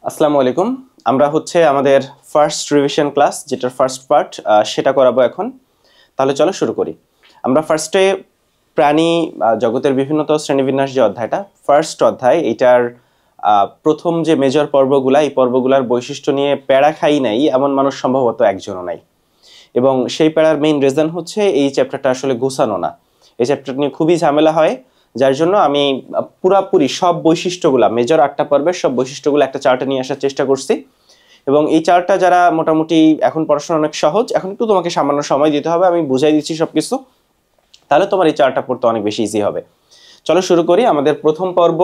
আসসালামু আলাইকুম। আমরা হচ্ছে আমাদের ফার্স্ট রিভিশন ক্লাস যেটার ফার্স্ট পার্ট সেটা করাবো এখন। তাহলে চলো শুরু করি। আমরা ফার্স্টে প্রাণী জগতের বিভিন্নতর শ্রেণীবিন্যাস যে অধ্যায়টা ফার্স্ট অধ্যায়, এটার প্রথম যে মেজর পর্বগুলা, এই পর্বগুলার বৈশিষ্ট্য নিয়ে প্যারা খাই নাই এমন মানুষ সম্ভবত একজনও নাই। এবং সেই প্যারার মেইন রিজন হচ্ছে এই চ্যাপ্টারটা আসলে গোছানো না। এই চ্যাপ্টারটা নিয়ে খুবই ঝামেলা হয়, যার জন্য আমি পুরাপুরি সব বৈশিষ্ট্যগুলা মেজর 8টা পর্বের সব বৈশিষ্ট্যগুলো একটা চার্টে নিয়ে আসার চেষ্টা করছি। এবং এই চার্টটা যারা মোটামুটি এখন পড়াশোনা অনেক সহজ, এখন একটু তোমাকে সামান্য সময় দিতে হবে, আমি বুঝাই দিচ্ছি সবকিছু, তাহলে তোমার এই চার্টটা পড়তে অনেক বেশি ইজি হবে। চলো শুরু করি। আমাদের প্রথম পর্ব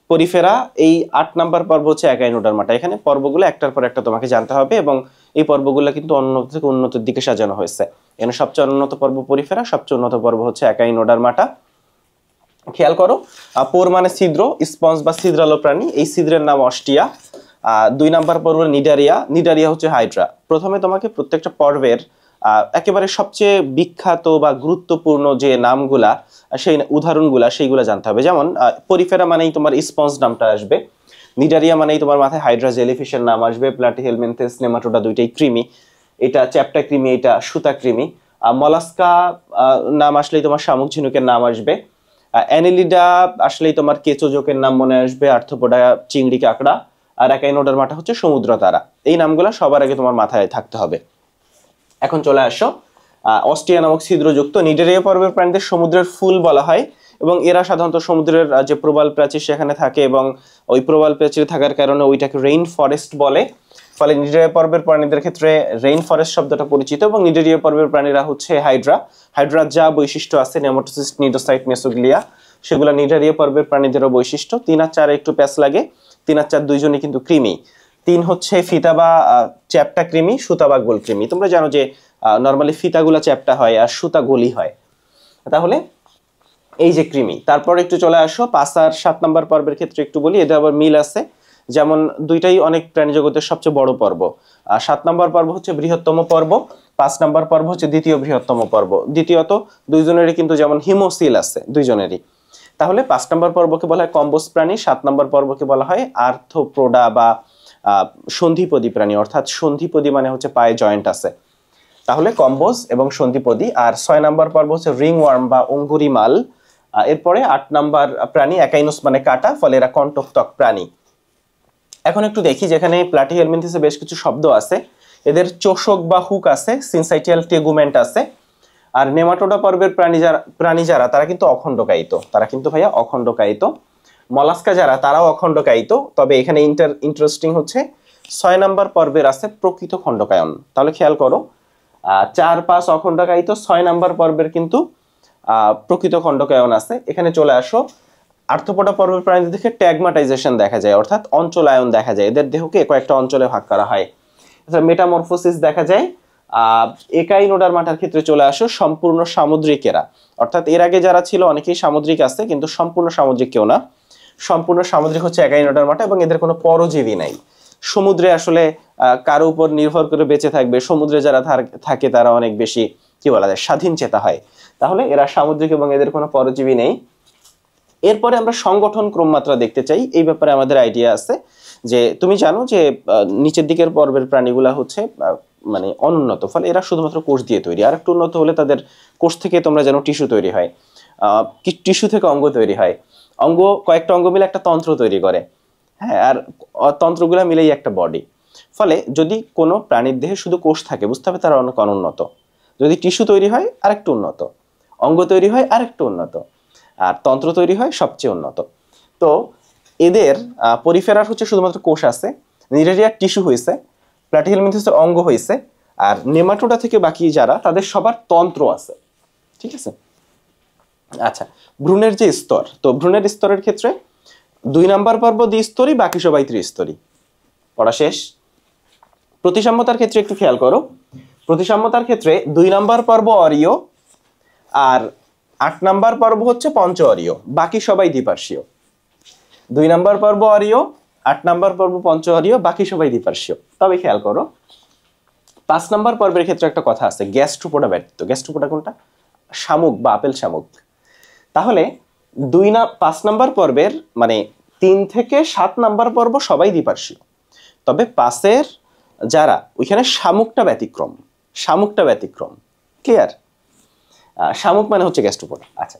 পরিফেরা, এই 8 নাম্বার পর্ব হচ্ছে একাইনোডার্মাটা। এখানে পর্বগুলো একটার পর একটা তোমাকে জানতে হবে এবং এই পর্বগুলো কিন্তু উন্নত থেকে উন্নতির দিকে সাজানো হয়েছে। এখানে সবচেয়ে উন্নত পর্ব পরিফেরা, সবচেয়ে উন্নত পর্ব হচ্ছে একাইনোডার্মাটা। খেয়াল করো, পোর মানে ছিদ্র, স্পঞ্জ বা ছিদ্রালো প্রাণী, এই ছিদ্রের নাম অস্টিয়া। 2 নাম্বার পর্ব নিডারিয়া, নিডারিয়া হচ্ছে হাইড্রা। প্রথমে তোমাকে প্রত্যেকটা পর্বের একেবারে সবচেয়ে বিখ্যাত বা গুরুত্বপূর্ণ যে নামগুলা, সেই উদাহরণগুলা সেইগুলা জানতে হবে। যেমন পরিফেরা মানেই তোমার স্পঞ্জ নামটা আসবে, নিডারিয়া মানেই তোমার মাথায় হাইড্রা জেলিফিশের নাম আসবে, প্লাটিহেলমিনথেস নেমাটোডা দুইটাই কৃমি, এটা চ্যাপ্টা কৃমি, এটা সুতা কৃমি। মলাস্কা নাম আসলেই তোমার শামুক ঝিনুকের নাম আসবে। অ্যানেলিডা আসলেই তোমার কেঁচো জোকের নাম মনে আসবে, আর্থ্রোপোডা চিংড়ি কাঁকড়া, আর একাইনোডার্মাটা হচ্ছে সমুদ্র তারা। এই নামগুলো সবার আগে তোমার মাথায় থাকতে হবে। এখন চলে আসো, অস্টিয়া নামক ছিদ্রযুক্ত নিডারিয়া পর্বের প্রাণীদের সমুদ্রের ফুল বলা হয় এবং এরা সাধারণত সমুদ্রের যে প্রবাল প্রাচীর সেখানে থাকে এবং ওই প্রবাল প্রাচীর থাকার কারণে ওইটাকে রেইন ফরেস্ট বলে। ফলে নিডারিয়া পর্বের প্রাণীদের ক্ষেত্রে রেইন ফরেস্ট শব্দটা পরিচিত। এবং নিডারিয়া পর্বের প্রাণীরা হচ্ছে হাইড্রা, হাইড্রার যা বৈশিষ্ট্য আছে নেমাটোসিস্ট, নিডোসাইট, মেসোগ্লিয়া, সেগুলো নিডারিয়া পর্বের প্রাণীদেরও বৈশিষ্ট্য। 3 আর 4 একটু প্যাচ লাগে, 3 আর 4 দুইজনই কিন্তু কৃমি। 3 হচ্ছে ফিতা বা চ্যাপ্টা কৃমি, সুতা বা গোল কৃমি। তোমরা জানো যে নর্মালি ফিতাগুলা চ্যাপ্টা হয় আর সুতা গোলি হয়। তাহলে এই যে কৃমি। তারপর একটু চলে আসো 5 আর 7 নাম্বার পর্বের ক্ষেত্রে একটু বলি, এদের আবার মিল আছে, যেমন দুইটাই অনেক প্রাণী জগতের সবচেয়ে বড় পর্ব। 7 নাম্বার পর্ব হচ্ছে বৃহত্তম পর্ব, 5 নাম্বার পর্ব হচ্ছে দ্বিতীয় বৃহত্তম পর্ব। দ্বিতীয়ত দুইজনেরই কিন্তু যেমন হিমোসিল আছে দুইজনেরই। তাহলে 5 নাম্বার পর্বকে বলা হয় কম্বোজ প্রাণী, 7 নাম্বার পর্বকে বলা হয় আর্থ্রোপোডা বা সন্ধিপদী প্রাণী, অর্থাৎ সন্ধিপদী মানে হচ্ছে পায়ে জয়েন্ট আছে। তাহলে কম্বোজ এবং সন্ধিপদী। আর 6 নাম্বার পর্ব হচ্ছে রিংওয়ার্ম বা অঙ্গুরিমাল। এরপরে 8 নাম্বার প্রাণী একাইনোস মানে কাটা, ফলে এরা কণ্টকত্বক প্রাণী। এখন একটু দেখি, যেখানে প্লাটিহেলমিনথেসে বেশ কিছু শব্দ আছে, এদের চোষক বা হুক আছে, সিনসাইটিয়াল টেগুমেন্ট আছে। আর নেমাটোডা পর্বের প্রাণী যারা তারা কিন্তু অখণ্ডকায়িত, তারা কিন্তু ভাইয়া অখণ্ডকায়িত। মলাস্কা যারা তারাও অখণ্ডকায়িত, তবে এখানে ইন্টারেস্টিং হচ্ছে 6 নাম্বার পর্বের আছে প্রকৃত খণ্ডকায়ন। তাহলে খেয়াল করো, 4, 5 অখণ্ডকায়িত, 6 নাম্বার পর্বের কিন্তু প্রকৃত খণ্ডকায়ন আছে। এখানে চলে আসো, আর্থ্রোপোডা পর্বের প্রাণীদের দেখে ট্যাগমাটাইজেশন দেখা যায়, অর্থাৎ অঞ্চলায়ন দেখা যায়, এদের দেহকে কয়েকটা অঞ্চলে ভাগ করা হয়। মেটামরফোসিস দেখা যায়। একাইনোডার্মাটার ক্ষেত্রে চলে আসো, সম্পূর্ণ সামুদ্রিক এরা, অর্থাৎ এর আগে যারা ছিল অনেকেই সামুদ্রিক আছে কিন্তু সম্পূর্ণ সামুদ্রিক কেউ না। সম্পূর্ণ সামুদ্রিক হচ্ছে একাইনোডার্মাটা এবং এদের কোনো পরজীবী নাই। সমুদ্রে আসলে কারো উপর নির্ভর করে বেঁচে থাকবে, সমুদ্রে যারা থাকে তারা অনেক বেশি কি বলা যায় স্বাধীন চেতা হয়। তাহলে এরা সামুদ্রিক এবং এদের কোনো পরজীবী নেই। এরপরে আমরা সংগঠন ক্রমমাত্রা দেখতে চাই, এই ব্যাপারে আমাদের আইডিয়া আছে যে তুমি জানো যে নিচের দিকের পর্বের প্রাণীগুলা হচ্ছে মানে অনুন্নত, ফলে এরা শুধুমাত্র কোষ দিয়ে তৈরি। আর একটু উন্নত হলে তাদের কোষ থেকে তোমরা জানো টিস্যু তৈরি হয়, টিস্যু থেকে অঙ্গ তৈরি হয়, অঙ্গ কয়েকটা অঙ্গ মিলে একটা তন্ত্র তৈরি করে, হ্যাঁ, আর তন্ত্রগুলা মিলেই একটা বডি। ফলে যদি কোনো প্রাণীর দেহে শুধু কোষ থাকে বুঝতে হবে তারা অনেক অনুন্নত। যদি টিস্যু তৈরি হয় আরেকটু উন্নত, অঙ্গ তৈরি হয় আরেকটু উন্নত, আর তন্ত্র তৈরি হয় সবচেয়ে উন্নত। তো এদের পরিফেরার হচ্ছে শুধুমাত্র কোষ আছে, নিডারিয়ার টিস্যু হয়েছে, প্লাটিহেলমিনথেসের অঙ্গ হয়েছে, আর নেমাটোডা থেকে বাকি যারা তাদের সবার তন্ত্র আছে। ঠিক আছে। আচ্ছা, ভ্রূণের যে স্তর, তো ভ্রূণের স্তরের ক্ষেত্রে 2 নাম্বার পর্ব দ্বিস্তরী, বাকি সবাই ত্রিস্তরী। পড়া শেষ। প্রতিসাম্যতার ক্ষেত্রে একটু খেয়াল করো, প্রতিসাম্যতার ক্ষেত্রে 2 নাম্বার পর্ব অরীয় আর 8 নাম্বার পর্ব হচ্ছে পঞ্চ অরীয়, বাকি সবাই দ্বিপার্শ্বীয়। 2 নাম্বার পর্ব অরীয়, 8 নাম্বার পর্ব পঞ্চ অরীয়, বাকি সবাই দ্বিপার্শ্বীয়। তবে খেয়াল করো 5 নাম্বার পর্বের ক্ষেত্রে একটা কথা আছে, গ্যাস্ট্রোপোডা ব্যতীত। গ্যাস্ট্রোপোডা কোনটা? শামুক বা আপেল শামুক। তাহলে 5 নাম্বার পর্বের মানে 3 থেকে 7 নাম্বার পর্ব সবাই দ্বিপার্শ্বীয়, তবে পাশের যারা ওইখানে শামুকটা ব্যতিক্রম। ক্লিয়ার? শামুক মানে হচ্ছে গ্যাস্ট্রোপোডা। আচ্ছা,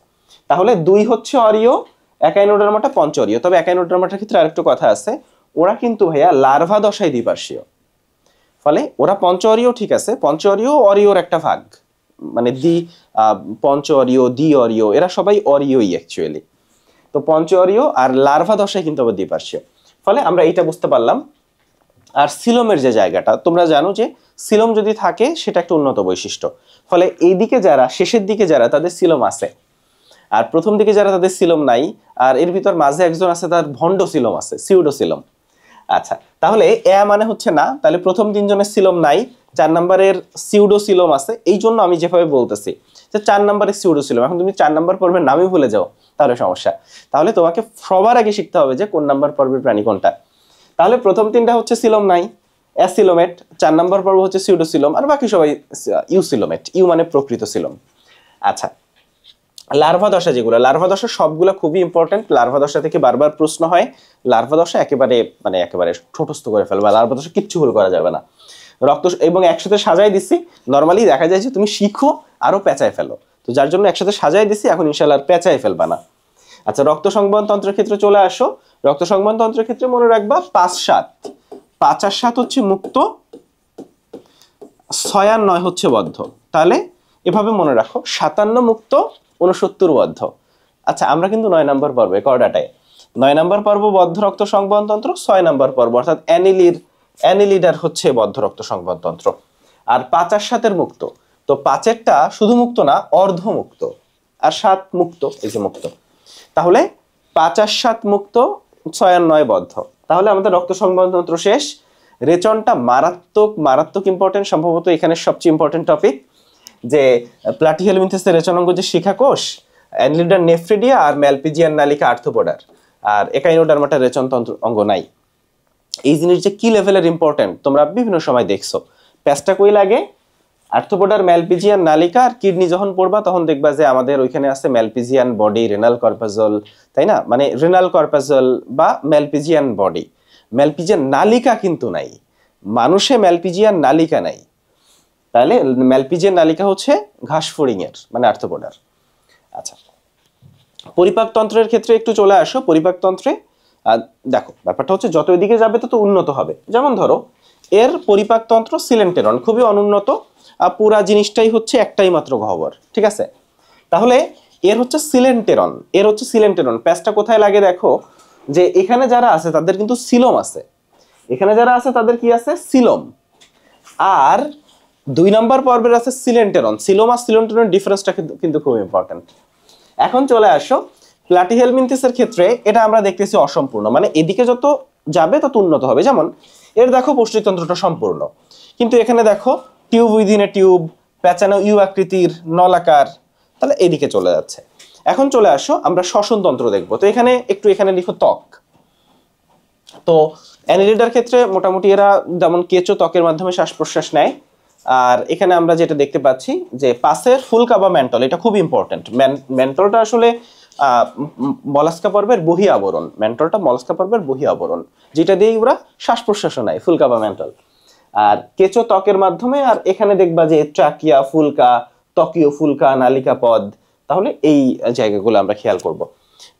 তাহলে 2 হচ্ছে অরিও, একাইনোডার্মাটা পঞ্চ অরিও। তবে একাইনোডার্মাটার ক্ষেত্রে আরেকটু কথা আছে, ওরা কিন্তু ভাইয়া লার্ভা দশায় দ্বিপার্শ্বীয়, ফলে ওরা পঞ্চ অরিও, ঠিক আছে, পঞ্চ অরিও অরিওর একটা ভাগ, মানে পঞ্চ অরিও, দ্বি অরিও, এরা সবাই অরিওই অ্যাকচুয়ালি। তো পঞ্চ অরিও আর লার্ভা দশায় কিন্তু আবার দ্বিপার্শ্বীয়, ফলে আমরা এইটা বুঝতে পারলাম। আর সিলোমের যে জায়গাটা, তোমরা জানো যে সিলোম যদি থাকে সেটা একটা উন্নত বৈশিষ্ট্য, ফলে এইদিকে যারা, শেষের দিকে যারা, তাদের সিলোম আছে, আর প্রথম দিকে যারা, তাদের সিলোম নাই। আর এর ভিতর মাঝে একজন আছে, তার ভন্ড সিলোম আছে, সিউডোসিলোম। আচ্ছা, তাহলে এ মানে হচ্ছে না, তাহলে প্রথম 3 জনের সিলোম নাই, 4 নম্বরের সিউডোসিলোম আছে। এই জন্য আমি যেভাবে বলতেছি যে 4 নম্বরের সিউডোসিলোম, এখন তুমি 4 নম্বর পর্বের নামই ভুলে যাও তাহলে সমস্যা। তাহলে তোমাকে সবার আগে শিখতে হবে যে কোন নাম্বার পর্বের প্রাণী কোনটা। তাহলে প্রথম 3টা হচ্ছে সিলোম নাই, অ্যাসিলোমেট, 4 নম্বর পর্ব হচ্ছে সিউডোসিলোম, আর বাকি সবাই ইউসিলোমেট, ইউ মানে প্রকৃত সিলোম। আচ্ছা, লার্ভা দশা যেগুলো, লার্ভা দশা সবগুলো খুবই ইম্পর্টেন্ট। লার্ভা দশা থেকে বারবার প্রশ্ন হয়, লার্ভা দশা একেবারে ছোটস্থ করে ফেলবে, লার্ভা দশা কিচ্ছু ভুল করা যাবে না। রক্ত এবং একসাথে সাজাই দিচ্ছি, নর্মালি দেখা যায় যে তুমি শিখো আরো পেঁচায় ফেলো, তো যার জন্য একসাথে সাজাই দিছি, এখন ইনশাআল্লাহ আর পেঁচায় ফেলবা না। আচ্ছা, রক্ত সংবহন তন্ত্রের ক্ষেত্রে চলে আসো। রক্ত সংবহন তন্ত্রের ক্ষেত্রে মনে রাখবা 5-7, 5 আর 7 হচ্ছে মুক্ত, 6 আর 9 হচ্ছে বদ্ধ। তাহলে এভাবে মনে রাখো, 57 মুক্ত, 69 বদ্ধ। আচ্ছা, আমরা কিন্তু 9 নম্বর পর্বে কর্ডাটায়, 9 নম্বর পর্ব বদ্ধ রক্ত সংবহন তন্ত্র, 6 নম্বর পর্ব অর্থাৎ অ্যানিলিডার হচ্ছে বদ্ধ রক্ত সংবহন তন্ত্র। আর 5 আর 7 মুক্ত, তো 5এরটা শুধু মুক্ত না, অর্ধ মুক্ত, আর 7 মুক্ত, এই যে মুক্ত। তাহলে 5 আর 7 মুক্ত, 6 আর 9 বদ্ধ। তাহলে আমাদের রক্ত সংবহন তন্ত্র শেষ। রেচনটা মারাত্মক ইম্পর্টেন্ট, সম্ভবত এখানে সবচেয়ে ইম্পর্টেন্ট টপিক, যে প্লাটিহেলমিনথেসের রেচনাঙ্গ যে শিখা কোষ, অ্যানিলিডার নেফ্রিডিয়া আর ম্যালপিজিয়ান নালিকা আর্থ্রোপোডার, আর একাইনোডার্মাটার রেচনতন্ত্র অঙ্গ নাই। এই জিনিস যে কি লেভেলের ইম্পর্টেন্ট তোমরা বিভিন্ন সময় দেখছো। প্যাচটা কই লাগে? আর্থ্রোপোডার, ম্যালপিজিয়ান নালিকা আর কিডনি যখন পড়বা তখন দেখবা যে আমাদের ওইখানে আছে ম্যালপিজিয়ান বডি, রেনাল কর্পাজল, তাই না? মানে রেনাল কর্পাজল বা ম্যালপিজিয়ান বডি, ম্যালপিজিয়ান নালিকা কিন্তু নাই, মানুষে ম্যালপিজিয়ান নালিকা নাই। তাহলে ম্যালপিজিয়ান নালিকা হচ্ছে ঘাস ফড়িং এর, মানে আর্থ্রোপোডার। আচ্ছা, পরিপাকতন্ত্রের ক্ষেত্রে একটু চলে আসো। পরিপাকতন্ত্রে দেখো, ব্যাপারটা হচ্ছে যত এদিকে যাবে তত উন্নত হবে। যেমন ধরো এর পরিপাকতন্ত্র সিলেন্টেরন খুবই অনুন্নত, পুরা জিনিসটাই হচ্ছে একটাই মাত্র গহ্বর, ঠিক আছে? তাহলে এর হচ্ছে সিলেন্টেরন, প্যাচটা কোথায় লাগে দেখো, যে এখানে যারা আছে তাদের কিন্তু সিলোম আছে, এখানে যারা আছে তাদের কি আছে? সিলোম। আর 2 নম্বর পর্বের আছে সিলেন্টেরন। সিলোম আর সিলেন্টেরন ডিফারেন্সটা কিন্তু খুব ইম্পর্টেন্ট। এখন চলে আসো প্লাটিহেলমিনথেসের ক্ষেত্রে, এটা আমরা দেখতেছি অসম্পূর্ণ, মানে এদিকে যত যাবে তত উন্নত হবে। যেমন এর দেখো পুষ্টিতন্ত্রটা সম্পূর্ণ, কিন্তু এখানে দেখো টিউব উইদিন এ টিউব, প্যাচানো ইউ আকৃতির নলাকার, তাহলে এদিকে চলে যাচ্ছে। এখন চলে আসো আমরা শ্বসনতন্ত্র দেখবো। তো এখানে লিখো ত্বক। তো অ্যানিলিডার ক্ষেত্রে মোটামুটি এরা যেমন কেঁচো ত্বকের মাধ্যমে শ্বাস প্রশ্বাস নেয়। আর এখানে আমরা যেটা দেখতে পাচ্ছি যে পাশের ফুলকা বা ম্যান্টল, এটা খুব ইম্পর্টেন্ট। ম্যান্টলটা আসলে মলাস্কা পর্বের বহি আবরণ, যেটা দিয়ে ওরা শ্বাস প্রশ্বাস নেয়, ফুলকা বা ম্যান্টল। আর কেঁচো ত্বকের মাধ্যমে, আর এখানে দেখবা যে ট্রাকিয়া, ফুলকা, ত্বকীয় ফুলকা, নালিকা পদ। তাহলে এই জায়গাগুলো আমরা খেয়াল করব।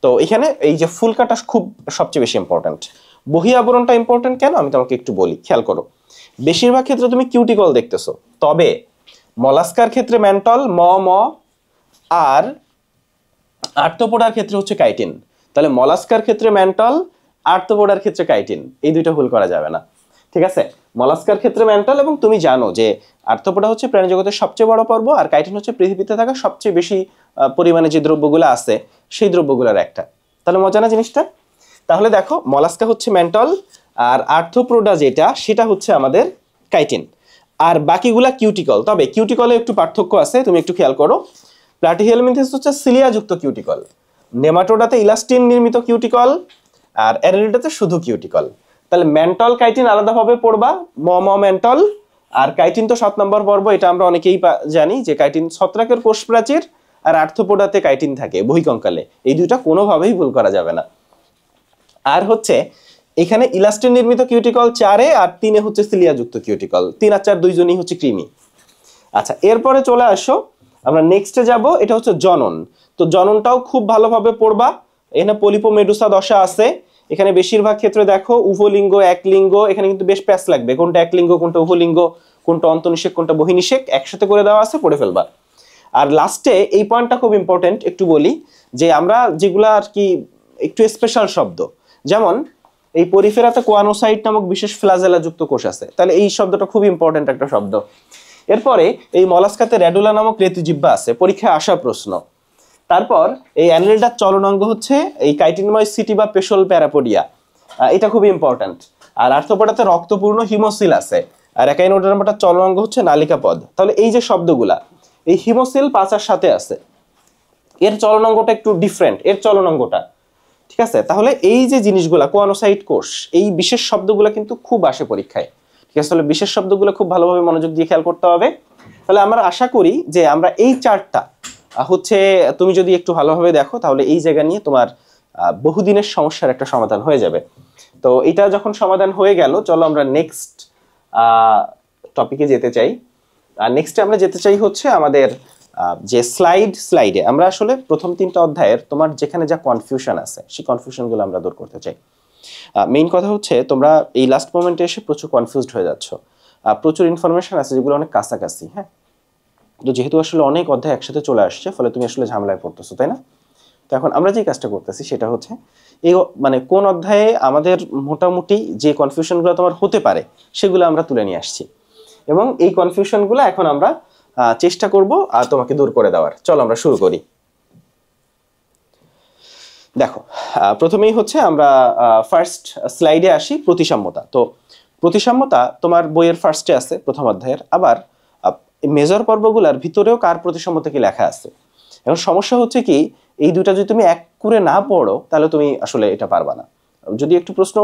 তো এখানে এই যে ফুলকাটা খুব সবচেয়ে বেশি ইম্পর্টেন্ট। বহি আবরণটা ইম্পর্টেন্ট কেন আমি তোমাকে একটু বলি, খেয়াল করো। বেশিরভাগ ক্ষেত্রে তুমি কিউটিকল দেখতেছো, তবে মলাস্কার ক্ষেত্রে ম্যান্টল আর আর্থ্রোপোডার ক্ষেত্রে হচ্ছে কাইটিন। তাহলে মলাস্কার ক্ষেত্রে ম্যান্টল, আর্থ্রোপোডার ক্ষেত্রে কাইটিন, এই দুইটা ভুল করা যাবে না, ঠিক আছে? মলাস্কার ক্ষেত্রে ম্যান্টল, এবং তুমি জানো যে আর্থ্রোপোডা হচ্ছে প্রাণী জগতের সবচেয়ে বড় পর্ব, আর কাইটিন হচ্ছে পৃথিবীতে থাকা সবচেয়ে বেশি পরিমাণে যে দ্রব্যগুলো আছে সেই দ্রব্যগুলোর একটা। তাহলে মজা না জিনিসটা? তাহলে দেখো মলাস্কা হচ্ছে ম্যান্টল, আর আর্থ্রোপোডা সেটা হচ্ছে আমাদের কাইটিন, আর বাকিগুলা কিউটিকল। তবে কিউটিকলে একটু পার্থক্য আছে, তুমি একটু খেয়াল করো। প্লাটিহেলমিনথেস হচ্ছে সিলিয়াযুক্ত কিউটিকল, নেমাটোডাতে ইলাস্টিন নির্মিত কিউটিকল, আর অ্যানিলিডাতে শুধু কিউটিকল। তাহলে ম্যান্টল কাইটিন আলাদাভাবে পড়বা, ম্যান্টল। আর কাইটিন তো 7 নম্বর পর্ব, এটা আমরা অনেকেই জানি যে কাইটিন ছত্রাকের কোষ প্রাচীর, আর আর্থ্রোপোডাতে কাইটিন থাকে বহিকঙ্কালে। এই দুইটা কোনোভাবেই ভুল করা যাবে না। আর হচ্ছে এখানে ইলাস্টিন নির্মিত কিউটিকল 4-এ আর 3-এ হচ্ছে সিলিয়াযুক্ত কিউটিকল, 3 আর 4 দুইজনই হচ্ছে কৃমি। আচ্ছা, এরপরে চলে আসো, আমরা নেক্সটে যাব, এটা হচ্ছে জনন। তো জননটাও খুব ভালোভাবে পড়বা। এখানে পলিপোমেডুসা দশা আছে, এখানে বেশিরভাগ ক্ষেত্রে দেখো উভলিঙ্গ একলিঙ্গ, এখানে কিন্তু বেশ প্যাচ লাগবে, কোনটা একলিঙ্গ কোনটা উভলিঙ্গ, কোনটা অন্তনিষেক কোনটা বহিনিষেক, একসাথে করে দেওয়া আছে, পড়ে ফেলবা। আর লাস্টে এই পয়েন্টটা খুব ইম্পর্টেন্ট, একটু বলি যে আমরা যেগুলা আর কি একটু স্পেশাল শব্দ, যেমন এই পরিফেরাতে কোয়ানোসাইট নামক বিশেষ ফ্লাজেলা যুক্ত কোষ আছে, তাহলে এই শব্দটা খুব ইম্পর্টেন্ট একটা শব্দ। এরপরে এই মলাস্কাতে র্যাডুলা নামক রেতিজিহ্বা আছে, পরীক্ষায় আসা প্রশ্ন। তারপর এই অ্যানেলিডার চলনাঙ্গ হচ্ছে এই কাইটিনময় সিটি বা পেশল প্যারাপোডিয়া, এটা খুব ইম্পর্টেন্ট। আর আর্থ্রোপোডাতে রক্তপূর্ণ হিমোসিল আছে, আর একাইনোডার্মাটার চলনাঙ্গ হচ্ছে নালিকাপদ। তাহলে এই যে শব্দগুলা, এই হিমোসিল পাঁচার সাথে আছে, এর চলনাঙ্গটা একটু ডিফারেন্ট, এর চলনাঙ্গটা, ঠিক আছে? তাহলে এই যে জিনিসগুলা, কোয়ানোসাইট কোষ, এই বিশেষ শব্দগুলা কিন্তু খুব আসে পরীক্ষায়, ঠিক আছে? তাহলে বিশেষ শব্দগুলো খুব ভালোভাবে মনোযোগ দিয়ে খেয়াল করতে হবে। তাহলে আমরা আশা করি যে আমরা এই চার্টটা হচ্ছে তুমি যদি একটু ভালোভাবে দেখো, তাহলে এই জায়গা নিয়ে তোমার বহুদিনের সমস্যার একটা সমাধান হয়ে যাবে। তো এটা যখন সমাধান হয়ে গেল, চলো আমরা নেক্সট টপিকে যেতে চাই। আর নেক্সটে আমরা যেতে চাই হচ্ছে আমাদের যে স্লাইডে আমরা আসলে প্রথম 3টা অধ্যায়ের তোমার যেখানে যা কনফিউশন আছে, সেই কনফিউশনগুলো আমরা দূর করতে চাই। মেইন কথা হচ্ছে তোমরা এই লাস্ট মোমেন্টে এসে প্রচুর কনফিউজড হয়ে যাচ্ছ, প্রচুর ইনফরমেশন আছে যেগুলো অনেক কাছাকাছি, হ্যাঁ? তো যেহেতু আসলে অনেক অধ্যায় একসাথে চলে আসছে, ফলে তুমি আসলে ঝামেলায় পড়তেছো, তাই না? তো এখন আমরা যে কাজটা করতেছি সেটা হচ্ছে এই মানে কোন অধ্যায়ে আমাদের মোটামুটি যে কনফিউশনগুলো তোমার হতে পারে সেগুলো আমরা তুলে নিয়ে আসছি, এবং এই কনফিউশনগুলো এখন আমরা চেষ্টা করব আর তোমাকে দূর করে দেওয়ার। চলো আমরা শুরু করি। দেখো, প্রথমেই হচ্ছে আমরা ফার্স্ট স্লাইডে আসি, প্রতিসাম্যতা। তো প্রতিসাম্যতা তোমার বইয়ের ফার্স্টে আছে, প্রথম অধ্যায়ের। আবার মেজর পর্বগুলোর ভিতরেও কার প্রতিসাম্যতা কি লেখা আছে। এখন সমস্যা হচ্ছে কি, এই দুইটা যদি তুমি এক করে না পড়ো তাহলে তুমি আসলে এটা পারবা না। যদি একটু প্রশ্ন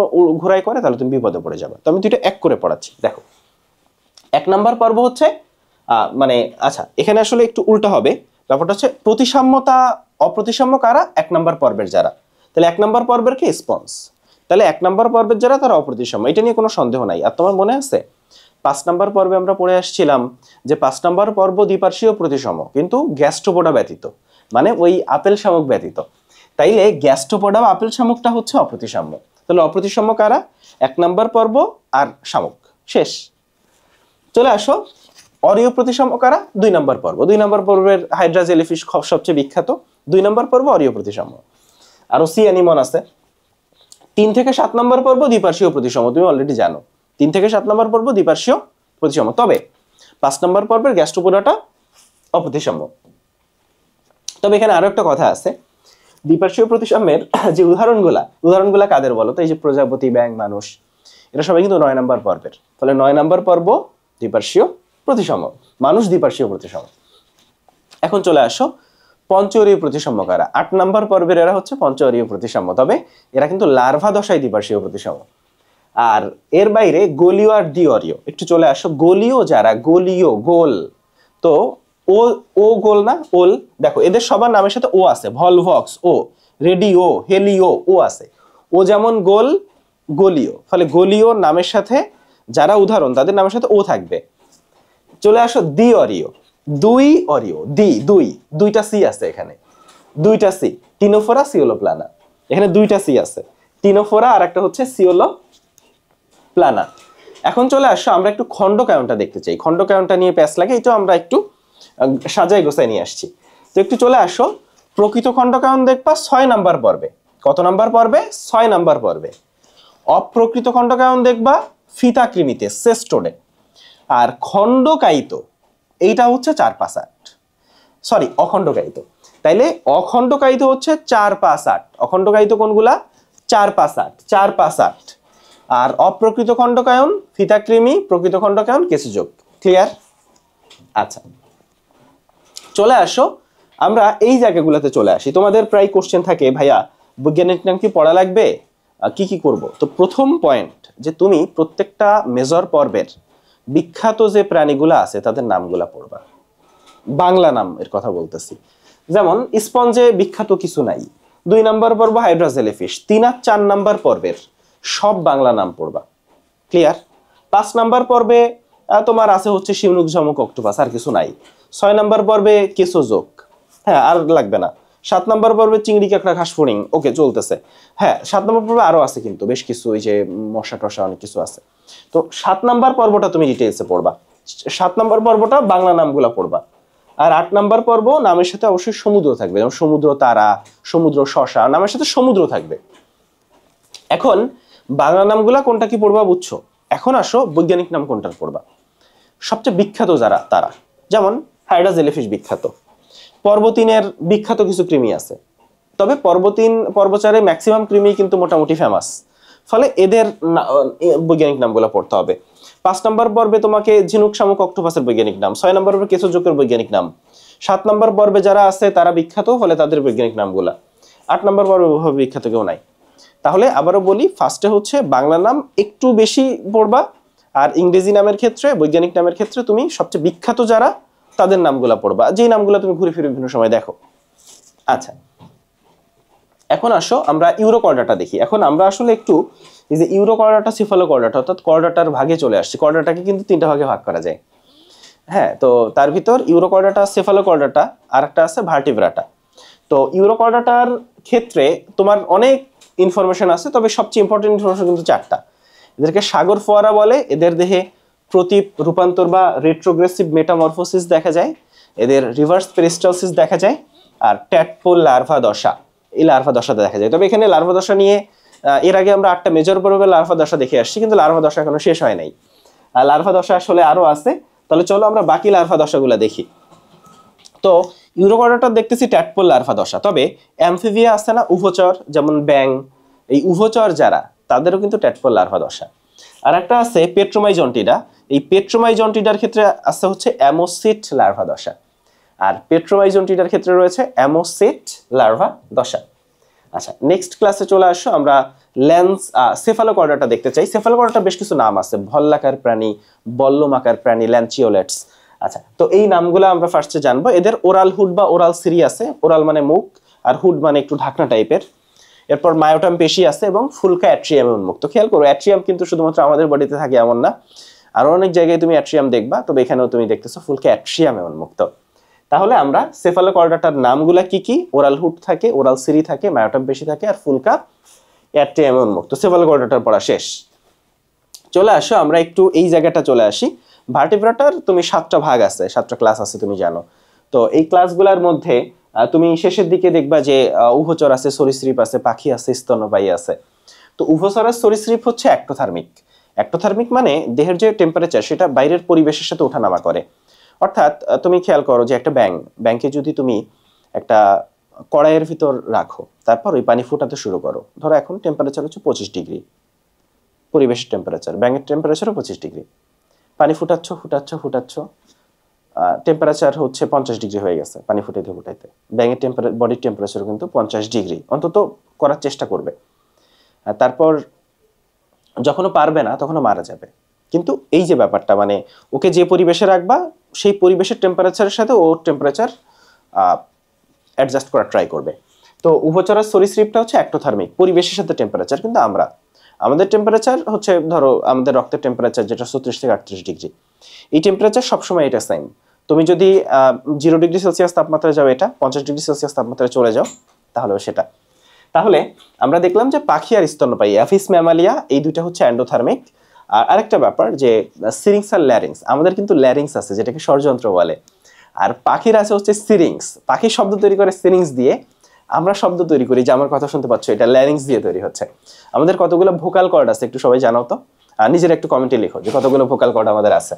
ঘোরাই করে তাহলে তুমি বিপদে পড়ে যাবে। তো আমি দুইটা এক করে পড়াচ্ছি। দেখো, 1 নাম্বার পর্ব হচ্ছে মানে আচ্ছা, এখানে আসলে একটু উল্টা হবে ব্যাপারটা, হচ্ছে প্রতিসাম্যতা অপ্রতিসাম্য কারা, 1 নাম্বার পর্বের যারা। তাহলে 1 নাম্বার পর্বের কি স্পন্স, তাহলে 1 নাম্বার পর্বের যারা তারা অপ্রতিসাম্য, এটা নিয়ে কোনো সন্দেহ নাই। আর তোমার মনে আছে 5 নাম্বার পর্বে আমরা পড়ে আসছিলাম যে 5 নাম্বার পর্ব দ্বিপার্শ্বীয় প্রতিসম, কিন্তু গ্যাস্ট্রোপোডা ব্যতীত, মানে ওই আপেল শামুক ব্যতীত। তাইলে গ্যাস্ট্রোপোডা বা আপেল শামুকটা হচ্ছে অপ্রতিসাম্য। তাহলে অপ্রতিসাম্য কারা, 1 নাম্বার পর্ব আর শামুক, শেষ। চলে আসো অরীয় প্রতিসাম্য কারা, 2 নাম্বার পর্ব। 2 নাম্বার পর্বের হাইড্রা জেলিফিশ সবচেয়ে বিখ্যাত, 2 নাম্বার পর্ব অরীয় প্রতিসাম্য। আরো সি অ্যানিমন আছে। 3 থেকে 7 নাম্বার পর্ব দ্বিপার্শ্বীয় প্রতিসম, তুমি অলরেডি জানো 3 থেকে 7 নাম্বার পর্ব দ্বিপার্শ্বীয় প্রতিসম। তবে 5 নাম্বার পর্বের গ্যাস্ট্রোপোডাটা অপ্রতিসাম্য। তবে এখানে আরো একটা কথা আছে, দ্বিপার্শ্বীয় প্রতিসাম্যের যে উদাহরণগুলা কাদের বলো তো, এই যে প্রজাপতি, ব্যাঙ, মানুষ, এরা সবাই কিন্তু 9 নাম্বার পর্বের। তাহলে 9 নাম্বার পর্ব দ্বিপার্শ্বীয় প্রতিসম, মানুষ দ্বিপার্শ্বীয় প্রতিসম। এখন চলে আসো পঞ্চঅরীয় প্রতিসাম্য কারা, 8 নাম্বার পর্বের এরা হচ্ছে পঞ্চঅরীয় প্রতিসাম্য। তবে এরা কিন্তু লার্ভা দশায় দ্বিপার্শ্বীয় প্রতিসম। আর এর বাইরে গোলীয় আর দ্বিঅরীয়। একটু চলে আসো গোলীয় যারা, গোলীয় গোল, তো ও গোল না, ওল, দেখো এদের সবার নামের সাথে ও আছে, ভলভক্স ও, রেডিও, হেলিও ও আছে। ও যেমন গোল, গোলীয়, ফলে গোলীয় নামের সাথে যারা উদাহরণ তাদের নামের সাথে ও থাকবে। চলে আসো দ্বিঅরীয়, অরীয়, দুইটা সি আছে এখানে, দুইটা সি, টিনোফোরা, সিওলোপ্লানা, এখানে দুইটা সি আছে, টিনোফোরা আর একটা হচ্ছে সিওলোপ্লানা। এখন চলে আসো আমরা একটু খণ্ডকায়নটা দেখতে চাই। খণ্ডকায়নটা নিয়ে প্যাচ লাগে, এটা আমরা একটু সাজাই গোছাই নিয়ে আসছি। তো একটু চলে আসো, প্রকৃত খণ্ডকায়ন দেখবা 6 নাম্বার পর্বে। কত নাম্বার পর্বে, 6 নাম্বার পর্বে। অপ্রকৃত খণ্ডকায়ন দেখবা ফিতাকৃমিতে, সেস্টোডে। আর খণ্ডকায়িত এইটা হচ্ছে 4-5-8, সরি অখণ্ডকায়িত। তাইলে অখণ্ডকায়িত হচ্ছে 4-5-8, অখণ্ডকায়িত কোনগুলা, 4-5-8, 4-5-8। আর অপ্রকৃত খণ্ডকায়ন ফিতাকৃমি, প্রকৃত খণ্ডকায়ন কেঁচুযোগ। ক্লিয়ার? আচ্ছা, চলে আসো আমরা এই জায়গাগুলোতে চলে আসি। তোমাদের প্রায় কোশ্চেন থাকে, ভাইয়া বৈজ্ঞানিক নাম কি পড়া লাগবে, কি করব? তো প্রথম পয়েন্ট যে তুমি প্রত্যেকটা মেজর পর্বের বিখ্যাত যে প্রাণীগুলো আছে তাদের নামগুলা পড়বা, বাংলা নাম এর কথা বলতেছি। যেমন স্পঞ্জে বিখ্যাত কিছু নাই। 2 নাম্বার পর্ব হাইড্রা জেলিফিশ, 3 আর 4 নাম্বার পর্বের সব বাংলা নাম পড়বা। ক্লিয়ার? 5 নাম্বার পর্বে তোমার আছে হচ্ছে শিমুক ঝমুক অক্টোপাস, আর কিছু নাই। 6 নাম্বার পর্বে কেঁচোজোক, হ্যাঁ আর লাগবে না। 7 নাম্বার পর্বে চিংড়ি কাঁকড়া ঘাস ফড়িং, ওকে চলতেছে। হ্যাঁ 7 নাম্বার পর্বে আরো আছে কিন্তু বেশ কিছু, ওই যে মশা টশা অনেক কিছু আছে। তো 7 নাম্বার পর্বটা তুমি ডিটেইলসে পড়বা। 7 নাম্বার পর্বটা বাংলা নামগুলা পড়বা। আর 8 নাম্বার পর্ব নামের সাথে অবশ্যই সমুদ্র থাকবে, যেমন সমুদ্র তারা, সমুদ্র শশা, নামের সাথে সমুদ্র থাকবে। এখন বাংলা নামগুলা কোনটা কি পড়বা বুঝছো, এখন আসো বৈজ্ঞানিক নাম কোনটার পড়বা। সবচেয়ে বিখ্যাত যারা তারা, যেমন হাইড্রা জেলিফিশ বিখ্যাত, পর্বতিনের বিখ্যাত কিছু কৃমি আছে, তবে পর্বচারে ম্যাক্সিমাম কৃমি কিন্তু মোটামুটি ফেমাস, ফলে এদের বৈজ্ঞানিক নামগুলো পড়তে হবে। 5 নম্বর পর্বে তোমাকে ঝিনুক শামুক অক্টোপাসের বৈজ্ঞানিক নাম, 6 নম্বর পর্বে কেঁচোজোকের বৈজ্ঞানিক নাম, 7 নম্বর পর্বে যারা আছে তারা বিখ্যাত, ফলে তাদের বৈজ্ঞানিক নামগুলা। 8 নম্বর পর্বে বিখ্যাত কেউ নাই। তাহলে আবারও বলি, ফার্স্টে হচ্ছে বাংলা নাম একটু বেশি পড়বা, আর ইংরেজি নামের ক্ষেত্রে, বৈজ্ঞানিক নামের ক্ষেত্রে তুমি সবচেয়ে বিখ্যাত যারা তাদের নামগুলা পড়বা, যেই নামগুলা তুমি ঘুরে ফিরে বিভিন্ন সময় দেখো। আচ্ছা, এখন আসো আমরা ইউরোকর্ডাটা দেখি। এখন আমরা আসলে একটু এই যে ইউরোকর্ডাটা, সিফালোকর্ডাটা, অর্থাৎ কর্ডাটার ভাগে চলে আসছে। কর্ডাটাকে কিন্তু 3টা ভাগে ভাগ করা যায়। হ্যাঁ, তো তার ভিতর ইউরোকর্ডাটা, সেফালোকর্ডাটা, আর একটা আছে ভার্টিব্রাটা। তো ইউরোকর্ডাটার ক্ষেত্রে তোমার অনেক ইনফরমেশন আছে, তবে সবচেয়ে ইম্পর্টেন্ট ইনফরমেশন কিন্তু 4টা। এদেরকে সাগর ফোয়ারা বলে, এদের দেহে প্রতীপ রূপান্তর বা রেট্রোগ্রেসিভ মেটামরফোসিস দেখা যায়, এদের রিভার্স পেরিস্টালসিস দেখা যায়, আর ট্যাডপোল লার্ভা দশা, এই লার্ভা দশাতে দেখা যায়। তবে এখানে লার্ভা দশা নিয়ে এর আগে আমরা 8টা মেজর পর্বে লার্ভা দশা দেখে আসছি, কিন্তু লার্ভা দশা এখনো শেষ হয় নাই। লার্ভা দশা আসলে আরো আছে, তাহলে চলো আমরা বাকি লার্ভা দশাগুলো দেখি। তো ইউরোকর্ডাটা দেখতেছি ট্যাডপোল লার্ভা দশা, তবে অ্যামফিবিয়া আছে না উভচর, যেমন ব্যাং, এই উভচর যারা, তাদেরও কিন্তু ট্যাডপোল লার্ভা দশা। আর একটা আছে পেট্রোমাইজন্টিডা, এই পেট্রোমাইজন্টিডার ক্ষেত্রে আছে হচ্ছে অ্যামোসিট লার্ভা দশা, আর পেট্রোমাইজন্টিডার ক্ষেত্রে রয়েছে অ্যামোসিট লার্ভা দশা। আচ্ছা, নেক্সট ক্লাসে চলে আসো, আমরা সেফালোকর্ডাটা দেখতে চাই। সেফালোকর্ডাটা বেশ কিছু নাম আছে, ভল্লাকার প্রাণী, বল্লমাকার প্রাণী, ল্যান্সিওলেটস। আচ্ছা, তো এই নামগুলো আমরা ফার্স্টে জানবো। এদের ওরাল হুড বা ওরাল সিরি আছে, ওরাল মানে মুখ, আর হুড মানে একটু ঢাকনা টাইপের। এরপর মায়োটাম পেশি আছে এবং ফুলকা অ্যাট্রিয়ামে উন্মুক্ত। খেয়াল করো, অ্যাট্রিয়াম কিন্তু শুধুমাত্র আমাদের বডিতে থাকে এমন না, আরো অনেক জায়গায় তুমি অ্যাট্রিয়াম দেখবা, তবে এখানেও তুমি দেখতেছো ফুলকা অ্যাট্রিয়ামে উন্মুক্ত। তাহলে আমরা সেফালোকর্ডাটার নামগুলা কি কি, ওরাল হুড থাকে, ওরাল সিরি থাকে, মায়োটাম পেশি থাকে, আর ফুলকা অ্যাট্রিয়ামে উন্মুক্ত। সেফালোকর্ডাটার পড়া শেষ। চলে আসো আমরা একটু এই জায়গাটা চলে আসি। ভার্টিব্রাটার তুমি 7টা ভাগ আছে, 7টা ক্লাস আছে তুমি জানো। তো এই ক্লাসগুলোর মধ্যে তুমি শেষের দিকে দেখবা যে উভচর আছে, সরীসৃপ আছে, পাখি আছে, স্তন্যপায়ী আছে। তো উভচর আর সরীসৃপ হচ্ছে অ্যাক্টোথার্মিক। অ্যাক্টোথার্মিক মানে দেহের যে টেম্পারেচার সেটা বাইরের পরিবেশের সাথে ওঠানামা করে। অর্থাৎ তুমি খেয়াল করো যে একটা ব্যাংকে যদি তুমি একটা কড়াইয়ের ভিতর রাখো, তারপর ওই পানি ফোটাতে শুরু করো, ধরো এখন টেম্পারেচার হচ্ছে 25 ডিগ্রি, পরিবেশের টেম্পারেচার, ব্যাঙের টেম্পারেচারও 25 ডিগ্রি, পানি ফুটাচ্ছ, টেম্পারেচার হচ্ছে 50 ডিগ্রি হয়ে গেছে, পানি ফুটাইতে ফুটাইতে ব্যাঙের বডির টেম্পারেচার কিন্তু 50 ডিগ্রি অন্তত করার চেষ্টা করবে। তারপর যখনও পারবে না তখনও মারা যাবে। কিন্তু এই যে ব্যাপারটা, মানে ওকে যে পরিবেশে রাখবা সেই পরিবেশের টেম্পারেচারের সাথে ওর টেম্পারেচার অ্যাডজাস্ট করার ট্রাই করবে। তো উভচরার সরীসৃপটা হচ্ছে অ্যাক্টোথার্মিক, পরিবেশের সাথে টেম্পারেচার, কিন্তু আমাদের টেম্পারেচার হচ্ছে, ধরো আমাদের রক্তের টেম্পারেচার যেটা 36 থেকে 38 ডিগ্রি, এই টেম্পারেচার সবসময় এটা সেম। তুমি যদি 0 ডিগ্রি সেলসিয়াস তাপমাত্রায় যাও, এটা 50 ডিগ্রি সেলসিয়াস তাপমাত্রায় চলে যাও, তাহলেও সেটা। তাহলে আমরা দেখলাম যে পাখি আর স্তন্যপায়ী, অ্যাফিস ম্যামালিয়া, এই দুইটা হচ্ছে এন্ডোথার্মিক। আর আরেকটা ব্যাপার যে সিরিংস আর ল্যারিংস, আমাদের কিন্তু ল্যারিংস আছে যেটাকে ষড়যন্ত্র বলে, আর পাখির আছে হচ্ছে সিরিংস। পাখি শব্দ তৈরি করে সিরিংস দিয়ে, আমরা শব্দ তৈরি করি, যে আমার কথা শুনতে পাচ্ছ এটা ল্যারিংস দিয়ে তৈরি হচ্ছে। আমাদের কতগুলো ভোকাল কর্ড আছে একটু সবাই জানাও তো, আর নিজের একটু কমেন্টে লিখো যে কতগুলো ভোকাল কর্ড আমাদের আছে।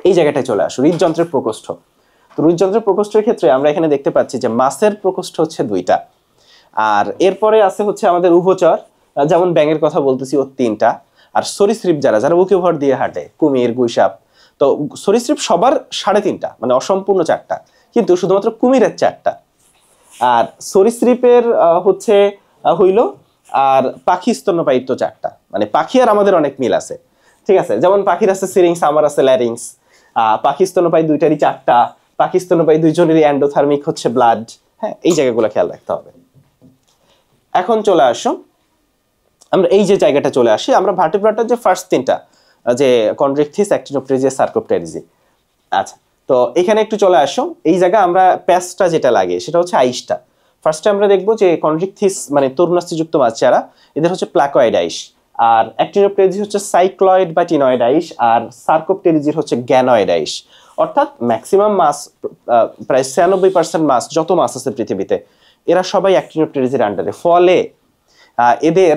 এই জায়গাটায় চলে আসো, হৃদযন্ত্রের প্রকোষ্ঠ। তো হৃদযন্ত্রের প্রকোষ্ঠের ক্ষেত্রে আমরা এখানে দেখতে পাচ্ছি যে মাসের প্রকোষ্ঠ হচ্ছে 2টা, আর এরপরে আছে হচ্ছে আমাদের উভচর, যেমন ব্যাঙের কথা বলতেছি, ও 3টা। আর সরীসৃপ যারা বুকে ভর দিয়ে হাঁটে, কুমির, গুইসাপ, তো সরীসৃপ সবার 3.5টা, মানে অসম্পূর্ণ 4টা, কিন্তু শুধুমাত্র কুমিরের 4টা। আর সরীসৃপের হচ্ছে হইল, আর পাখি স্তন্যপায়ী তো 4টা, মানে পাখি আর আমাদের অনেক মিল আছে, ঠিক আছে। যেমন পাখির আছে সিরিংস, আমার আছে ল্যারিংস। পাখি স্তন্যপায়ী 2টারই 4টা, পাখি স্তন্যপায়ী 2জনেরই এন্ডোথার্মিক হচ্ছে ব্লাড। হ্যাঁ, এই জায়গাগুলো খেয়াল রাখতে হবে। এখন চলে আসো আমরা এই যে জায়গাটা চলে আসি, আমরা ভার্টিব্রাটার যে ফার্স্ট তিনটা যে কন্ড্রিকথিস, অ্যাক্টিনোপ্টেরিজিয়া, সার্কোপটেরিজি। আচ্ছা, তো এখানে একটু চলে আসো, এই জায়গায় আমরা প্যাসটা যেটা লাগে সেটা হচ্ছে আইসটা। ফার্স্টে আমরা দেখবো যে কন্ড্রিকথিস মানে তরুণাস্থিযুক্ত মাছ যারা, এদের হচ্ছে প্লাকয়েড আইস, আর অ্যাক্টিনোপ্টেরিজি হচ্ছে সাইক্লয়েড বা টিনয়েড আইস, আর সার্কোপটেরিজির হচ্ছে গ্যানয়েড আইস। অর্থাৎ ম্যাক্সিমাম মাছ, প্রায় 96% মাছ, যত মাছ আছে পৃথিবীতে, এরা সবাই অ্যাক্টিনোপ্টেরিজির আন্ডারে। ফলে এদের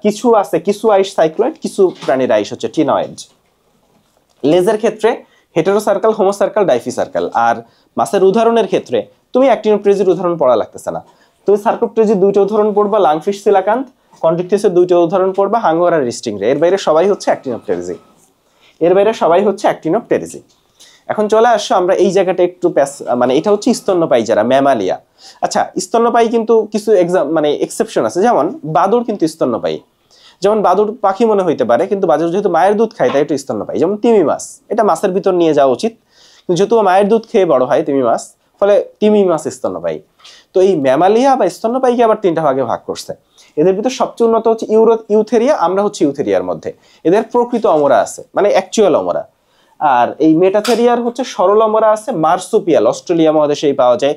কিছু আছে, কিছু আইস সাইক্লয়েড, কিছু প্রাণীর আইস হচ্ছে টিনয়েড। লেজের ক্ষেত্রে হেটেরোসার্কাল, হোমোসার্কাল, ডাইফিসার্কাল। আর মাছের উদাহরণের ক্ষেত্রে তুমি অ্যাক্টিনোপ্টেরিজির উদাহরণ পড়া লাগতেছে না, তুমি সার্কোপটেরিজির দুইটা উদাহরণ পড়বা, লাংফিশ, সিলাকান্থ। কন্ড্রিকথিসের দুইটা উদাহরণ পড়বা, হাঙ্গর আর রিস্টিংরে। এর বাইরে সবাই হচ্ছে অ্যাক্টিনোপ্টেরিজি, এর বাইরে সবাই হচ্ছে অ্যাক্টিনোপ্টেরিজি। এখন চলে আসো আমরা এই জায়গাটা একটু মানে এটা হচ্ছে স্তন্যপায়ী যারা, ম্যামালিয়া। আচ্ছা, স্তন্যপায়ী কিন্তু কিছু মানে এক্সেপশন আছে, যেমন বাদুড় কিন্তু স্তন্যপায়ী। যেমন বাদুড় পাখি মনে হইতে পারে, কিন্তু বাদুড় যেহেতু মায়ের দুধ খায় তাই একটু স্তন্যপায়ী। যেমন তিমি মাছ, এটা মাছের ভিতর নিয়ে যাওয়া উচিত, কিন্তু যেহেতু মায়ের দুধ খেয়ে বড় হয় তিমি মাছ, ফলে তিমি মাছ স্তন্যপায়ী। তো এই ম্যামালিয়া বা স্তন্যপায়ীকে আবার তিনটা ভাগে ভাগ করছে। এদের ভিতর সবচেয়ে উন্নত হচ্ছে ইউথেরিয়া, আমরা হচ্ছে ইউথেরিয়ার মধ্যে। এদের প্রকৃত অমরা আছে, মানে অ্যাকচুয়াল অমরা। আর এই মেটাথেরিয়ার হচ্ছে সরল অমরা আছে, মার্সুপিয়াল, অস্ট্রেলিয়া মহাদেশেই পাওয়া যায়।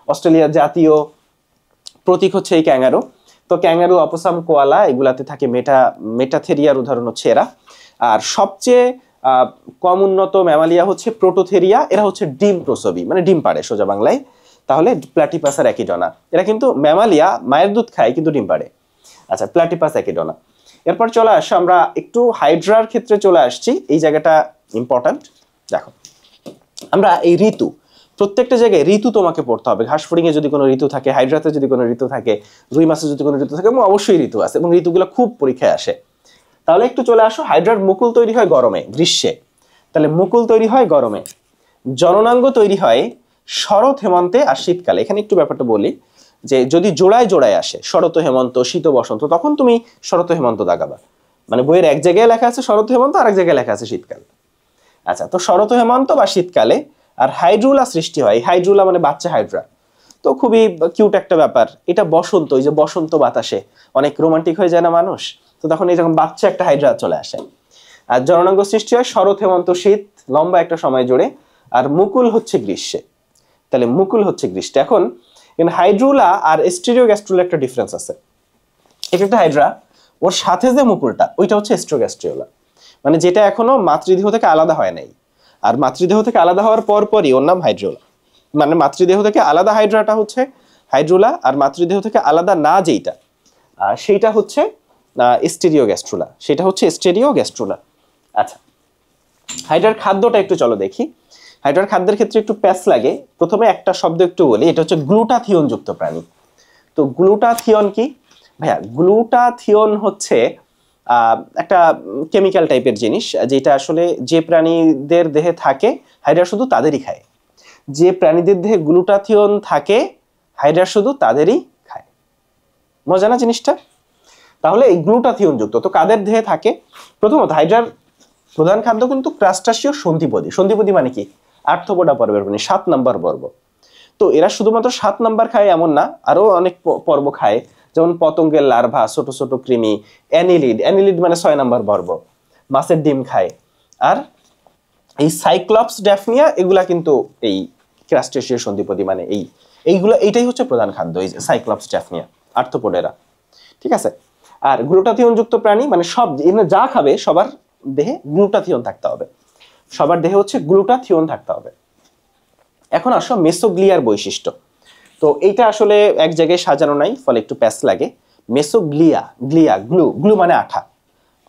অস্ট্রেলিয়ার জাতীয় প্রতীক হচ্ছে এই ক্যাঙ্গারু। তো ক্যাঙ্গারু, অপসাম, কোয়ালা, এগুলাতে থাকে মেটাথেরিয়ার উদাহরণ হচ্ছে এরা। আর সবচেয়ে কম উন্নত ম্যামালিয়া হচ্ছে প্রোটোথেরিয়া, এরা হচ্ছে ডিম প্রসবী, মানে ডিম পাড়ে সোজা বাংলায়। তাহলে প্ল্যাটিপাস আর একিডনা, এরা কিন্তু ম্যামালিয়া, মায়ের দুধ খায় কিন্তু ডিম পাড়ে। আচ্ছা, প্ল্যাটিপাস, একিডনা। এরপর চলে আসো আমরা একটু হাইড্রার ক্ষেত্রে চলে আসছি, এই জায়গাটা ইম্পর্ট্যান্ট। দেখো, আমরা এই ঋতু, প্রত্যেকটা জায়গায় ঋতু তোমাকে পড়তে হবে। ঘাস ফড়িং এ যদি কোনো ঋতু থাকে, হাইড্রাতে যদি কোনো ঋতু থাকে, রুই মাছে যদি কোনো ঋতু থাকে, এবং অবশ্যই ঋতু আছে, এবং ঋতুগুলো খুব পরীক্ষায় আসে। তাহলে একটু চলে আসো, হাইড্রার মুকুল তৈরি হয় গরমে, গ্রীষ্মে। তাহলে মুকুল তৈরি হয় গরমে। জননাঙ্গ তৈরি হয় শরৎ, হেমন্তে আর শীতকালে। এখানে একটু ব্যাপারটা বলি যে যদি জোড়ায় জোড়ায় আসে, শরৎ, হেমন্ত, শীত, বসন্ত, তখন তুমি শরৎ, হেমন্ত দাগাবা। মানে বইয়ের এক জায়গায় লেখা আছে শরৎ, হেমন্ত, আর এক জায়গায় লেখা আছে শীতকাল। আচ্ছা, তো শরৎ, হেমন্ত বা শীতকালে। আর হাইড্রুলা সৃষ্টি হয়, হাইড্রুলা মানে বাচ্চা হাইড্রা, তো খুবই কিউট একটা ব্যাপার। এটা বসন্ত, ওই যে বসন্ত বাতাসে অনেক রোমান্টিক হয়ে যায় না মানুষ, তো তখন এরকম বাচ্চা একটা হাইড্রা চলে আসে। আর জননাঙ্গ সৃষ্টি হয় শরৎ, হেমন্ত, শীত, লম্বা একটা সময় জুড়ে। আর মুকুল হচ্ছে গ্রীষ্মে। তাহলে মুকুল হচ্ছে গ্রীষ্মে। এখন হাইড্রুলা আর স্টেরিওগ্যাস্ট্রুলা একটা ডিফারেন্স আছে। এটা একটা হাইড্রা, ওর সাথে যে মুকুলটা ওইটা হচ্ছে স্টেরিওগ্যাস্ট্রুলা, মানে যেটা এখনো মাতৃদেহ থেকে আলাদা হয় নাই। আর মাতৃদেহ থেকে আলাদা হওয়ার পরই ওর নাম হাইড্রুলা। মানে মাতৃদেহ থেকে আলাদা হাইড্রাটা হচ্ছে হাইড্রুলা, আর মাতৃদেহ থেকে আলাদা না যেইটা, সেইটা হচ্ছে স্টেরিওগ্যাস্ট্রুলা, সেটা হচ্ছে স্টেরিওগ্যাস্ট্রুলা। আচ্ছা, হাইড্রার খাদ্যটা একটু চলো দেখি। হাইড্রার খাদ্যের ক্ষেত্রে একটু প্যাচ লাগে। প্রথমে একটা শব্দ একটু বলি, এটা হচ্ছে গ্লুটাথিয়ন যুক্ত প্রাণী। তো গ্লুটাথিয়ন কি ভাইয়া? গ্লুটাথিয়ন হচ্ছে একটা কেমিক্যাল টাইপের জিনিস, যেটা আসলে যে প্রাণীদের দেহে থাকে হাইড্রা শুধু তাদেরই খায়। যে প্রাণীদের দেহে গ্লুটাথিয়ন থাকে হাইড্রা শুধু তাদেরই খায়। মজা না জিনিসটা? তাহলে এই গ্লুটাথিয়ন যুক্ত তো কাদের দেহে থাকে? প্রথমত হাইড্রার প্রধান খাদ্য কিন্তু ক্রাস্টাসীয় সন্ধিপদী। সন্ধিপদী মানে কি? আর্থ্রোপোডা পর্বের প্রাণী, 7 নাম্বার পর্ব। তো এরা শুধুমাত্র 7 নাম্বার খায় এমন না, আরো অনেক পর্ব খায়, যেমন পতঙ্গের লার্ভা, ছোট ছোট কৃমি, অ্যানিলিড মানে 6 নাম্বার পর্ব, মাছের ডিম খায়। আর এই সাইক্লপস, ড্যাফনিয়া, এগুলা কিন্তু এই ক্রাস্টেসীয় সন্ধিপদী, মানে এইটাই হচ্ছে প্রধান খাদ্য, এই সাইক্লপস, ড্যাফনিয়া, আর্থ্রোপোডেরা। ঠিক আছে? আর গ্লুটাথিয়ন যুক্ত প্রাণী মানে সব যা খাবে সবার দেহে গ্লুটাথিয়ন থাকতে হবে, সবার দেহে হচ্ছে গ্লুটাথিয়ন থাকতে হবে। এখন আসো মেসোগ্লিয়ার বৈশিষ্ট্য। তো এইটা আসলে এক জায়গায় সাজানো নাই, ফলে একটু প্যাচ লাগে। মেসোগ্লিয়া, গ্লু মানে আঠা।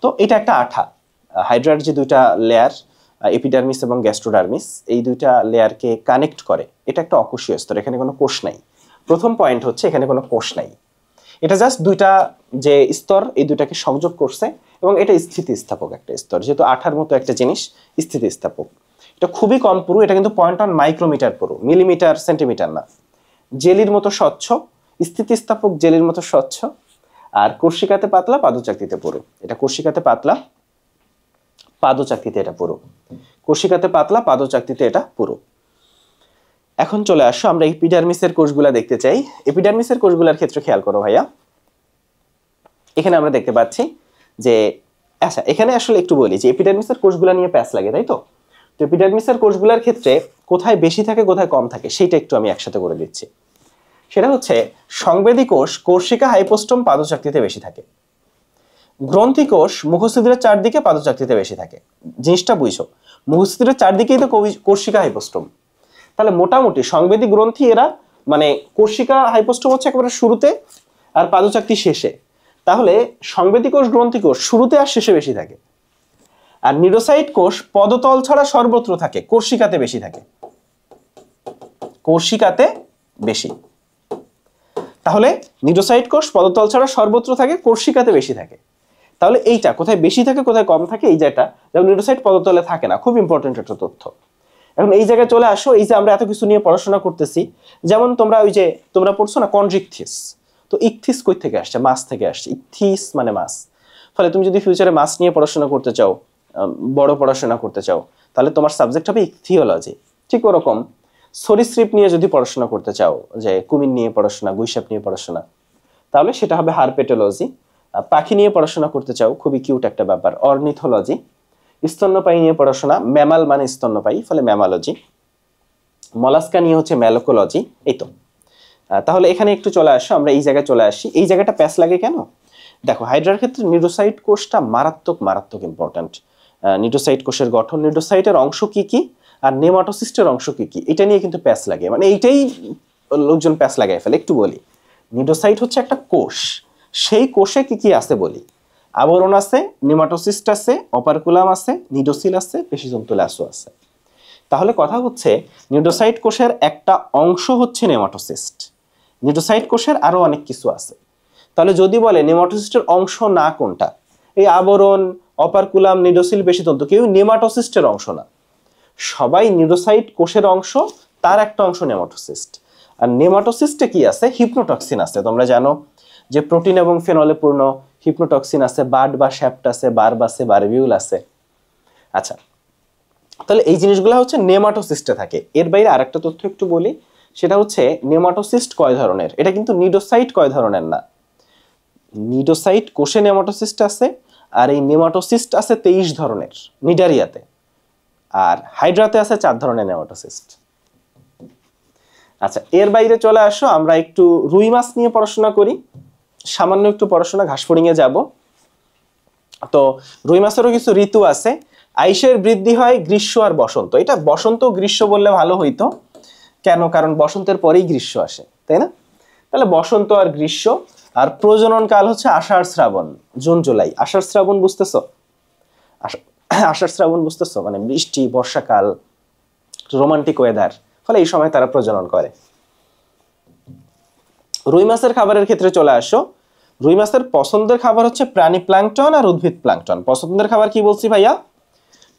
তো এটা একটা আঠা। হাইড্রার যে দুইটা লেয়ার, এপিডার্মিস এবং গ্যাস্ট্রোডার্মিস, এই দুইটা লেয়ারকে কানেক্ট করে। এটা একটা অকোষীয় স্তর, এখানে কোনো কোষ নাই। প্রথম পয়েন্ট হচ্ছে এখানে কোনো কোষ নাই, এটা জাস্ট দুইটা যে স্তর, এই দুইটাকে সংযোগ করছে, এবং এটা স্থিতিস্থাপক একটা স্তর, যেহেতু আঠার মতো একটা জিনিস, স্থিতিস্থাপক। এটা খুবই কম পুরু, এটা কিন্তু 0.1 মাইক্রোমিটার পুরু, মিলিমিটার, সেন্টিমিটার না। জেলির মতো স্বচ্ছ, স্থিতিস্থাপক জেলির মতো স্বচ্ছ। আর কোর্সিকাতে পাতলা, পাদচাকতিতে পুরু। এটা কোর্সিকাতে পাতলা, পাদচাকতিতে এটা পুরু। কোর্সিকাতে পাতলা, পাদচাকতিতে এটা পুরু। এখন চলে আসো আমরা এপিডার্মিসের কোষগুলা দেখতে চাই। এপিডার্মিসের কোষগুলার ক্ষেত্রে খেয়াল করো ভাইয়া, এখানে আমরা দেখতে পাচ্ছি যে আচ্ছা এখানে আসলে একটু বলি যে এপিডার্মিসের কোষগুলো নিয়ে প্যাচ লাগে, তাই তো? তো এপিডার্মিসের কোষগুলোর ক্ষেত্রে কোথায় বেশি থাকে কোথায় কম থাকে সেটা একটু আমি একসাথে করে দিচ্ছি। সেটা হচ্ছে সংবেদী কোষ কোর্সিকা হাইপোস্টোম পাদচাকতিতে বেশি থাকে, গ্রন্থি কোষ মুখছিদ্রের চারদিকে পাদচাকতিতে বেশি থাকে। জিনিসটা বুঝছো, মুখছিদ্রের চারদিকেই তো কোর্সিকা হাইপোস্টোম, তাহলে মোটামুটি সংবেদী গ্রন্থি এরা মানে কোর্সিকা হাইপোস্টোম হচ্ছে একেবারে শুরুতে আর পাদচাকতি শেষে, তাহলে সংবেদী কোষ গ্রন্থি কোষ শুরুতে আর শেষে বেশি থাকে। আর নিডোসাইট কোষ পদতল ছাড়া সর্বত্র থাকে, কোর্সিকাতে বেশি থাকে, কোর্সিকাতে বেশি। তাহলে নিডোসাইট কোষ পদতল ছাড়া সর্বত্র থাকে, কোর্সিকাতে বেশি থাকে। তাহলে এইটা কোথায় বেশি থাকে কোথায় কম থাকে, এই জায়গাটা যেমন নিডোসাইট পদতলে থাকে না, খুব ইম্পর্টেন্ট একটা তথ্য। এখন এই জায়গায় চলে আসো, এই যে আমরা এত কিছু নিয়ে পড়াশোনা করতেছি, যেমন তোমরা ওই যে তোমরা পড়ছো না কনড্রিকথিস, তো ইকথিস কই থেকে আসছে? মাছ থেকে আসছে, ইকথিস মানে মাছ। ফলে তুমি যদি ফিউচারে মাছ নিয়ে পড়াশোনা করতে চাও, বড় পড়াশোনা করতে চাও, তাহলে তোমার সাবজেক্ট হবে ইকথিওলজি। ঠিক ওরকম সরীসৃপ নিয়ে যদি পড়াশোনা করতে চাও, যে কুমির নিয়ে পড়াশোনা, গুইসাপ নিয়ে পড়াশোনা, তাহলে সেটা হবে হারপেটোলজি। পাখি নিয়ে পড়াশোনা করতে চাও, খুবই কিউট একটা ব্যাপার, অর্নিথোলজি। স্তন্যপায়ী নিয়ে পড়াশোনা, ম্যামাল মানে স্তন্যপায়ী, ফলে ম্যামালজি। মলাস্কা নিয়ে হচ্ছে ম্যালোকোলজি। এই তো, তাহলে এখানে একটু চলে আসো, আমরা এই জায়গায় চলে আসি। এই জায়গাটা প্যাচ লাগে কেন? দেখো হাইড্রার ক্ষেত্রে নিডোসাইট কোষটা মারাত্মক মারাত্মক ইম্পর্ট্যান্ট। নিডোসাইট কোষের গঠন, নিডোসাইটের অংশ কি কি আর নেমাটোসিস্টের অংশ কি কি, এটা নিয়ে কিন্তু প্যাচ লাগে, মানে এইটাই লোকজন প্যাচ লাগায় ফেলে। একটু বলি, নিডোসাইট হচ্ছে একটা কোষ, সেই কোষে কি কি আছে বলি। আবরণ আছে, নেমাটোসিস্ট আছে, অপারকুলাম আছে, নিডোসিল আছে, পেশিজন্তুলাসও আছে। তাহলে কথা হচ্ছে নিডোসাইট কোষের একটা অংশ হচ্ছে নেমাটোসিস্ট, নিডোসাইট কোষের আরো অনেক কিছু আছে। তাহলে যদি বলে নেমাটোসিস্টের অংশ না কোনটা, এই আবরণ, অপারকুলাম, নিডোসিল, পেশিতন্তু, কেউ নেমাটোসিস্টের অংশ না, সবাই নিডোসাইট কোষের অংশ, তার একটা অংশ নেমাটোসিস্ট। আর নেমাটোসিস্টে কি আছে? হিপনোটক্সিন আছে। তোমরা জানো যে প্রোটিন এবং ফেনলে পূর্ণ হিপনোটক্সিন আছে, বার্ড বা শ্যাপ্ট আছে, বার্ব আছে, বারবিউল আছে। আচ্ছা, তাহলে এই জিনিসগুলো হচ্ছে নেমাটোসিস্টে থাকে। এর বাইরে আরেকটা তথ্য একটু বলি, সেটা হচ্ছে নেমাটোসিস্ট কয় ধরনের, এটা কিন্তু নিডোসাইট কয় ধরনের না। নিডোসাইট কোষে নেমাটোসিস্ট আছে, আর এই নেমাটোসিস্ট আছে 23 ধরনের নিডারিয়াতে, আর হাইড্রাতে আছে 4 ধরনের নেমাটোসিস্ট। আচ্ছা, এর বাইরে চলে আসো, আমরা একটু রুই মাছ নিয়ে পড়াশোনা করি, সামান্য একটু পড়াশোনা, ঘাসফড়িং এ যাব। তো রুই মাছেরও কিছু ঋতু আছে। আইসের বৃদ্ধি হয় গ্রীষ্ম আর বসন্ত। এটা বসন্ত গ্রীষ্ম বললে ভালো হইতো, কেন? কারণ বসন্তের পরেই গ্রীষ্ম আসে, তাই না? তাহলে বসন্ত আর গ্রীষ্ম। আর প্রজনন কাল হচ্ছে আষাঢ় শ্রাবণ, জুন জুলাই। আষাঢ় শ্রাবণ বুঝতেছো? আষাঢ় শ্রাবণ বুঝতেছো? মানে বৃষ্টি, বর্ষাকাল, রোমান্টিক ওয়েদার, ফলে এই সময় তারা প্রজনন করে। রুই মাছের খাবারের ক্ষেত্রে চলে আসো। রুই মাছের পছন্দের খাবার হচ্ছে প্রাণী প্ল্যাঙ্কটন আর উদ্ভিদ প্ল্যাঙ্কটন। পছন্দের খাবার কি বলছি ভাইয়া?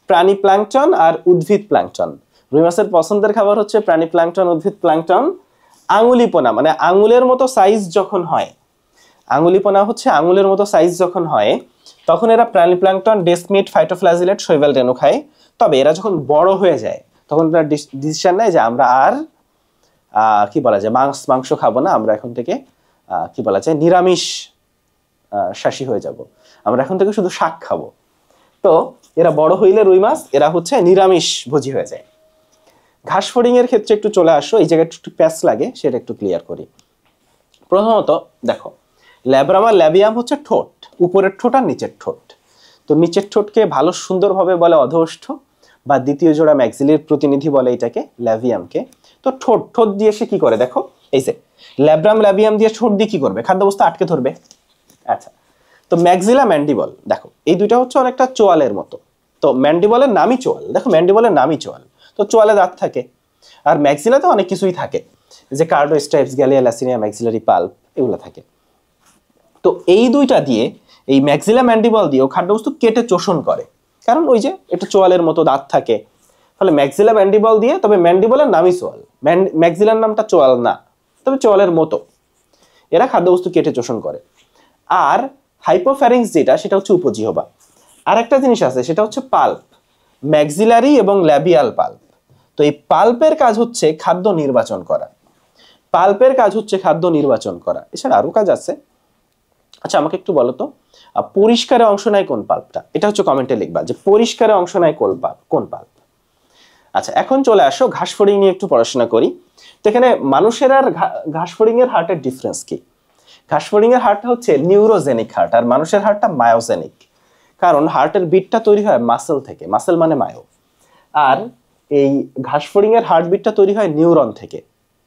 প্রাণী প্ল্যাঙ্কটন আর উদ্ভিদ প্ল্যাঙ্কটন। রুই মাছের পছন্দের খাবার হচ্ছে প্রাণী প্ল্যাঙ্কটন, উদ্ভিদ প্ল্যাঙ্কটন। আঙুলিপোনা মানে আঙুলের মতো সাইজ যখন হয়, আঙুলিপোনা হচ্ছে আঙুলের মতো সাইজ যখন হয়, তখন এরা প্রাণী প্ল্যাঙ্কটন, ডেস্কমিট, ফাইটোফ্লাজিলেট, শৈবাল রেণু খায়। তবে এরা যখন বড় হয়ে যায়, তখন তারা ডিসিশন নেয় যে আমরা আর কি বলা যায়, মাংস খাবো না, আমরা এখন থেকে কি বলা যায়, নিরামিষ শাসী হয়ে যাব, আমরা এখন থেকে শুধু শাক খাবো। তো এরা বড় হইলে রুই মাছ এরা হচ্ছে নিরামিষ ভোজী হয়ে যায়। ঘাসফড়িং এর ক্ষেত্রে একটু চলে আসো, এই জায়গায় একটু প্যাচ লাগে, সেটা একটু ক্লিয়ার করি। প্রথমত দেখো, ল্যাব্রাম আর ল্যাবিয়াম হচ্ছে ঠোঁট, উপরের ঠোঁট আর নিচের ঠোঁট। তো নিচের ঠোঁটকে ভালো সুন্দরভাবে বলে অধোষ্ঠ, বা দ্বিতীয় জোড়া ম্যাক্সিলির প্রতিনিধি বলে এটাকে, ল্যাভিয়ামকে। তো ঠোঁট দিয়ে সে কি করে দেখো, এই যে ল্যাব্রাম ল্যাবিয়াম দিয়ে ঠোঁট দিয়ে কি করবে? খাদ্যবস্তু আটকে ধরবে। আচ্ছা, তো ম্যাক্সিলা, ম্যান্ডিবল, দেখো এই দুইটা হচ্ছে অনেকটা চোয়ালের মতো। তো ম্যান্ডিবলের নামই চোয়াল, দেখো ম্যান্ডিবলের নামই চোয়াল, তো চোয়ালে দাঁত থাকে। আর ম্যাক্সিলাতে অনেক কিছুই থাকে, যে কার্ডো স্ট্রাইপস, গ্যালিয়া, ল্যাসিনিয়া, ম্যাক্সিলারি পাল্প, এগুলো থাকে। তো এই দুইটা দিয়ে, এই ম্যাক্সিলা ম্যান্ডিবল দিয়েও খাদ্যবস্তু কেটে চোষণ করে, কারণ ওই যে এটা চোয়ালের মতো দাঁত থাকে। ফলে ম্যাক্সিলা ম্যান্ডিবল দিয়ে, তবে ম্যান্ডিবলের নামই চোয়াল, ম্যাক্সিলার নামটা চোয়াল না, তবে চোয়ালের মতো এরা খাদ্যবস্তু কেটে চোষণ করে। আর হাইপোফ্যারিংস যেটা, সেটা হচ্ছে উপজিহ্বা। আর একটা জিনিস আছে, সেটা হচ্ছে পাল্প, ম্যাক্সিলারি এবং ল্যাবিয়াল পাল্প। তো এই পাল্পের কাজ হচ্ছে খাদ্য নির্বাচন করা, পাল্পের কাজ হচ্ছে খাদ্য নির্বাচন করা। এছাড়া আরো কাজ আছে, আচ্ছা আমাকে একটু বলো তো পরিষ্কারে অংশ নেয় কোন পাল্পটা, এটা হচ্ছে কমেন্টে লিখবা যে পরিষ্কারে অংশ নেয় কোন পাল্প। আচ্ছা এখন চলে আসো ঘাসফড়িং নিয়ে একটু পড়াশোনা করি। তো এখানে মানুষের আর ঘাসফড়িং এর হার্টের ডিফারেন্স কি? ঘাসফড়িং এর হার্টটা হচ্ছে নিউরোজেনিক হার্ট আর মানুষের হার্টটা মায়োজেনিক। কারণ হার্টের বিটটা তৈরি হয় মাসেল থেকে, মাসেল মানে মায়ো। আর এই ঘাসফড়িং এর হার্টবিটটা তৈরি হয় নিউরন থেকে,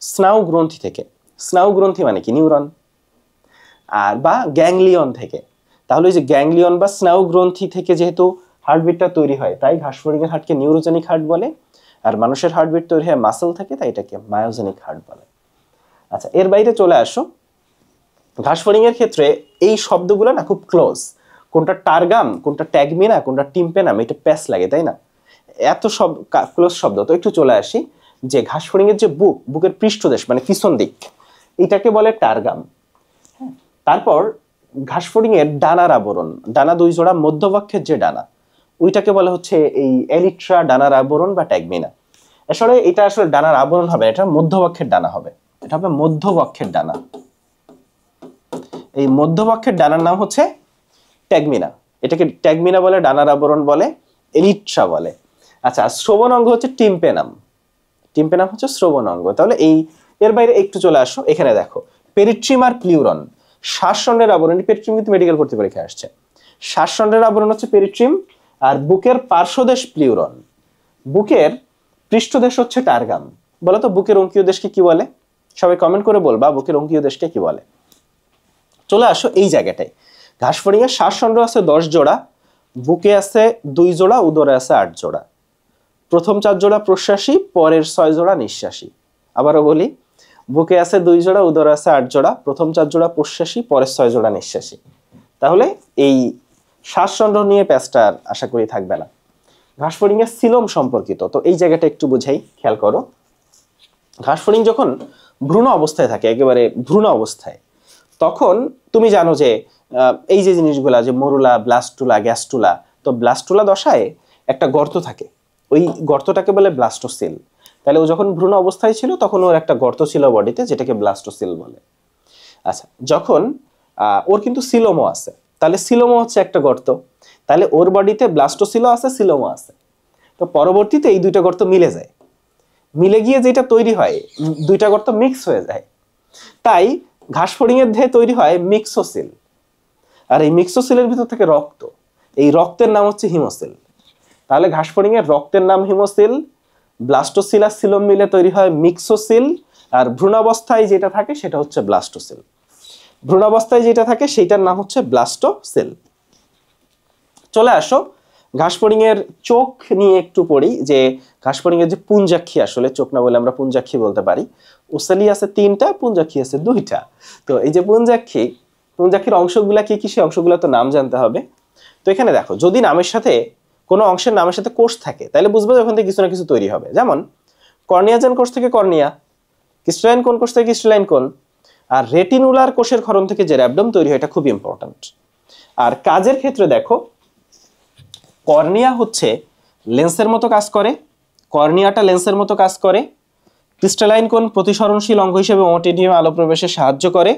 স্নায়ু গ্রন্থি থেকে। স্নায়ু গ্রন্থি মানে কি? নিউরন। আর বা গ্যাংলিয়ন থেকে। তাহলে এই যে গ্যাংলিয়ন বা স্নায়ু গ্রন্থি থেকে যেহেতু হার্টবিটটা তৈরি হয়, তাই ঘাসফড়িং এর হার্টকে নিউরোজেনিক হার্ট বলে। আর মানুষের হার্টবিট তৈরি হয় মাসেল থেকে, তাই এটাকে মায়োজেনিক হার্ট বলে। আচ্ছা এর বাইরে চলে আসো, ঘাসফড়িং এর ক্ষেত্রে এই শব্দগুলো না খুব ক্লোজ। কোনটা টার্গাম, কোনটা ট্যাগমিনা, কোনটা টিম্পেনাম, এটা প্যাস লাগে তাই না? এত সব ক্লোজ শব্দ। তো একটু চলে আসি যে ঘাসফড়িং এর যে বুকের পৃষ্ঠদেশ মানে পিছন দিক, এটাকে বলে টার্গাম। তারপর ঘাসফড়িং এর ডানার আবরণ, ডানা দুই জোড়া, মধ্যবক্ষের যে ডানা ওইটাকে বলে হচ্ছে এই এলিট্রা ডানার আবরণ বা ট্যাগমিনা। আসলে এটা আসলে ডানার আবরণ হবে, এটা মধ্যবক্ষের ডানা হবে, এটা হবে মধ্যবক্ষের ডানা। এই মধ্যবক্ষের ডানার নাম হচ্ছে ট্যাগমিনা। এটাকে ট্যাগমিনা বলে, ডানার আবরণ বলে, এলিট্রা বলে। আচ্ছা শ্রবণ অঙ্গ হচ্ছে টিম্পেনাম। টিম্পেনাম হচ্ছে শ্রবণ অঙ্গ। তাহলে এই এর বাইরে একটু চলে আসো, এখানে দেখো পেরিট্রিম আর প্লিউরন, শ্বাসযন্ত্রের আবরণ। পেরিট্রিম কিন্তু মেডিকেল ভর্তি পরীক্ষায় আসছে। শ্বাসযন্ত্রের আবরণ হচ্ছে পেরিট্রিম, আর বুকের পার্শ্বদেশ প্লিউরন। বুকের পৃষ্ঠদেশ হচ্ছে টার্গাম। বলো তো বুকের অঙ্কীয় দেশকে কি বলে? সবাই কমেন্ট করে বলবা বুকের অঙ্কীয় দেশকে কি বলে। চলে আসো এই জায়গাটায়, ঘাসফড়িং এর শ্বাসযন্ত্র আছে 10 জোড়া, বুকে আছে 2 জোড়া, উদরে আছে 8 জোড়া। প্রথম 4 জোড়া প্রশ্বাসী, পরের 6 জোড়া নিঃশ্বাসী। আবারও বলি, বুকে আছে 2 জোড়া, উদরে আছে 8 জোড়া, প্রথম 4 জোড়া প্রশ্বাসী, পরের 6 জোড়া নিঃশ্বাসী। তাহলে এই শ্বাসযন্ত্র নিয়ে প্যাচটার আশা করি থাকবে না। ঘাসফড়িং এর সিলোম সম্পর্কিত, তো এই জায়গাটা একটু বুঝাই, খেয়াল করো। ঘাসফড়িং যখন ভ্রূণ অবস্থায় থাকে, একেবারে ভ্রূণ অবস্থায়, তখন তুমি জানো যে এই যে জিনিসগুলা, যে মরুলা, ব্লাস্টুলা, গ্যাস্টুলা, তো ব্লাস্টুলা দশায় একটা গর্ত থাকে, ওই গর্তটাকে বলে ব্লাস্টোসিল। তাহলে ও যখন ভ্রূণ অবস্থায় ছিল তখন ওর একটা গর্ত ছিল বডিতে, যেটাকে ব্লাস্টোসিল বলে। আচ্ছা যখন ওর কিন্তু সিলোমও আছে, তাহলে সিলোমো হচ্ছে একটা গর্ত, তাহলে ওর বডিতে ব্লাস্টোসিলও আছে, সিলোমো আছে। তো পরবর্তীতে এই দুইটা গর্ত মিলে যায়, মিলে গিয়ে যেটা তৈরি হয়, দুইটা গর্ত মিক্স হয়ে যায়। তাই ঘাসফড়িং এর দেহে তৈরি হয় মিক্সোসিল। আর এই মিক্সোসিলের ভিতর থেকে রক্ত, এই রক্তের নাম হচ্ছে হিমোসিল। তাহলে ঘাসফড়িং এর রক্তের নাম হিমোসিল, ব্লাস্টোসিল আর সিলোম মিলে তৈরি হয় মিক্সোসিল, আর ভ্রূণাবস্থায় যেটা থাকে সেটা হচ্ছে ব্লাস্টোসিল। ভ্রূণাবস্থায় যেটা থাকে সেইটার নাম হচ্ছে ব্লাস্টোসিল। চলে আসো ঘাসফড়িং এর চোখ নিয়ে একটু পড়ি, যে ঘাসফড়িং এর যে পুঞ্জাক্ষী, আসলে চোখ না বলে আমরা পুঞ্জাক্ষী বলতে পারি। ওসেলি আছে 3টা, পুঞ্জাক্ষী আছে 2টা। তো এই যে পুঞ্জাক্ষীর অংশগুলা কি কি, সেই অংশগুলো তো নাম জানতে হবে। তো এখানে দেখো, যদি নামের সাথে কোনো অংশের নামের সাথে কোষ থাকে, তাহলে বুঝবো ওখান থেকে কিছু না কিছু তৈরি হবে। যেমন কর্নিয়াজেন কোষ থেকে কর্নিয়া, ক্রিস্টালাইন কোন কোষ থেকে ক্রিস্টালাইন কোন, আর রেটিনুলার কোষের ক্ষরণ থেকে যে র্যাবডম তৈরি হয়, এটা খুব ইম্পর্টেন্ট। আর কাজের ক্ষেত্রে দেখো, কর্নিয়া হচ্ছে লেন্সের মতো কাজ করে, কর্নিয়াটা লেন্সের মতো কাজ করে। ক্রিস্টালাইন কোন প্রতিসরণশীল অঙ্গ হিসেবে ওমোটিডিয়ামে আলো প্রবেশে সাহায্য করে।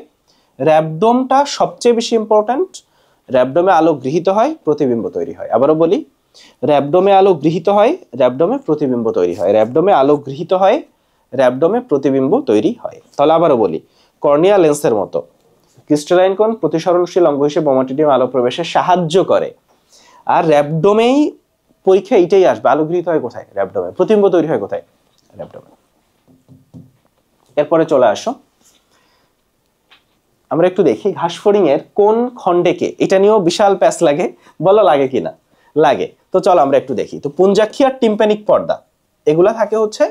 র্যাবডমটা সবচেয়ে বেশি ইম্পর্টেন্ট, র্যাবডমে আলো গৃহীত হয়, প্রতিবিম্ব তৈরি হয়। আবারও বলি, র্যাবডমে আলো গৃহীত হয়, র্যাবডমে প্রতিবিম্ব তৈরি হয়। র্যাবডমে আলো গৃহীত হয়, র্যাবডমে প্রতিবিম্ব তৈরি হয়। তাহলে আবারও বলি, কর্নিয়া লেন্সের মতো, ক্রিস্টালাইন কোন প্রতিসরণশীল অঙ্গ হিসেবে ওমোটিডিয়ামে আলো প্রবেশে সাহায্য করে। আর র্যাবডমেই পরীক্ষা এইটাই আসবে, আলো গৃহীত হয় কোথায়? র্যাবডমে। প্রতিবিম্ব তৈরি হয় কোথায়? র্যাবডমে। এরপরে চলে আসো, আমরা একটু দেখি ঘাসফড়িং এর কোন খণ্ডকে, এটা নিয়েও বিশাল প্যাচ লাগে, বলো লাগে কিনা? লাগে। তো চলো আমরা একটু দেখি। তো পুঞ্জাক্ষী আর টিম্প্যানিক পর্দা এগুলা থাকে হচ্ছে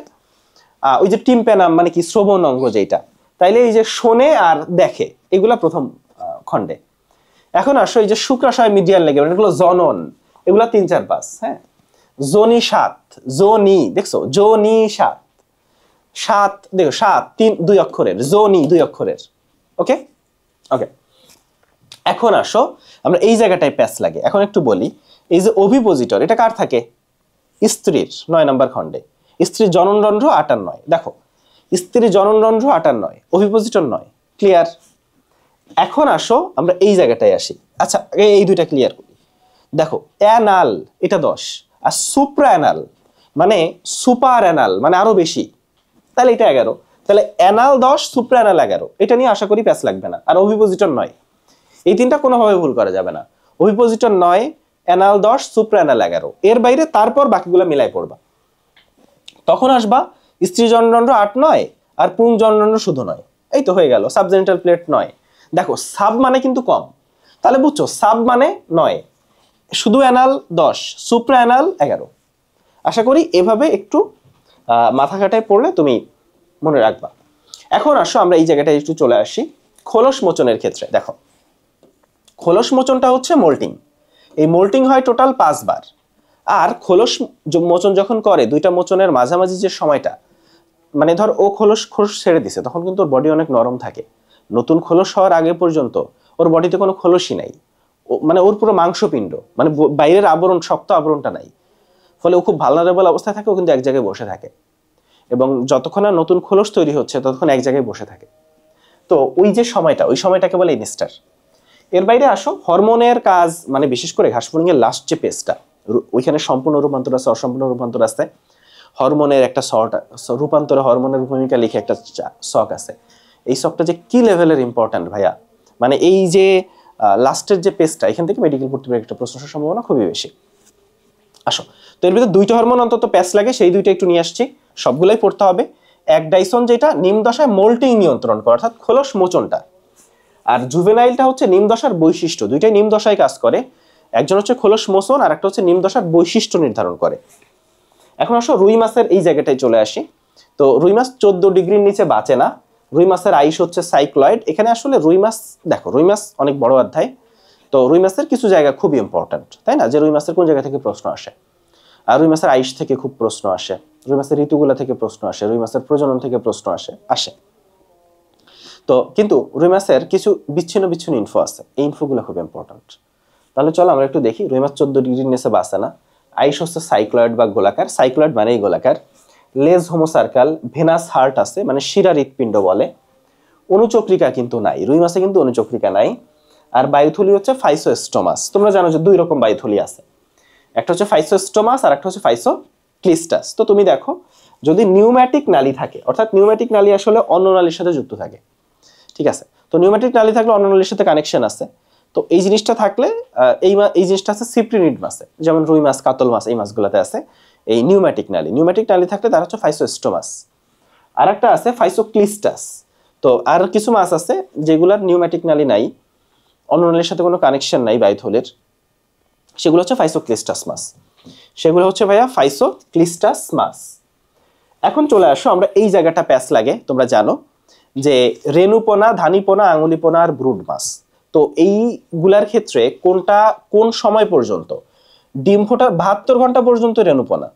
ওই যে টিম্প্যানাম মানে কি, শ্রবণ অঙ্গ যেটা, তাইলে এই যে শোনে আর দেখে, এগুলা প্রথম খণ্ডে। এখন আসো এই যে শুক্রাশয় মিডিয়াল লিগামেন্ট, এগুলো জনন, এগুলা 3, 4, 5। হ্যাঁ, যোনি 7, যোনি দেখছো, যোনি 7 দেখো, 7 3 2 অক্ষরের, যোনি 2 অক্ষরের। ওকে ওকে, এখন আসো আমরা এই জায়গাটায় প্যাচ লাগে। এখন একটু বলি, এই যে ওভিপোজিটর, এটা কার থাকে? স্ত্রীর, 9 নম্বর খণ্ডে। স্ত্রীর জননরন্ধ্র 8 আর 9। দেখো, স্ত্রীর জননরন্ধ্র 8 আর 9, ওভিপোজিটর 9। ক্লিয়ার? এখন আসো আমরা এই জায়গাটায় আসি। আচ্ছা এই দুইটা ক্লিয়ার করি। দেখো অ্যানাল এটা 10, আর সুপ্রাঅ্যানাল মানে সুপার অ্যানাল মানে আরো বেশি, তাহলে এটা 11। তাহলে অ্যানাল 10 সুপ্রাঅ্যানাল 11, এটা নিয়ে আশা করি প্যাচ লাগবে না। আর অভিপোজিটর 9, এই তিনটা কোনোভাবে ভুল করা যাবে না। অভিপোজিটর 9, অ্যানাল 10, সুপ্রাঅ্যানাল 11, এর বাইরে তারপর বাকিগুলো মিলাই পড়বা। তখন আসবা স্ত্রী জনদণ্ড 8, 9 আর পুং জনদণ্ড শুধু 9, এই তো হয়ে গেল। Subgenital plate 9। দেখো সাব মানে কিন্তু কম, তাহলে বুঝছো সাব মানে 9, শুধু অ্যানাল 10, সুপ্রাঅ্যানাল 11। আশা করি এভাবে একটু মাথা খাটায় পড়লে তুমি মনে রাখবা। এখন আসো আমরা এই জায়গাটায় একটু চলে আসি খোলস মোচনের ক্ষেত্রে। দেখো খোলস মোচনটা হচ্ছে মোল্টিং, এই মোল্টিং হয় টোটাল 5 বার। আর খোলস মোচন যখন করে, দুইটা মোচনের মাঝামাঝি যে সময়টা, মানে ধর ও খোলস ছেড়ে দিছে, তখন কিন্তু ওর বডি অনেক নরম থাকে। নতুন খোলস হওয়ার আগে পর্যন্ত ওর বডিতে কোনো খোলসই নাই, মানে ওর পুরো মাংসপিণ্ড, মানে বাইরের আবরণ, শক্ত আবরণটা নাই। ফলে ও খুব ভালনারেবল অবস্থায় থাকে, ও কিন্তু এক জায়গায় বসে থাকে, এবং যতক্ষণ না নতুন খোলস তৈরি হচ্ছে ততক্ষণ এক জায়গায় বসে থাকে। তো ওই যে সময়টা, ওই সময়টাকে বলে ইনস্টার। এর বাইরে আসো হরমোনের কাজ, মানে বিশেষ করে ঘাসফড়িং এর লাস্ট যে পেজটা, ওইখানে সম্পূর্ণ রূপান্তর আছে, অসম্পূর্ণ রূপান্তর আছে, হরমোনের একটা রূপান্তরে হরমোনের ভূমিকা লিখে একটা শখ আছে। এই শখটা যে কি লেভেলের ইম্পর্ট্যান্ট ভাইয়া, মানে এই যে লাস্টের যে পেজটা, এখান থেকে মেডিকেল পড়তে একটা প্রশ্ন আসার সম্ভাবনা খুবই বেশি। আসো, তো এর ভিতরে দুইটা হরমোন অন্তত প্যাচ লাগে, সেই দুইটা একটু নিয়ে আসছি, সবগুলাই পড়তে হবে। এক ডাইসন যেটা নিম দশায় মোল্টিং নিয়ন্ত্রণ করে, অর্থাৎ খোলস মোচনটা, আর জুভেনাইলটা হচ্ছে নিম দশার বৈশিষ্ট্য। দুইটাই নিম দশায় কাজ করে, একজন হচ্ছে খোলস মোচন আর একটা হচ্ছে নিম দশার বৈশিষ্ট্য নির্ধারণ করে। এখন আসো রুই মাছের এই জায়গাটায় চলে আসি। তো রুই মাছ 14 ডিগ্রির নিচে বাঁচে না। রুই মাছের আইস হচ্ছে সাইক্লয়েড। এখানে আসলে রুই মাছ, দেখো রুই মাছ অনেক বড় অধ্যায়, তো রুই মাছের কিছু জায়গা খুবই ইম্পর্ট্যান্ট, তাই না? যে রুই মাছের কোন জায়গা থেকে প্রশ্ন আসে, আর রুই মাছের আইস থেকে খুব প্রশ্ন আসে, রুই মাছের ঋতুগুলা থেকে প্রশ্ন আসে, রুই মাছের প্রজনন থেকে প্রশ্ন আসে। তো কিন্তু রুই মাছের কিছু বিচ্ছিন্ন বিচ্ছিন্ন ইনফো আছে, এই ইনফোগুলো খুব ইম্পর্ট্যান্ট। তাহলে চলো আমরা একটু দেখি। রুই মাছ 14 ডিগ্রির নিচে বাঁচে না। আইস হচ্ছে সাইক্লয়েড বা গোলাকার, সাইক্লয়েড মানেই গোলাকার। লেজ হোমোসার্কাল, ভেনাস হার্ট আছে, মানে শিরা হৃৎপিণ্ড বলে। অনুচক্রিকা কিন্তু নাই, রুই মাছে কিন্তু অনুচক্রিকা নাই। আর বায়ুথলি হচ্ছে ফাইসোস্টোমাস। তোমরা জানো যে দুই রকম বায়ুথলি আছে, একটা হচ্ছে ফাইসোস্টোমাস আর একটা হচ্ছে ফাইসোক্লিস্টাস। তো তুমি দেখো যদি নিউম্যাটিক নালী থাকে, অর্থাৎ নিউম্যাটিক নালী আসলে অন্য নালীর সাথে যুক্ত থাকে, ঠিক আছে? তো নিউম্যাটিক নালী থাকলে অন্য নালীর সাথে কানেকশন আছে। তো এই জিনিসটা থাকলে এই জিনিসটা আছে সিপ্রিনিড মাছে, যেমন রুই মাছ, কাতল মাছ, এই মাছগুলোতে আছে এই নিউম্যাটিক নালী। নিউম্যাটিক নালী থাকলে তার হচ্ছে ফাইসোস্টোমাস। আর একটা আছে ফাইসোক্লিস্টাস। তো আর কিছু মাছ আছে যেগুলোর নিউম্যাটিক নালী নাই, অন্য নালীর সাথে কোনো কানেকশন নাই বায়ুথলির, সেগুলো হচ্ছে ফাইসোক্লিস্টাস মাছ। সেগুলো হচ্ছে ভাইয়া ফাইসোক্লিস্টাস মাছ। এখন চলে আসো আমরা এই জায়গাটা প্যাচ লাগে, তোমরা জানো যে রেণুপোনা, ধানীপোনা, আঙুলিপোনা আর ব্রুড মাছ। তো এইগুলার ক্ষেত্রে কোনটা কোন সময় পর্যন্ত? ডিম ফোটার 72 ঘন্টা পর্যন্ত রেণুপোনা,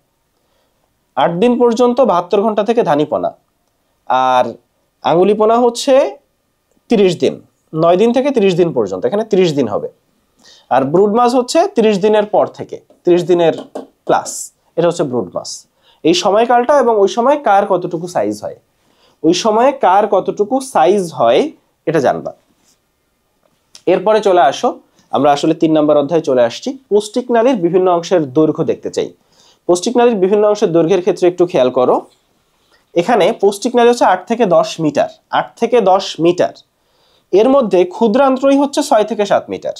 8 দিন পর্যন্ত 72 ঘন্টা থেকে ধানীপোনা, আর আঙুলিপোনা হচ্ছে 30 দিন, 9 দিন থেকে 30 দিন পর্যন্ত, এখানে 30 দিন হবে। আর ব্রুড মাছ হচ্ছে 30 দিনের পর থেকে, 30 দিনের প্লাস, এটা হচ্ছে ব্রুড মাছ। এই সময়কালটা এবং ওই সময় কার কতটুকু সাইজ হয়, ওই সময়ে কার কতটুকু সাইজ হয় এটা জানবা। এরপরে চলে আসো, আমরা আসলে 3 নম্বর অধ্যায়ে চলে আসছি। পৌষ্টিক নালীর বিভিন্ন অংশের দৈর্ঘ্য দেখতে চাই। পৌষ্টিক নালীর বিভিন্ন অংশের দৈর্ঘ্যের ক্ষেত্রে একটু খেয়াল করো। এখানে পৌষ্টিক নালী হচ্ছে 8 থেকে 10 মিটার, 8 থেকে 10 মিটার। এর মধ্যে ক্ষুদ্রান্ত্রই হচ্ছে 6 থেকে 7 মিটার,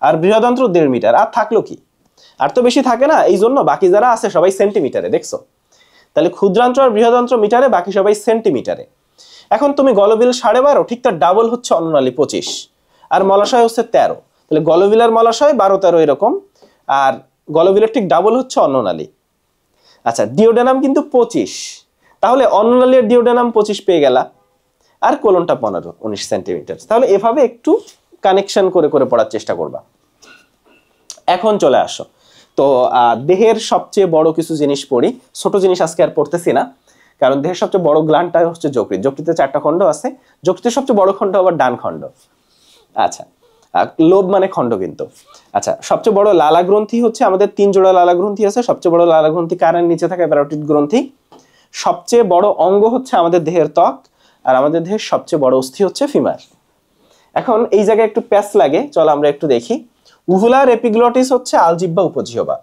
আর বৃহদান্ত্র 1.5 মিটার। আর থাকলো কি, আর তো বেশি থাকে না, এই জন্য বাকি যারা আছে সবাই সেন্টিমিটারে, দেখছো? তাহলে ক্ষুদ্রান্ত্র আর বৃহদান্ত্র মিটারে, বাকি সবাই সেন্টিমিটারে। এখন তুমি গলবিল 12.5, ঠিক তার ডাবল হচ্ছে অন্ননালী 25, আর মলাশয় হচ্ছে 13। তাহলে গলবিল আর মলাশয় 12-13 এরকম, আর গলবিলের ঠিক ডাবল হচ্ছে অন্ননালী। আচ্ছা, ডিওডেনাম কিন্তু 25, তাহলে অন্ননালী আর ডিওডেনাম 25 পেয়ে গেলা, আর কোলনটা 15-19 সেন্টিমিটার। তাহলে এভাবে একটু কানেকশন করে করে পড়ার চেষ্টা করবা। এখন চলে আসো, তো দেহের সবচেয়ে বড় কিছু জিনিস পড়ি। ছোট জিনিস আজকে আর পড়তেছি না, কারণ দেহের সবচেয়ে বড় গ্ল্যান্ডটা হচ্ছে যকৃৎ। যকৃতে 4টা খণ্ড আছে, যকৃতের সবচেয়ে বড় খণ্ড আবার ডান খণ্ড। আচ্ছা, লোভ মানে খণ্ড কিন্তু। আচ্ছা, সবচেয়ে বড় লালা গ্রন্থি হচ্ছে, আমাদের 3 জোড়া লালা গ্রন্থি আছে। সবচেয়ে বড় লালা গ্রন্থি কানের নিচে থাকে, প্যারোটিড গ্রন্থি। সবচেয়ে বড় অঙ্গ হচ্ছে আমাদের দেহের ত্বক, আর আমাদের দেহের সবচেয়ে বড় অস্থি হচ্ছে ফিমার। এখন এই জায়গায় একটু প্যাচ লাগে, চলো আমরা একটু দেখি। উভুলার এপিগ্লটিস হচ্ছে আলজিহ্বা উপজিহ্বা।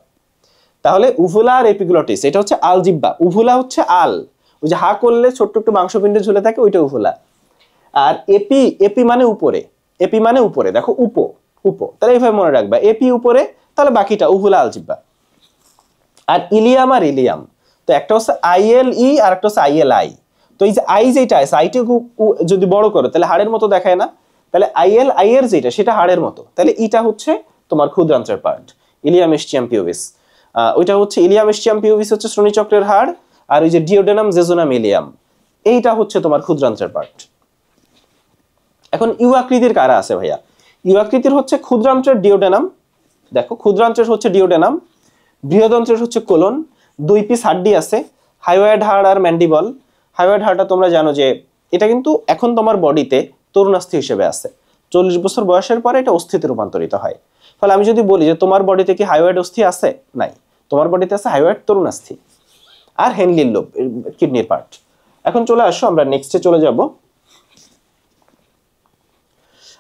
তাহলে উভুলার এপিগ্লটিস এটা হচ্ছে আলজিহ্বা, উভুলা হচ্ছে আল, ওই যে হা করলে ছোট্ট একটু মাংসপিণ্ড ঝুলে থাকে ওইটা উভুলা। আর এপি, এপি মানে উপরে, এপি মানে উপরে, দেখো তাহলে এইভাবে মনে রাখবা, এপি উপরে, তাহলে বাকিটা উভুলা আলজিহ্বা। আর ইলিয়াম আর ইলিয়াম, তো একটা হচ্ছে আইএল ই আর একটা হচ্ছে আইএল আই। তো এই যে আই যেটা আছে, আইটা যদি বড় করো তাহলে হাড়ের মতো দেখায় না, তাহলে আইএল আই এর যেটা সেটা হাড়ের মতো, তাহলে এটা হচ্ছে তোমার ক্ষুদ্রান্ত্রের পার্ট, ইলিয়াম ইসচিয়াম পিউবিস। ওইটা হচ্ছে ইলিয়াম ইসচিয়াম পিউবিস হচ্ছে শ্রোণীচক্রের হাড়, আর ওই যে ডিওডেনাম জেজোনাম ইলিয়াম এইটা হচ্ছে তোমার ক্ষুদ্রান্ত্রের পার্ট। এখন ইউ আকৃতির কারা আছে ভাইয়া? ইউ আকৃতির হচ্ছে ক্ষুদ্রান্ত্রের ডিওডেনাম, দেখো ক্ষুদ্রান্ত্রের হচ্ছে ডিওডেনাম, বৃহদন্ত্রের হচ্ছে কোলন, 2 পিস হাড্ডি আছে, হাইওয়েড হাড় আর ম্যান্ডিবল। হাইওয়েড হাড়টা তোমরা জানো যে এটা কিন্তু এখন তোমার বডিতে তরুণাস্থি হিসেবে আছে, 40 বছর বয়সের পরে এটা অস্থিতে রূপান্তরিত হয়। ফলে আমি যদি বলি যে তোমার বডিতে কি হাইওয়েড অস্থি আছে, নাই, তোমার বডিতে আছে হাইওয়েড তরুণাস্থি আর হেনলির লোব, কিডনির পার্ট। এখন চলে আসো আমরা নেক্সটে চলে যাব।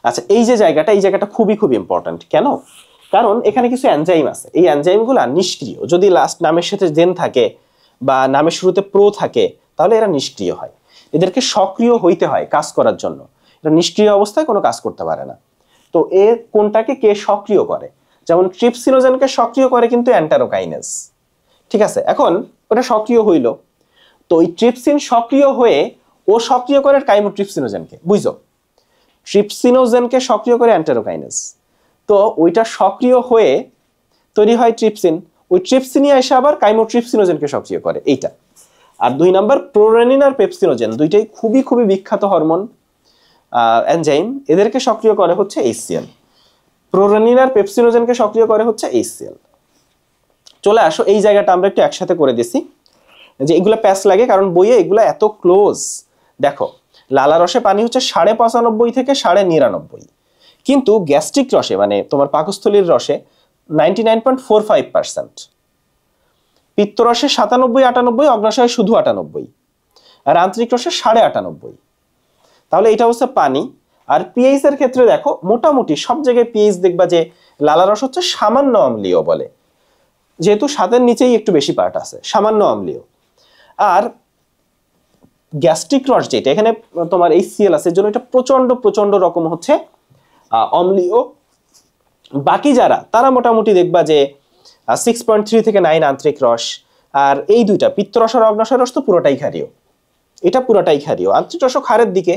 আচ্ছা, এই যে জায়গাটা, এই জায়গাটা খুবই খুব ইম্পর্টেন্ট। কেন? কারণ এখানে কিছু এনজাইম আছে, এই এনজাইমগুলো নিষ্ক্রিয়। যদি লাস্ট নামের সাথে জেন থাকে বা নামের শুরুতে প্রো থাকে তাহলে এরা নিষ্ক্রিয় হয়, এদেরকে সক্রিয় হইতে হয় কাজ করার জন্য, এটা নিষ্ক্রিয় অবস্থায় কোনো কাজ করতে পারে না। তো এর কোনটাকে কে সক্রিয় করে? যেমন ট্রিপসিনোজেনকে সক্রিয় করে কিন্তু এন্টারোকাইনেজ, ঠিক আছে? এখন ওটা সক্রিয় হইল, তো ওই ট্রিপসিন সক্রিয় হয়ে ও সক্রিয় করে কাইমোট্রিপসিনোজেনকে, বুঝছো? ট্রিপসিনোজেনকে সক্রিয় করে এন্টারোকাইনেজ, তো ওইটা সক্রিয় হয়ে তৈরি হয় ট্রিপসিন, ওই ট্রিপসিনই এসে আবার কাইমোট্রিপসিনোজেনকে সক্রিয় করে, এইটা। আর 2 নাম্বার প্রোরেনিন আর পেপসিনোজেন, দুইটাই খুবই খুবই বিখ্যাত হরমোন এনজাইম, এদেরকে সক্রিয় করে হচ্ছে এইচসিএল। প্রোরেনিন আর পেপসিনোজেনকে সক্রিয় করে হচ্ছে এইচসিএল। চলে আসো, এই জায়গাটা আমরা একটু একসাথে করে দিছি, যে এগুলো প্যাচ লাগে কারণ বইয়ে এগুলো এত ক্লোজ। দেখো, লালা রসে পানি হচ্ছে 95.5 থেকে 99.5, কিন্তু গ্যাস্ট্রিক রসে মানে তোমার পাকস্থলীর রসে 99.45%, পিত্তরসে 97-98, অগ্নাশয়ে শুধু 98, আর আন্তরিক রসে 98.5। তাহলে এটা হচ্ছে পানি। আর পিএইচ এর ক্ষেত্রে দেখো মোটামুটি সব জায়গায় পিএইচ দেখবা যে লালা রস হচ্ছে সামান্য অম্লীয় বলে, যেহেতু 7-এর নিচেই একটু বেশি পার্ট আছে, সামান্য অম্লীয়। আর গ্যাস্ট্রিক রস যেটা এখানে তোমার এইচসিএল আছে, এর জন্য এটা প্রচন্ড প্রচন্ড রকম হচ্ছে অম্লীয়। বাকি যারা তারা মোটামুটি দেখবা যে 6.3 থেকে 9 আন্তরিক রস। আর এই দুইটা পিত্তরস আর অগ্নাশয় রস তো পুরোটাই ক্ষারীয়, এটা পুরোটাই ক্ষারীয়। আন্তরিক রস ক্ষারের দিকে,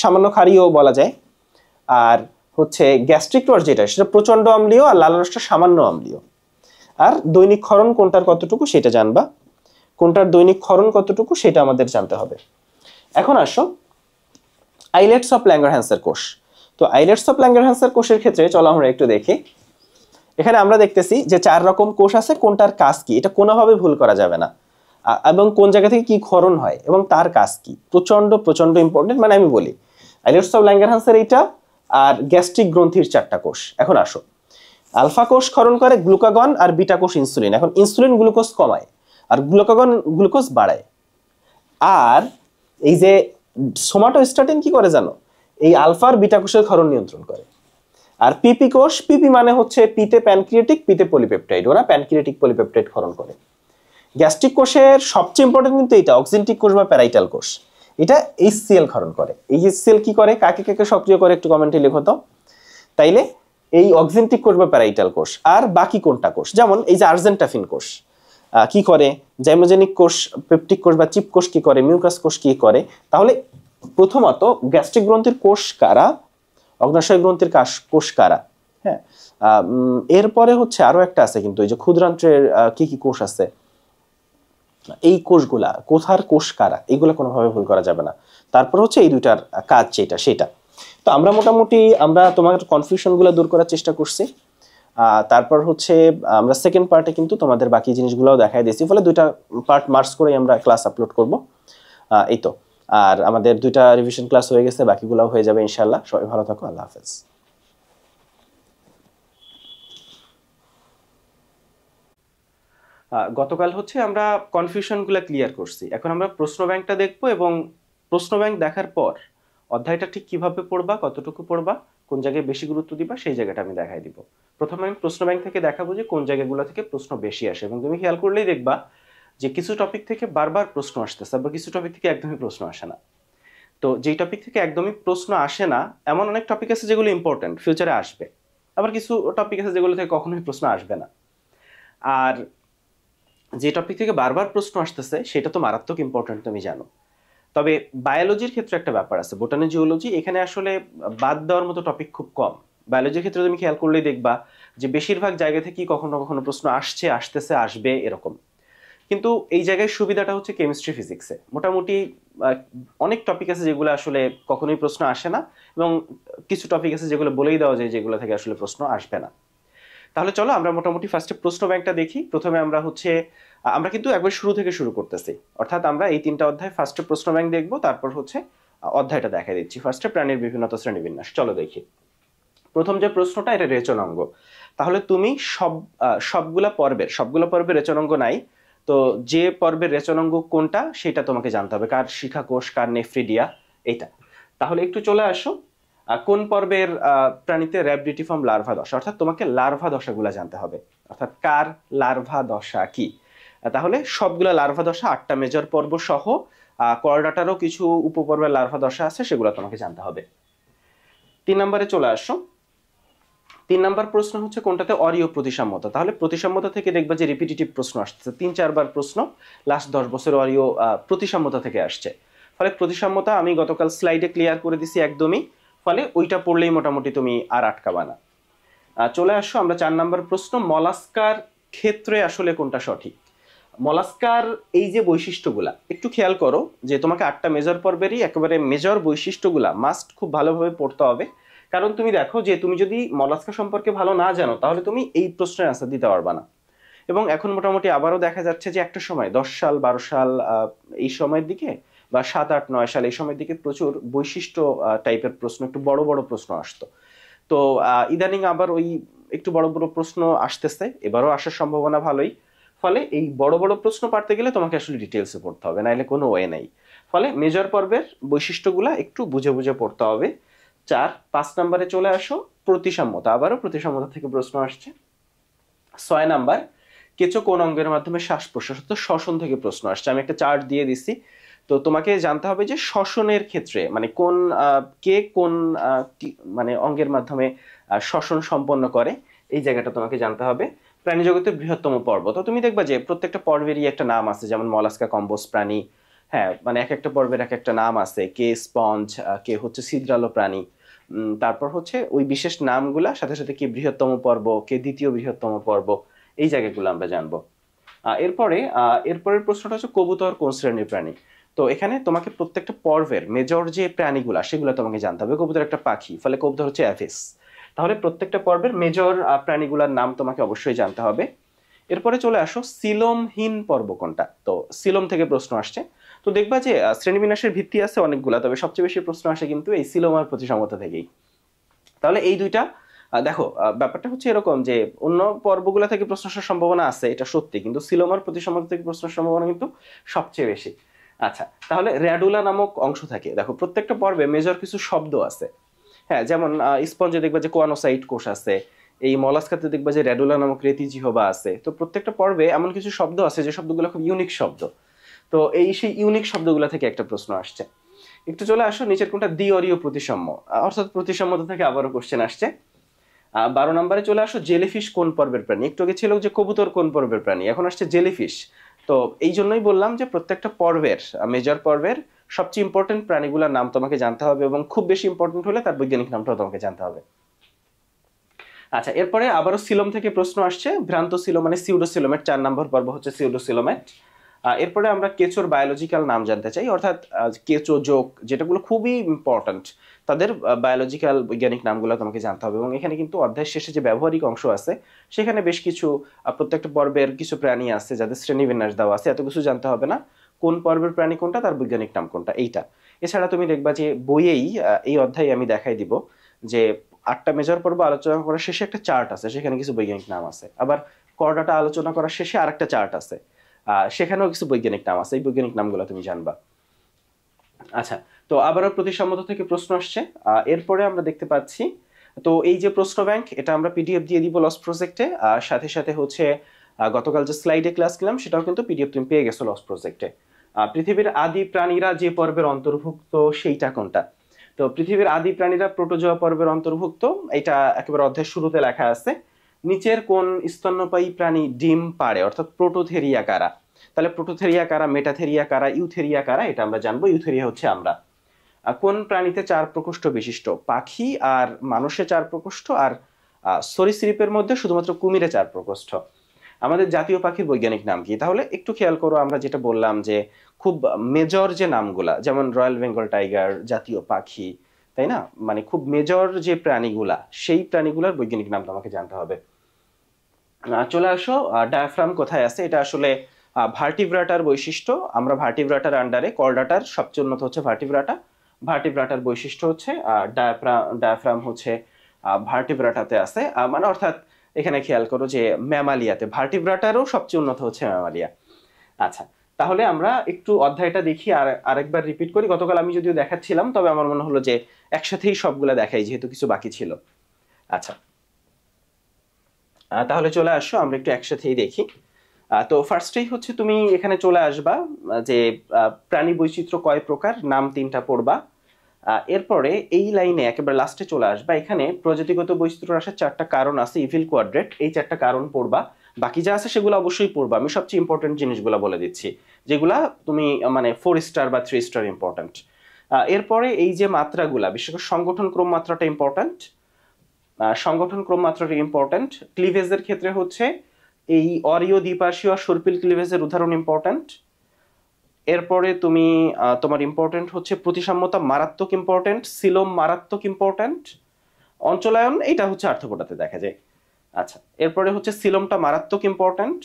সামান্য ক্ষারীয় বলা যায়। আর হচ্ছে গ্যাস্ট্রিক রস যেটা সেটা প্রচন্ড অম্লীয়, আর লাল রসটা সামান্য অম্লীয়। আর দৈনিক ক্ষরণ কোনটার কতটুকু সেটা জানবা, কোনটার দৈনিক ক্ষরণ কতটুকু সেটা আমাদের জানতে হবে। এখন আসো আইলেটস অফ ল্যাঙ্গারহ্যান্সের কোষ। তো আইলেটস অফ ল্যাঙ্গারহ্যান্সের কোষের ক্ষেত্রে চলো আমরা একটু দেখি। এখানে আমরা দেখতেছি যে 4 রকম কোষ আছে, কোনটার কাজ কি এটা কোনোভাবে ভুল করা যাবে না, এবং কোন জায়গা থেকে কি ক্ষরণ হয় এবং তার কাজ কি, প্রচন্ড প্রচন্ড ইম্পর্টেন্ট। মানে আমি বলি আইলেটস অফ ল্যাঙ্গারহ্যান্সের এইটা, আর গ্যাস্ট্রিক গ্রন্থির 4টা কোষ। এখন আসো, আলফা কোষ ক্ষরণ করে গ্লুকাগন, আর বিটা কোষ ইনসুলিন। এখন ইনসুলিন গ্লুকোজ কমায় আর গ্লুকাগন গ্লুকোজ বাড়ায়। আর এই যে সোমাটোস্ট্যাটিন কি করে জানো? এই আলফা আর বিটা কোষের ক্ষরণ নিয়ন্ত্রণ করে। আর পিপি কোষ, পিপি মানে হচ্ছে পিতে প্যানক্রিয়াটিক, পিতে পলিপেপটাইড, ওরা প্যানক্রিয়াটিক পলিপেপটাইড ক্ষরণ করে। গ্যাস্ট্রিক কোষের সবচেয়ে ইম্পর্টেন্ট কিন্তু এটা অক্সিনটিক কোষ বা প্যারাইটাল কোষ, এটা এইচসিএল ক্ষরণ করে। এই এইচসিএল কি করে, কাকে কাকে সক্রিয় করে একটু কমেন্টে লিখো তো। তাইলে এই অক্সিনটিক কোষ বা প্যারাইটাল কোষ। আর বাকি কোনটা কোষ, যেমন এই যে আর্জেন্টাফিন কোষ কি করে, জাইমোজেনিক কোষ, পেপটিক কোষ বা চিপ কোষ কি করে, মিউকাস কোষ কি করে। তাহলে প্রথমত গ্যাস্ট্রিক গ্রন্থির কোষ কারা, অগ্নাশয় গ্রন্থির কোষ কারা, হ্যাঁ। এরপরে হচ্ছে আরো একটা আছে কিন্তু, এই যে ক্ষুদ্রান্ত্রের কি কি কোষ আছে, এই কোষগুলা কোথার কোষ কারা, এগুলো কোনোভাবে ভুল করা যাবে না। তারপর হচ্ছে এই দুইটার কাজ যেটা সেটা। তো আমরা মোটামুটি আমরা তোমার কনফিউশনগুলো দূর করার চেষ্টা করছি। তারপর হচ্ছে আমরা সেকেন্ড পার্টে কিন্তু তোমাদের বাকি জিনিসগুলোও দেখাই দিয়েছি, ফলে 2টা পার্ট মার্চ করেই আমরা ক্লাস আপলোড করব। এই তো, আর আমাদের 2টা রিভিশন ক্লাস হয়ে গেছে, বাকিগুলোও হয়ে যাবে ইনশাআল্লাহ। সবাই ভালো থাকো, আল্লাহ হাফেজ। গতকাল হচ্ছে আমরা কনফিউশনগুলো ক্লিয়ার করছি, এখন আমরা প্রশ্ন ব্যাংকটা দেখবো, এবং প্রশ্ন ব্যাংক দেখার পর অধ্যায়টা ঠিক কিভাবে পড়বা, কতটুকু পড়বা, কোন জায়গায় বেশি গুরুত্ব দিবা, সেই জায়গাটা আমি দেখাই দিব। প্রথমে আমি প্রশ্ন ব্যাংক থেকে দেখাবো যে কোন জায়গাগুলো থেকে প্রশ্ন বেশি আসে, এবং তুমি খেয়াল করলেই দেখবা যে কিছু টপিক থেকে বারবার প্রশ্ন আসতেছে, আবার কিছু টপিক থেকে একদমই প্রশ্ন আসে না। তো যেই টপিক থেকে একদমই প্রশ্ন আসে না এমন অনেক টপিক আছে যেগুলো ইম্পর্টেন্ট, ফিউচারে আসবে, আবার কিছু টপিক আছে যেগুলো থেকে কখনোই প্রশ্ন আসবে না। আর যে টপিক থেকে বারবার প্রশ্ন আসতেছে সেটা তো মারাত্মক ইম্পর্টেন্ট, তুমি জানো। তবে বায়োলজির ক্ষেত্রে একটা ব্যাপার আছে, বোটানি জিওলজি, এখানে আসলে বাদ দেওয়ার মতো টপিক খুব কম। বায়োলজির ক্ষেত্রে তুমি খেয়াল করলেই দেখবা যে বেশিরভাগ জায়গা থেকেই কখনো কখনো প্রশ্ন আসছে, আসতেছে, আসবে এরকম। কিন্তু এই জায়গায় সুবিধাটা হচ্ছে কেমিস্ট্রি ফিজিক্সে মোটামুটি অনেক টপিক আছে যেগুলো আসলে কখনোই প্রশ্ন আসে না, এবং কিছু টপিক আছে যেগুলো বলেই দেওয়া যায় যেগুলো থেকে আসলে প্রশ্ন আসবে না। তাহলে চলো আমরা মোটামুটি ফার্স্টে প্রশ্ন ব্যাংকটা দেখি। প্রথমে আমরা কিন্তু একবার শুরু থেকে শুরু করতেছি, অর্থাৎ আমরা এই 3টা অধ্যায় ফার্স্টে প্রশ্ন ব্যাংক দেখবো, তারপর হচ্ছে অধ্যায়টা দেখা দিচ্ছি। ফার্স্টে প্রাণীর বিভিন্নতা শ্রেণীবিন্যাস, চলো দেখি। প্রথম যে প্রশ্নটা, এটা রেচনাঙ্গ। তাহলে তুমি সবগুলা পর্বের রেচনাঙ্গ নাই, তো যে পর্বের রেচনাঙ্গ কোনটা সেটা তোমাকে জানতে হবে, কার শিখাকোষ, কার নেফ্রিডিয়া, এইটা। তাহলে একটু চলে আসো, কোন পর্বের প্রাণীতে র্যাবডিটিফর্ম লার্ভা দশা, অর্থাৎ তোমাকে লার্ভা দশাগুলা জানতে হবে, অর্থাৎ কার লার্ভা দশা কি। তাহলে সবগুলা লার্ভা দশা 8টা মেজর পর্ব সহ করডাটারও কিছু উপপর্বের লার্ভা দশা আছে, সেগুলো তোমাকে জানতে হবে। 3 নম্বরে চলে আসো। 3 নম্বর প্রশ্ন হচ্ছে কোনটাতে অরীয় প্রতিসাম্যতা। তাহলে প্রতিসাম্যতা থেকে দেখবা যে রিপিটিটিভ প্রশ্ন আসছে, 3-4 বার প্রশ্ন লাস্ট 10 বছর অরীয় প্রতিসাম্যতা থেকে আসছে। ফলে প্রতিসাম্যতা আমি গতকাল স্লাইডে ক্লিয়ার করে দিছি একদমই, ফলে ওইটা পড়লেই মোটামুটি তুমি আর আটকাবা না। চলে আসো আমরা 4 নম্বর প্রশ্ন, মলাস্কার ক্ষেত্রে আসলে কোনটা সঠিক। মলাস্কার এই যে বৈশিষ্ট্যগুলা একটু খেয়াল করো, যে তোমাকে 8টা মেজর পর্বেরই একেবারে মেজর বৈশিষ্ট্যগুলা মাস্ট খুব ভালোভাবে পড়তে হবে। কারণ তুমি দেখো যে তুমি যদি মলাস্কা সম্পর্কে ভালো না জানো তাহলে তুমি এই প্রশ্নের আনসার দিতে পারবা না। এবং এখন মোটামুটি আবারও দেখা যাচ্ছে যে একটা সময় 10 সাল 12 সাল এই সময়ের দিকে, বা 7, 8, 9 সাল এই সময়ের দিকে প্রচুর বৈশিষ্ট্য টাইপের প্রশ্ন, একটু বড় বড় প্রশ্ন আসতো। তো ইদানিং আবার ওই একটু বড় বড় প্রশ্ন আসতেছে, এবারও আসার সম্ভাবনা ভালোই। ফলে এই বড় বড় প্রশ্ন পারতে গেলে তোমাকে আসলে ডিটেলসে পড়তে হবে, নাইলে কোনো ওয়ে নাই। ফলে মেজর পর্বের বৈশিষ্ট্যগুলা একটু বুঝে বুঝে পড়তে হবে। 5 নম্বরে চলে আসো, প্রতিসাম্যতা, আবারও প্রতিসাম্যতা থেকে প্রশ্ন আসছে। 6 নাম্বার, কেঁচো কোন অঙ্গের মাধ্যমে শ্বাস প্রশ্বাস, শ্বসন থেকে প্রশ্ন আসছে। আমি একটা চার্ট দিয়ে দিছি, তো তোমাকে জানতে হবে যে শ্বসনের ক্ষেত্রে মানে কোন মানে অঙ্গের মাধ্যমে শ্বসন সম্পন্ন করে, এই জায়গাটা তোমাকে জানতে হবে। প্রাণী জগতের বৃহত্তম পর্ব, তো তুমি দেখবা যে প্রত্যেকটা পর্বেরই একটা নাম আছে, যেমন মলাস্কা কম্বোজ প্রাণী, হ্যাঁ মানে এক একটা পর্বের এক একটা নাম আছে, কে স্পঞ্জ, কে হচ্ছে ছিদ্রালো প্রাণী। তারপর হচ্ছে ওই বিশেষ নামগুলা সাথে সাথে কে বৃহত্তম পর্ব, কে দ্বিতীয় বৃহত্তম পর্ব, এই জায়গাগুলো আমরা জানবো। এরপরের প্রশ্নটা হচ্ছে কবুতর কোন শ্রেণীর প্রাণী। তো এখানে তোমাকে প্রত্যেকটা পর্বের মেজর যে প্রাণীগুলা সেগুলো তোমাকে জানতে হবে। কবুতর একটা পাখি, ফলে কবুতর হচ্ছে অ্যাভিস। তাহলে প্রত্যেকটা পর্বের মেজর প্রাণীগুলার নাম তোমাকে অবশ্যই জানতে হবে। এরপরে চলে আসো, সিলোমহীন পর্ব কোনটা। তো সিলোম থেকে প্রশ্ন আসছে, তো দেখবা যে শ্রেণীবিন্যাসের ভিত্তি আছে অনেকগুলা, তবে সবচেয়ে বেশি প্রশ্ন আসে কিন্তু এই সিলোম আর প্রতিসাম্যতা থেকেই। তাহলে এই দুইটা দেখো, ব্যাপারটা হচ্ছে এরকম যে অন্য পর্বগুলা থেকে প্রশ্ন আসার সম্ভাবনা আছে, এটা সত্যি, কিন্তু সিলোম আর প্রতিসাম্যতা থেকে প্রশ্ন আসার সম্ভাবনা কিন্তু সবচেয়ে বেশি। আচ্ছা, তাহলে র্যাডুলা নামক অংশ থাকে, দেখো প্রত্যেকটা পর্বে মেজর কিছু শব্দ আছে, হ্যাঁ যেমন স্পঞ্জে দেখবা যে কোয়ানোসাইট কোষ আছে, এই মলাস্কাতে দেখবা যে র্যাডুলা নামক রেতিজিহ্বা আছে। তো প্রত্যেকটা পর্বে এমন কিছু শব্দ আছে যে শব্দগুলো খুব ইউনিক শব্দ, তো সেই ইউনিক শব্দগুলো থেকে একটা প্রশ্ন আসছে। একটু চলে আসো নিচের কোনটা দ্বিঅরীয় প্রতিসাম্য, অর্থাৎ প্রতিসাম্যতা থেকে আবারও কোশ্চেন আসছে। 12 নম্বরে চলে আসো, জেলিফিশ কোন পর্বের প্রাণী। একটু আগে ছিল যে কবুতর কোন পর্বের প্রাণী, এখন আসছে জেলিফিশ। তো এই জন্যই বললাম যে প্রত্যেকটা পর্বের মেজর পর্বের সবচেয়ে ইম্পর্টেন্ট প্রাণীগুলোর নাম তোমাকে জানতে হবে, এবং খুব বেশি ইম্পর্টেন্ট হলে তার বৈজ্ঞানিক নামটাও তোমাকে জানতে হবে। আচ্ছা, এরপরে আবারও সিলোম থেকে প্রশ্ন আসছে, ভ্রান্ত সিলোম মানে সিউডোসিলোমেট, 4 নম্বর পর্ব হচ্ছে সিউডোসিলোমেট। এরপরে আমরা কেঁচোর বায়োলজিক্যাল নাম জানতে চাই, অর্থাৎ কেঁচো যোগ যেটাগুলো খুবই ইম্পর্ট্যান্ট তাদের বায়োলজিক্যাল বৈজ্ঞানিক নামগুলো তোমাকে জানতে হবে। এবং এখানে কিন্তু অধ্যায় শেষে যে ব্যবহারিক অংশ আছে সেখানে বেশ কিছু প্রত্যেকটা পর্বের কিছু প্রাণী আছে যাদের শ্রেণীবিন্যাস দেওয়া আছে, এত কিছু জানতে হবে না, কোন পর্বের প্রাণী কোনটা, তার বৈজ্ঞানিক নাম কোনটা, এইটা। এছাড়া তুমি দেখবা যে বইয়েই এই অধ্যায়ে আমি দেখাই দিব যে 8টা মেজর পর্ব আলোচনা করার শেষে একটা চার্ট আছে, সেখানে কিছু বৈজ্ঞানিক নাম আছে। আবার করডাটা আলোচনা করার শেষে আরেকটা চার্ট আছে, সেখানেও কিছু বৈজ্ঞানিক নাম আছে, এই বৈজ্ঞানিক নামগুলো তুমি জানবা। আচ্ছা, তো তো আবারও প্রতিসম্মত থেকে প্রশ্ন আসছে। এরপরে আমরা দেখতে পাচ্ছি, তো এই যে প্রশ্ন ব্যাংক, এটা আমরা পিডিএফ দিয়ে দিব লস প্রজেক্টে। সাথে সাথে হচ্ছে গতকাল যে স্লাইডে ক্লাস নিলাম সেটাও কিন্তু পিডিএফ তুমি পেয়ে গেছো লস প্রজেক্টে। পৃথিবীর আদি প্রাণীরা যে পর্বের অন্তর্ভুক্ত সেইটা কোনটা? তো পৃথিবীর আদি প্রাণীরা প্রোটোজোয়া পর্বের অন্তর্ভুক্ত, এটা একেবারে অধ্যায়ের শুরুতে লেখা আছে। নিচের কোন স্তন্যপায়ী প্রাণী ডিম পাড়ে, অর্থাৎ প্রোটোথেরিয়া কারা? তাহলে প্রোটোথেরিয়া কারা, মেটাথেরিয়া কারা, ইউথেরিয়া কারা, এটা আমরা জানবো। ইউথেরিয়া হচ্ছে আমরা। কোন প্রাণীতে 4 প্রকোষ্ঠ বিশিষ্ট? পাখি আর মানুষে 4 প্রকোষ্ঠ, আর সরীসৃপের মধ্যে শুধুমাত্র কুমিরে 4 প্রকোষ্ঠ। আমাদের জাতীয় পাখির বৈজ্ঞানিক নাম কি? তাহলে একটু খেয়াল করো, আমরা যেটা বললাম যে খুব মেজর যে নামগুলা, যেমন রয়্যাল বেঙ্গল টাইগার জাতীয় পাখি, তাই না? মানে খুব মেজর যে প্রাণীগুলা, সেই প্রাণীগুলার বৈজ্ঞানিক নাম তোমাকে জানতে হবে। চলে আসো, ডায়াফ্রাম কোথায় আছে? এটা আসলে ভার্টিব্রাটার বৈশিষ্ট্য। আমরা ভার্টিব্রাটার আন্ডারে, কর্ডাটার সবচেয়ে উন্নত হচ্ছে ভার্টিব্রাটা। ভার্টিব্রাটার বৈশিষ্ট্য হচ্ছে ডায়াফ্রাম হচ্ছে ভার্টিব্রাটাতে আছে, মানে অর্থাৎ এখানে খেয়াল করো যে ম্যামালিয়াতে, ভার্টিব্রাটারও সবচেয়ে উন্নত হচ্ছে ম্যামালিয়া। আচ্ছা, তাহলে আমরা একটু অধ্যায়টা দেখি আর আরেকবার রিপিট করি। গতকাল আমি যদিও দেখাচ্ছিলাম, তবে আমার মনে হলো যে একসাথেই সবগুলা দেখাই, যেহেতু কিছু বাকি ছিল। আচ্ছা, তাহলে চলে আসো, আমরা একটু একসাথেই দেখি। তো ফার্স্টেই হচ্ছে তুমি এখানে চলে আসবা যে প্রাণী বৈচিত্র্য কয় প্রকার, নাম 3টা পড়বা। এরপরে এই লাইনে একেবারে লাস্টে চলে আসবা, এখানে প্রজাতিগত বৈচিত্র্য আসার 4টা কারণ আছে, ইভিল কোয়াড্রেট, এই 4টা কারণ পড়বা। বাকি যা আছে সেগুলো অবশ্যই পড়বা, আমি সবচেয়ে ইম্পর্টেন্ট জিনিসগুলো বলে দিচ্ছি, যেগুলা তুমি মানে 4 স্টার বা 3 স্টার ইম্পর্টেন্ট। এরপরে এই যে মাত্রাগুলা, বিশেষ করে সংগঠন ক্রম মাত্রাটা ইম্পর্টেন্ট। সংগঠন ক্রম মাত্রাটা ইম্পর্টেন্ট। ক্লিভেজের ক্ষেত্রে হচ্ছে এই অরীয়, দ্বিপার্শ্বীয়, সর্পিল ক্লিভেজের উদাহরণ ইম্পর্টেন্ট। এরপরে তুমি তোমার ইম্পর্টেন্ট হচ্ছে প্রতিসাম্যতা মারাত্মক ইম্পর্টেন্ট, সিলোম মারাত্মক ইম্পর্টেন্ট, অঞ্চলায়ন এটা হচ্ছে আর্থ্রোপোডাতে দেখা যায়। আচ্ছা, এরপরে হচ্ছে সিলোমটা মারাত্মক ইম্পর্টেন্ট।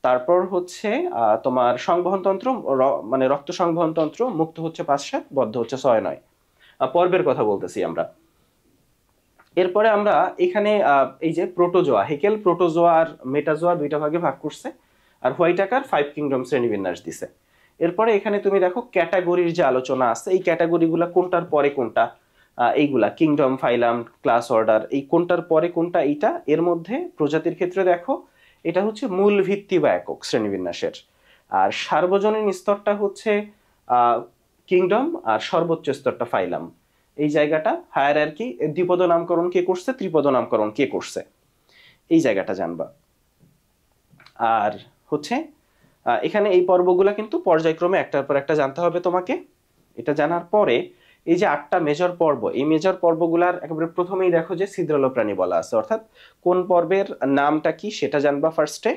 তারপর হচ্ছে তোমার সংবহনতন্ত্র, মানে রক্ত সংবহনতন্ত্র, মুক্ত হচ্ছে 5-7, বদ্ধ হচ্ছে 6-9। পর্বের কথা বলতেছি আমরা। এরপরে আমরা এখানে এই যে প্রোটোজোয়া, হেকেল প্রোটোজোয়া আর মেটাজোয়া 2টা ভাগে ভাগ করছে, আর হোয়াইট আকার 5 কিংডম শ্রেণীবিন্যাস দিছে। এরপরে এখানে তুমি দেখো ক্যাটাগরির যে আলোচনা আছে, এই ক্যাটাগরিগুলা কোনটার পরে কোনটা, এইগুলা কিংডম, ফাইলাম, ক্লাস, অর্ডার, এই কোনটার পরে কোনটা, এইটা। এর মধ্যে প্রজাতির ক্ষেত্রে দেখো এটা হচ্ছে মূল ভিত্তি বা একক শ্রেণীবিন্যাসের, আর সার্বজনীন স্তরটা হচ্ছে কিংডম, আর সর্বোচ্চ স্তরটা ফাইলাম। এই জায়গাটা হায়ারার্কি, দ্বিপদ নামকরণ কে করছে, ত্রিপদ নামকরণ কে করছে, এই জায়গাটা জানবা। আর হচ্ছে এখানে এই পর্বগুলা কিন্তু পর্যায়ক্রমে একটার পর একটা জানতে হবে তোমাকে। এটা জানার পরে এই যে 8টা মেজর পর্ব, এই মেজর পর্বগুলার একেবারে প্রথমেই দেখো যে ছিদ্রাল প্রাণী বলা আছে, অর্থাৎ কোন পর্বের নামটা কি সেটা জানবা ফার্স্টে।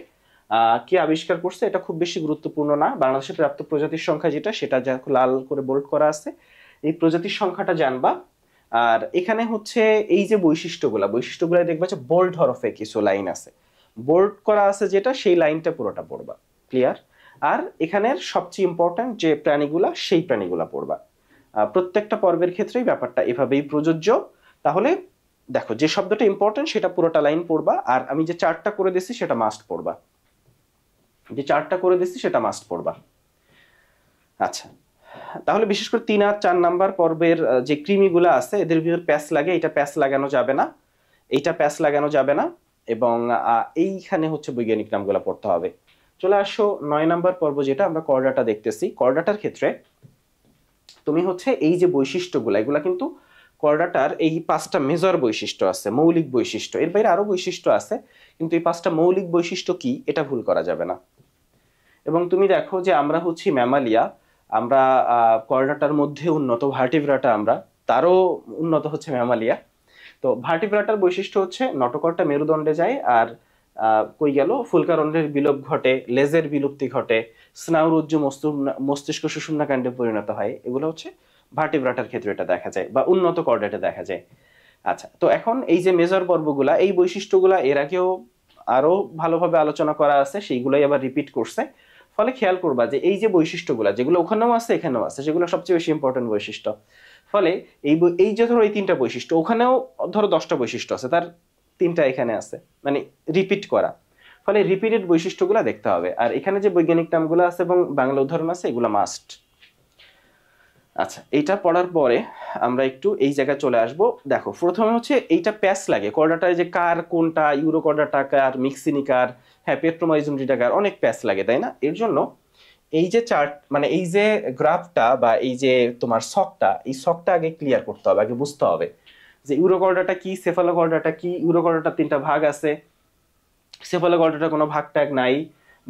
কে আবিষ্কার করছে এটা খুব বেশি গুরুত্বপূর্ণ না, বাংলাদেশে প্রাপ্ত প্রজাতির সংখ্যা যেটা, সেটা লাল করে বোল্ড করা আছে, এই প্রজাতির সংখ্যাটা জানবা। আর এখানে হচ্ছে এই যে বৈশিষ্ট্যগুলো দেখবা যে বোল্ড হরফে কিছু লাইন আছে, বোল্ড করা আছে যেটা, সেই লাইনটা পুরোটা পড়বা। ক্লিয়ার? আর এখানের সবচেয়ে ইম্পর্টেন্ট যে প্রাণীগুলা, সেই প্রাণীগুলা পড়বা। প্রত্যেকটা পর্বের ক্ষেত্রেই ব্যাপারটা এভাবেই প্রযোজ্য। তাহলে দেখো যে শব্দটা ইম্পর্টেন্ট সেটা পুরোটা লাইন পড়বা, আর আমি যে চার্টটা করে দিছি সেটা মাস্ট পড়বা, আচ্ছা, তাহলে বিশেষ করে 3 আর 4 নাম্বার পর্বের যে কৃমিগুলো আছে এদের ভিতর প্যাচ লাগে, এটা প্যাচ লাগানো যাবে না, এইটা প্যাচ লাগানো যাবে না, এবং এইখানে হচ্ছে বৈজ্ঞানিক নামগুলো পড়তে হবে। চলে আসো 9 নাম্বার পর্ব, যেটা আমরা কর্ডাটা দেখতেছি। কর্ডাটার ক্ষেত্রে তুমি হচ্ছে এই যে বৈশিষ্ট্যগুলো, এগুলা কিন্তু কর্ডাটার এই 5টা মেজর বৈশিষ্ট্য আছে, মৌলিক বৈশিষ্ট্য, এর বাইরে আরো বৈশিষ্ট্য আছে, কিন্তু এই 5টা মৌলিক বৈশিষ্ট্য কি এটা ভুল করা যাবে না। এবং তুমি দেখো যে আমরা হচ্ছি ম্যামালিয়া, আমরা কর্ডাটার মধ্যে উন্নত, ভার্টিব্রাটা আমরা, তারও উন্নত হচ্ছে ম্যামালিয়া। তো ভার্টিব্রাটার বৈশিষ্ট্য হচ্ছে নটকরটা মেরুদণ্ডে যায়, আর কই গেল, ফুলকারন্ধ্রের বিলোপ ঘটে, লেজের বিলুপ্তি ঘটে, স্নায়ুরজ্জু মস্তিষ্ক সুষুম্নাকাণ্ডে পরিণত হয়, এগুলো হচ্ছে ভার্টিব্রাটার ক্ষেত্রে এটা দেখা যায়, বা উন্নত কর্ডাটে দেখা যায়। আচ্ছা, তো এখন এই যে মেজর পর্বগুলা, এই বৈশিষ্ট্যগুলা এর আগেও আরো ভালোভাবে আলোচনা করা আছে, সেইগুলাই আবার রিপিট করছে। ফলে খেয়াল করবা যে এই যে বৈশিষ্ট্যগুলা, যেগুলো ওখানেও আছে এখানেও আছে, সেগুলো সবচেয়ে বেশি ইম্পর্টেন্ট বৈশিষ্ট্য। ফলে এই যে ধরো এই 3টা বৈশিষ্ট্য, ওখানেও ধরো 10টা বৈশিষ্ট্য আছে, তার 3টা এখানে আছে, মানে রিপিট করা। ফলে রিপিটেড বৈশিষ্ট্যগুলো দেখতে হবে। আর এখানে যে বৈজ্ঞানিক নামগুলো আছে এবং বাংলা উদাহরণ আছে, এগুলো মাস্ট। আচ্ছা, এইটা পড়ার পরে আমরা একটু এই জায়গায় চলে আসব। দেখো প্রথমে হচ্ছে এইটা প্যাচ লাগে কর্ডাটায়, যে কার কোনটা, ইউরো কর্ডাটা কার, মিক্সিনি কার, হ্যাঁ পেট্রোমাইজুনটিটা কার, অনেক প্যাচ লাগে তাই না? এর জন্য এই যে চার্ট মানে এই যে গ্রাফটা বা এই যে তোমার ছকটা, এই ছকটা আগে ক্লিয়ার করতে হবে, আগে বুঝতে হবে যে ইউরো কর্ডাটা কি, সেফালোকর্ডাটা কি। ইউরো কর্ডাটার 3টা ভাগ আছে, সেফালোকর্ডাটার কোনো ভাগ ট্যাগ নাই,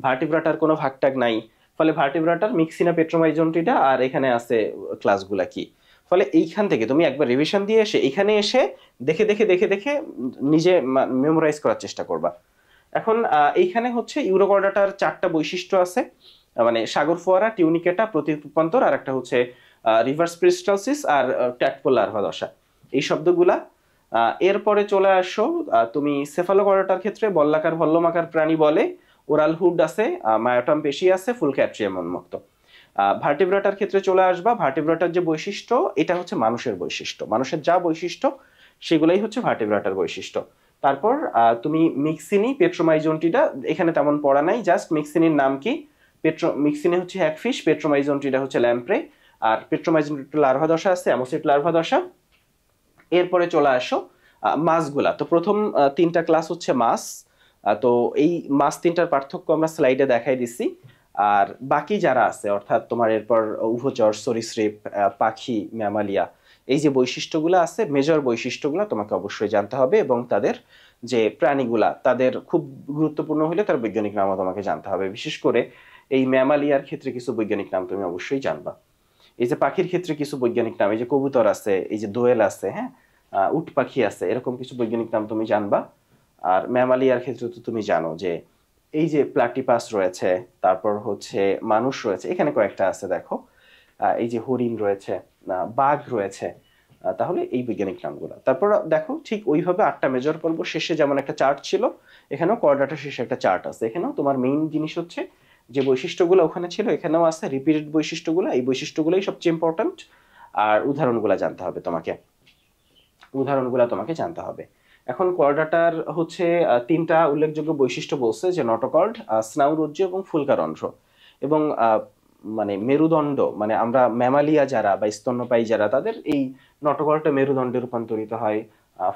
ভার্টিব্রাটার কোনো ভাগ ট্যাগ নাই। ফলে ভার্টিব্রাটার, মিক্সিনা, পেট্রোমাইজনটিটা, আর এখানে আছে ক্লাসগুলা কি। ফলে এইখান থেকে তুমি একবার রিভিশন দিয়ে এসে এখানে এসে দেখে দেখে দেখে দেখে নিজে মেমোরাইজ করার চেষ্টা করবা। এখন এইখানে হচ্ছে ইউরোকর্ডাটার 4টা বৈশিষ্ট্য আছে, মানে সাগর ফোয়ারা, টিউনিকেটা, প্রতিরূপান্তর, আর একটা হচ্ছে রিভার্স পেরিস্টালসিস আর ট্যাকপোল লার্ভা দশা, এই শব্দগুলা। এরপরে চলে আসো তুমি সেফালোকর্ডাটার ক্ষেত্রে বল্লাকার ভল্লমাকার প্রাণী বলে, ওরাল হুড আছে, মায়োটাম পেশি আছে, ফুল ক্যাট্রিয়াম উন্মুক্ত। ভার্টিব্রাটার ক্ষেত্রে চলে আসবা। ভার্টিব্রাটার যে বৈশিষ্ট্য, এটা হচ্ছে মানুষের বৈশিষ্ট্য, মানুষের যা বৈশিষ্ট্য সেগুলাই হচ্ছে ভার্টিব্রাটার বৈশিষ্ট্য। তারপর তুমি মিক্সিনি, পেট্রোমাইজনটিটা এখানে তেমন পড়া নাই, জাস্ট মিক্সিনির নাম কি, মিক্সিনি হচ্ছে হ্যাগফিশ, পেট্রোমাইজনটিটা হচ্ছে ল্যাম্প্রে, আর পেট্রোমাইজনটি লার্ভা দশা আছে, অ্যামোসিট লার্ভা দশা। এরপরে চলে আসো মাছগুলা। তো প্রথম 3টা ক্লাস হচ্ছে মাছ। তো এই মাছ 3টার পার্থক্য আমরা স্লাইডে দেখাই দিছি। আর বাকি যারা আছে অর্থাৎ তোমার এরপর উভচর, সরীসৃপ, পাখি, ম্যামালিয়া, এই যে বৈশিষ্ট্যগুলো আছে, মেজর বৈশিষ্ট্যগুলো তোমাকে অবশ্যই জানতে হবে, এবং তাদের যে প্রাণীগুলা তাদের খুব গুরুত্বপূর্ণ হলে তার বৈজ্ঞানিক নামও তোমাকে জানতে হবে। বিশেষ করে এই ম্যামালিয়ার ক্ষেত্রে কিছু বৈজ্ঞানিক নাম তুমি অবশ্যই জানবা। এই যে পাখির ক্ষেত্রে কিছু বৈজ্ঞানিক নাম, এই যে কবুতর আছে, এই যে দোয়েল আছে, হ্যাঁ উট পাখি আছে, এরকম কিছু বৈজ্ঞানিক নাম তুমি জানবা। আর ম্যামালিয়ার ক্ষেত্রে তো তুমি জানো যে এই যে প্লাটিপাস রয়েছে, তারপর হচ্ছে মানুষ রয়েছে, এখানে কয়েকটা আছে দেখো, এই যে হরিণ রয়েছে, বাঘ রয়েছে। তাহলে এই বৈজ্ঞানিক নামগুলো, তারপর দেখো ঠিক ওইভাবে 8টা মেজর পর্ব শেষে যেমন একটা চার্ট ছিল, এখানেও কর্ডাটা শেষে একটা চার্ট আছে। এখানেও তোমার মেইন জিনিস হচ্ছে যে বৈশিষ্ট্যগুলো ওখানে ছিল এখানেও আছে, রিপিটেড বৈশিষ্ট্যগুলো, এই বৈশিষ্ট্যগুলোই সবচেয়ে ইম্পর্টেন্ট। আর উদাহরণগুলো জানতে হবে তোমাকে, উদাহরণগুলো তোমাকে জানতে হবে। এখন কর্ডাটার হচ্ছে 3টা উল্লেখযোগ্য বৈশিষ্ট্য বলছে, যে নটোকর্ড, স্নায়ুরজ্জ এবং ফুলকারন্ধ্র, এবং মানে মেরুদণ্ড, মানে আমরা ম্যামালিয়া যারা বা স্তন্যপায়ী যারা, তাদের এই নটোকর্ডটা মেরুদণ্ডে রূপান্তরিত হয়,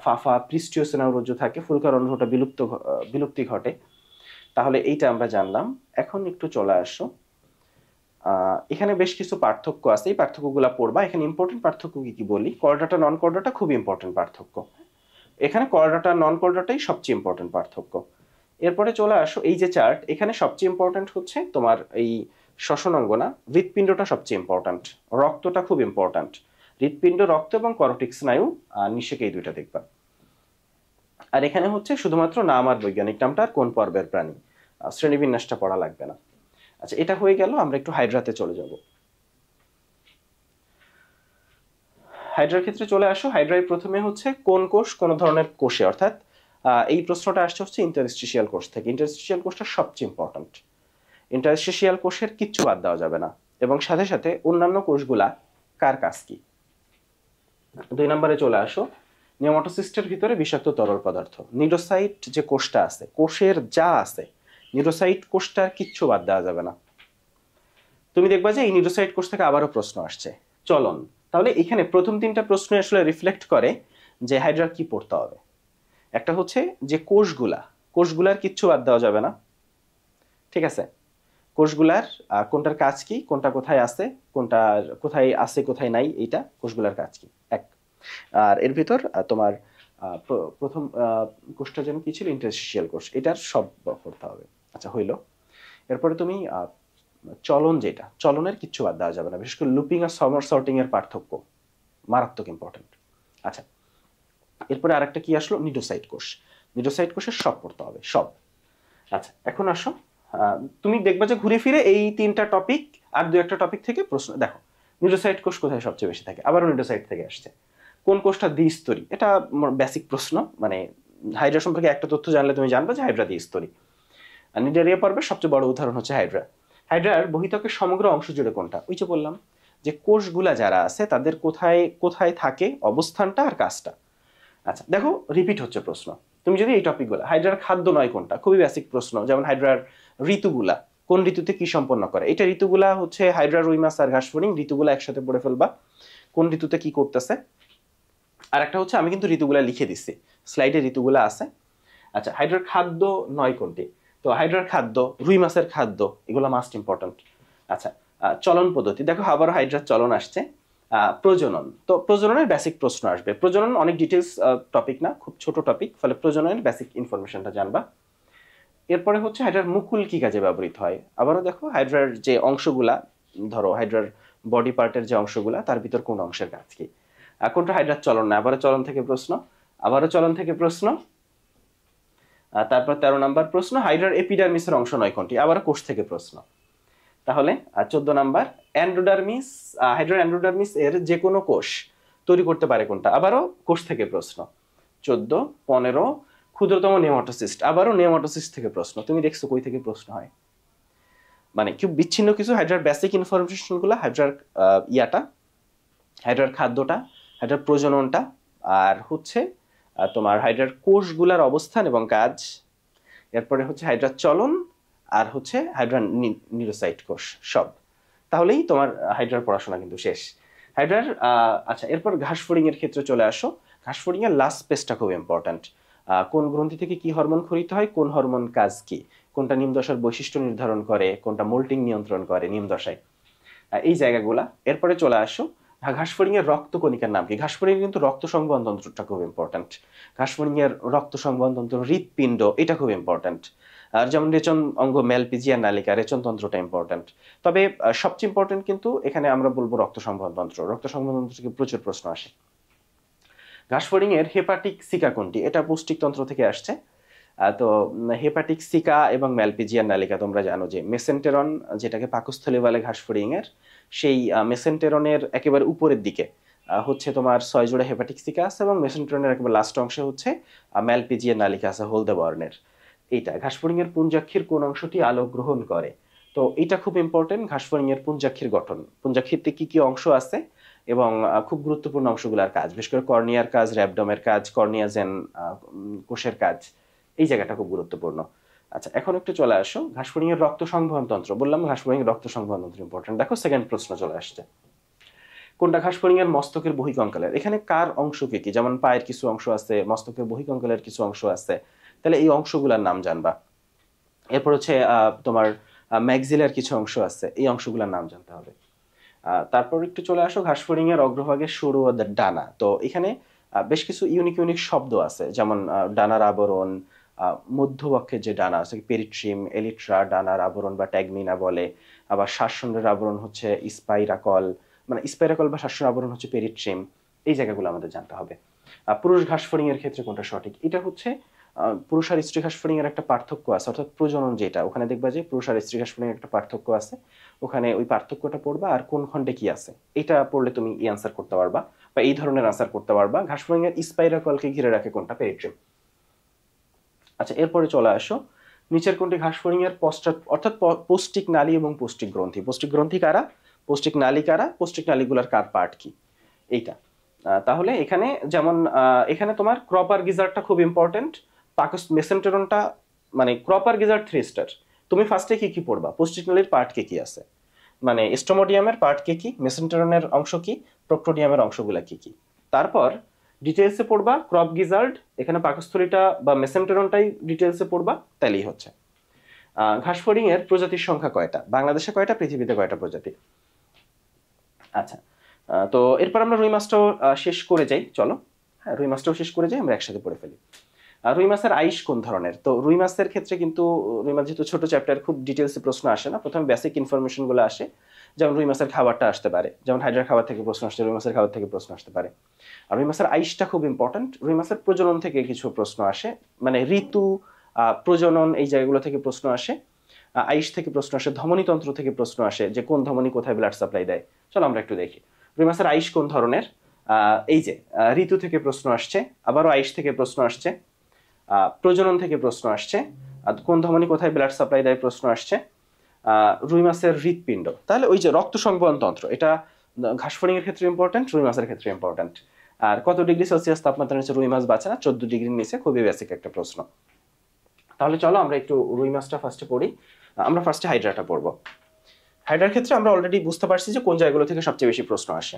ফাফা পৃষ্ঠীয় স্নায়ুরজ্জ থাকে, ফুলকারন্ধ্রটা বিলুপ্তি ঘটে। তাহলে এইটা আমরা জানলাম। এখন একটু চলে আসো, এখানে বেশ কিছু পার্থক্য আছে, এই পার্থক্যগুলো পড়বা। এখানে ইম্পর্টেন্ট পার্থক্য কি কি বলি, কর্ডাটা নন কর্ডাটা খুব ইম্পর্টেন্ট পার্থক্য, এখানে কর্ডাটা নন কর্ডাটাই সবচেয়ে ইম্পর্টেন্ট পার্থক্য। এরপরে চলে আসো এই যে চার্ট, এখানে সবচেয়ে ইম্পর্টেন্ট হচ্ছে তোমার এই শ্বসন অঙ্গ না, হৃৎপিণ্ডটা সবচেয়ে ইম্পর্টেন্ট, রক্তটা খুব ইম্পর্টেন্ট। হৃৎপিণ্ড, রক্ত এবং করটিক স্নায়ু, নিষেক, এই 2টা দেখবা। আর এখানে হচ্ছে শুধুমাত্র নাম আর বৈজ্ঞানিক নামটা আর কোন পর্বের প্রাণী, শ্রেণীবিন্যাসটা পড়া লাগবে না। আচ্ছা, এটা হয়ে গেল। আমরা একটু হাইড্রাতে চলে যাব। হাইড্রার ক্ষেত্রে চলে আসো। হাইড্রায় প্রথমে হচ্ছে কোন কোষ কোন ধরনের কোষে, অর্থাৎ এই প্রশ্নটা আসছে হচ্ছে ইন্টারস্টিশিয়াল কোষ থেকে। ইন্টারস্টিশিয়াল কোষটা সবচেয়ে ইম্পর্টেন্ট, ইন্টারস্টিশিয়াল কোষের কিচ্ছু বাদ দেওয়া যাবে না, এবং সাথে সাথে অন্যান্য কোষগুলা কার কাজ কি। 2 নম্বরে চলে আসো, নিউমাটোসিস্টের ভিতরে বিষাক্ত তরল পদার্থ, নিউরোসাইট যে কোষটা আছে, কোষের যা আছে, নিউরোসাইট কোষটার কিচ্ছু বাদ দেওয়া যাবে না। তুমি দেখবা যে এই নিউরোসাইট কোষ থেকে আবারও প্রশ্ন আসছে, চলন। তাহলে এখানে প্রথম 3টা প্রশ্ন আসলে রিফ্লেক্ট করে যে হাইড্রার কি পড়তে হবে। একটা হচ্ছে যে কোষগুলার কিচ্ছু বাদ দেওয়া যাবে না, ঠিক আছে। কোষগুলার কোনটার কাজ কি, কোনটা কোথায় আছে, কোনটা কোথায় আছে কোথায় নাই, এইটা কোষগুলার কাজ কি, এক। আর এর ভিতর তোমার প্রথম কোষটা যেন কি ছিল, ইন্টারস্টিশিয়াল কোষ, এটার সব করতে হবে। আচ্ছা, হইলো। এরপরে তুমি চলন, যেটা চলনের কিচ্ছু বাদ দেওয়া যাবে না, বিশেষ করে লুপিং আর সর্টিং এর পার্থক্য মারাত্মক ইম্পর্টেন্ট। আচ্ছা, এরপরে আরেকটা কি আসলো, নিউরোসাইট কোষ। নিউরোসাইট কোষের সব পড়তে হবে, সব। আচ্ছা, এখন আসো, তুমি দেখবা যে ঘুরে ফিরে এই 3টা টপিক আর 2-1টা টপিক থেকে প্রশ্ন। দেখো নিউরোসাইট কোষ কোথায় সবচেয়ে বেশি থাকে, আবারও নিউরোসাইট থেকে আসছে। কোন কোষটা দ্বিস্তরী, এটা বেসিক প্রশ্ন, মানে হাইড্রা সম্পর্কে একটা তথ্য জানলে তুমি জানবে যে হাইড্রা দ্বিস্তরী। আর নিডারিয়া পর্বের সবচেয়ে বড় উদাহরণ হচ্ছে হাইড্রা। হাইড্রার বহিত্বকের সমগ্র অংশ জুড়ে কোনটা, ওই যে বললাম যে কোষগুলা যারা আছে তাদের কোথায় কোথায় থাকে, অবস্থানটা আর কাজটা। আচ্ছা, দেখো রিপিট হচ্ছে প্রশ্ন। তুমি যদি এই টপিকগুলো, হাইড্রার খাদ্য নয় কোনটা, খুবই বেসিক প্রশ্ন, যেমন হাইড্রার ঋতুগুলা, কোন ঋতুতে কি সম্পন্ন করে। এটা ঋতুগুলা হচ্ছে হাইড্রা, রুই মাছ আর ঘাসফড়িং ঋতুগুলা একসাথে পড়ে ফেলবা, কোন ঋতুতে কি করতেছে। আর একটা হচ্ছে আমি কিন্তু ঋতুগুলা লিখে দিচ্ছি, স্লাইডে ঋতুগুলা আছে। আচ্ছা, হাইড্রার খাদ্য 9 কোনটি? তো হাইড্রার খাদ্য, রুই মাছের খাদ্য, এগুলো মাস্ট ইম্পর্টেন্ট। আচ্ছা, চলন পদ্ধতি, দেখো আবারও হাইড্রার চলন আসছে। প্রজনন, তো প্রজননের বেসিক প্রশ্ন আসবে। প্রজনন অনেক ডিটেলস টপিক না, খুব ছোট টপিক, ফলে প্রজননের বেসিক ইনফরমেশনটা জানবা। এরপরে হচ্ছে হাইড্রার মুকুল কি কাজে ব্যবহৃত হয়। আবারও দেখো হাইড্রার যে অংশগুলা, ধরো হাইড্রার বডি পার্টের যে অংশগুলা, তার ভিতর কোন অংশের কাজ কি। কোনটা হাইড্রার চলন না, আবারও চলন থেকে প্রশ্ন, আবারও চলন থেকে প্রশ্ন। তারপর 13 নম্বর প্রশ্ন, হাইড্রার এপিডার্মিসের অংশ 9 কোনটি, আবারও কোষ থেকে প্রশ্ন। তাহলে 14 নাম্বার, অ্যান্ড্রোডার্মিস, হাইড্রার অ্যান্ড্রোডার্মিস এর যে কোনো কোষ তৈরি করতে পারে কোনটা, আবারও কোষ থেকে প্রশ্ন। 14, 15, ক্ষুদ্রতম নেমাটোসিস্ট, আবারও নেমাটোসিস্ট থেকে প্রশ্ন। তুমি দেখছো কই থেকে প্রশ্ন হয়, মানে খুব বিচ্ছিন্ন কিছু হাইড্রার বেসিক ইনফরমেশন গুলা, হাইড্রার ইয়াটা, হাইড্রার খাদ্যটা, হাইড্রার প্রজননটা, আর হচ্ছে তোমার হাইড্রার কোষগুলার অবস্থান এবং কাজ। এরপরে হচ্ছে হাইড্রার চলন, আর হচ্ছে হাইড্রার নিউরোসাইট কোষ, সব। তাহলেই তোমার হাইড্রার পড়াশোনা কিন্তু শেষ। হাইড্রার আচ্ছা, এরপর ঘাসফড়িং এর ক্ষেত্রে চলে আসো। ঘাসফড়িং এর লাস্ট পেজটা খুব ইম্পর্ট্যান্ট। কোন গ্রন্থি থেকে কি হরমোন খরিত হয়, কোন হরমোন কাজ কি, কোনটা নিমদশার বৈশিষ্ট্য নির্ধারণ করে, কোনটা মোল্টিং নিয়ন্ত্রণ করে নিমদশায়, এই জায়গাগুলা। এরপরে চলে আসো ঘাসফড়িং এর রক্তকণিকার নাম কি। ঘাসফড়িং কিন্তু রক্ত সংবহন তন্ত্রটা খুব ইম্পর্ট্যান্ট। ঘাসফড়িং এর রক্ত সংবহন তন্ত্র, হৃৎপিণ্ড, এটা খুব ইম্পর্ট্যান্ট। আর যেমন রেচন অঙ্গ, মেলপিজিয়া নালিকা, রেচন তন্ত্রটা ইম্পর্ট্যান্ট। তবে সবচেয়ে ইম্পর্ট্যান্ট কিন্তু এখানে আমরা বলবো রক্ত সংবহন তন্ত্র। রক্ত সংবহন তন্ত্র থেকে প্রচুর প্রশ্ন আসে। ঘাসফড়িং এর হেপাটিক সিকা কোনটি, এটা পৌষ্টিক তন্ত্র থেকে আসছে। তো হেপাটিক সিকা এবং মেলপিজিয়ার নালিকা তোমরা জানো যে মেসেন্টেরন, যেটাকে পাকস্থলী বলে ঘাসফড়িং এর, সেই মেসেন্টেরনের একেবারে উপরের দিকে হচ্ছে তোমার 6 জোড়া হেপাটিক সিকা আছে, এবং মেসেন্টেরনের একেবারে লাস্ট অংশে হচ্ছে মেলপিজিয়ার নালিকা আছে হলদে বর্ণের। এইটা ঘাসফড়িং এর পুঞ্জাক্ষীর কোন অংশটি আলো গ্রহণ করে। তো এটা খুব ইম্পর্টেন্ট, ঘাসফড়িং এর পুঞ্জাক্ষীর গঠন, পুঞ্জাক্ষীতে কি কি অংশ আছে, এবং খুব গুরুত্বপূর্ণ অংশগুলোর কাজ, বিশেষ করে কর্নিয়ার কাজ, র্যাবডমের কাজ, কর্নিয়া জেন কোষের কাজ, এই জায়গাটা খুব গুরুত্বপূর্ণ। আচ্ছা, এখন একটু চলে আসো ঘাসফড়িং এর রক্ত সংবহন তন্ত্র। বললাম ঘাসফড়িং এর রক্ত সংবহন তন্ত্র ইম্পর্টেন্ট। দেখো সেকেন্ড প্রশ্ন চলে আসছে, কোনটা ঘাসফড়িং এর মস্তকের বহিকঙ্কালের। এখানে কার অংশ কি কি, যেমন পায়ের কিছু অংশ আছে, মস্তকের বহিকঙ্কালের কিছু অংশ আছে, তাহলে এই অংশগুলোর নাম জানবা। এরপর হচ্ছে তোমার ম্যাক্সিলার কিছু অংশ আছে, এই অংশগুলোর নাম জানতে হবে। তারপর একটু চলে আসো ঘাসফড়িং এর অগ্রভাগের সরু ও ডানা। তো এখানে বেশ কিছু ইউনিক ইউনিক শব্দ আছে, যেমন ডানার আবরণ, মধ্যবক্ষের যে ডানা আছে পেরিট্রিম, এলিট্রা, ডানার আবরণ বা ট্যাগমিনা বলে। আবার শ্বাসন্ডের আবরণ হচ্ছে স্পাইরাকল, মানে স্পাইরাকল বা শ্বাসের আবরণ হচ্ছে পেরিট্রিম। এই জায়গাগুলো আমাদের জানতে হবে। পুরুষ ঘাসফড়িং এর ক্ষেত্রে কোনটা সঠিক, এটা হচ্ছে পুরুষ আর স্ত্রী ঘাসফড়িং এর একটা পার্থক্য আছে, অর্থাৎ প্রজনন যেটা, ওখানে দেখবা যে পুরুষ আর স্ত্রী ঘাসফড়িং এর একটা পার্থক্য আছে, ওখানে ওই পার্থক্যটা পড়বা, আর কোন খণ্ডে কি আছে এটা পড়লে তুমি এই আনসার করতে পারবা, বা এই ধরনের আনসার করতে পারবা। ঘাসফড়িং এর স্পাইরাকলকে ঘিরে রাখে কোনটা, পেরিট্রিম। আচ্ছা, এরপরে চলে আসো নিচের কোনটি ঘাসফড়িং এর পশ্চাৎ, অর্থাৎ পৌষ্টিক নালী এবং পৌষ্টিক গ্রন্থি। পৌষ্টিক গ্রন্থি কারা, পৌষ্টিক নালী কারা, পৌষ্টিক নালীগুলোর কার পার্ট কি, এইটা। তাহলে এখানে যেমন এখানে তোমার ক্রপার গিজারটা খুব ইম্পর্টেন্ট, মেসেন্টেরনটা, মানে ক্রপার গিজার 3 স্টার। তুমি ফার্স্টে কি কি পড়বা, পৌষ্টিক নালীর পার্ট কে কি আছে, মানে স্টোমোডিয়ামের পার্ট কে কি, মেসেন্টেরনের অংশ কি, প্রক্টোডিয়ামের অংশগুলা কি কি। তারপর ডিটেলসে পড়বা ক্রপ গিজার্ড, এখানে পাকস্থলীটা বা মেসেন্টেরনটাই ডিটেলসে পড়বা, তাইলেই হচ্ছে। ঘাসফড়িং এর প্রজাতির সংখ্যা কয়টা, বাংলাদেশে কয়টা, পৃথিবীতে কয়টা প্রজাতি। আচ্ছা, তো এরপর আমরা রুই মাছটাও শেষ করে যাই, চলো। হ্যাঁ, রুই মাছটাও শেষ করে যাই, আমরা একসাথে পড়ে ফেলি। রুই মাছের আইস কোন ধরনের। তো রুই মাছের ক্ষেত্রে কিন্তু রুই মাছ যেহেতু ছোট চ্যাপ্টার, খুব ডিটেলসে প্রশ্ন আসে না, প্রথমে বেসিক ইনফরমেশনগুলো আসে। যেমন রুই মাছের খাবারটা আসতে পারে, যেমন হাইড্রার খাবার থেকে প্রশ্ন আসছে, রুই মাছের খাবার থেকে প্রশ্ন আসতে পারে। আর রুই মাছের আইসটা খুব ইম্পর্টেন্ট। রুই মাছের প্রজনন থেকে কিছু প্রশ্ন আসে, মানে ঋতু, প্রজনন, এই জায়গাগুলো থেকে প্রশ্ন আসে। আইস থেকে প্রশ্ন আসে, ধমনীতন্ত্র থেকে প্রশ্ন আসে, যে কোন ধমনী কোথায় ব্লাড সাপ্লাই দেয়। চলো আমরা একটু দেখি রুই মাছের আইস কোন ধরনের। এই যে ঋতু থেকে প্রশ্ন আসছে, আবারও আইস থেকে প্রশ্ন আসছে, প্রজনন থেকে প্রশ্ন আসছে, কোন ধমনী কোথায় ব্লাড সাপ্লাই দেয় প্রশ্ন আসছে, রুই মাছের হৃৎপিণ্ড। তাহলে ওই যে রক্ত সংবহন তন্ত্র, এটা ঘাসফড়িং এর ক্ষেত্রে ইম্পর্টেন্ট, রুই মাছের ক্ষেত্রে ইম্পর্টেন্ট। আর কত ডিগ্রি সেলসিয়াস তাপমাত্রা নিচে রুই মাছ বাঁচে না, 14 ডিগ্রির নিচে, খুবই বেসিক একটা প্রশ্ন। তাহলে চলো আমরা একটু রুই মাছটা ফার্স্টে পড়ি। আমরা ফার্স্টে হাইড্রাটা পড়বো। হাইড্রার ক্ষেত্রে আমরা অলরেডি বুঝতে পারছি যে কোন জায়গাগুলো থেকে সবচেয়ে বেশি প্রশ্ন আসে।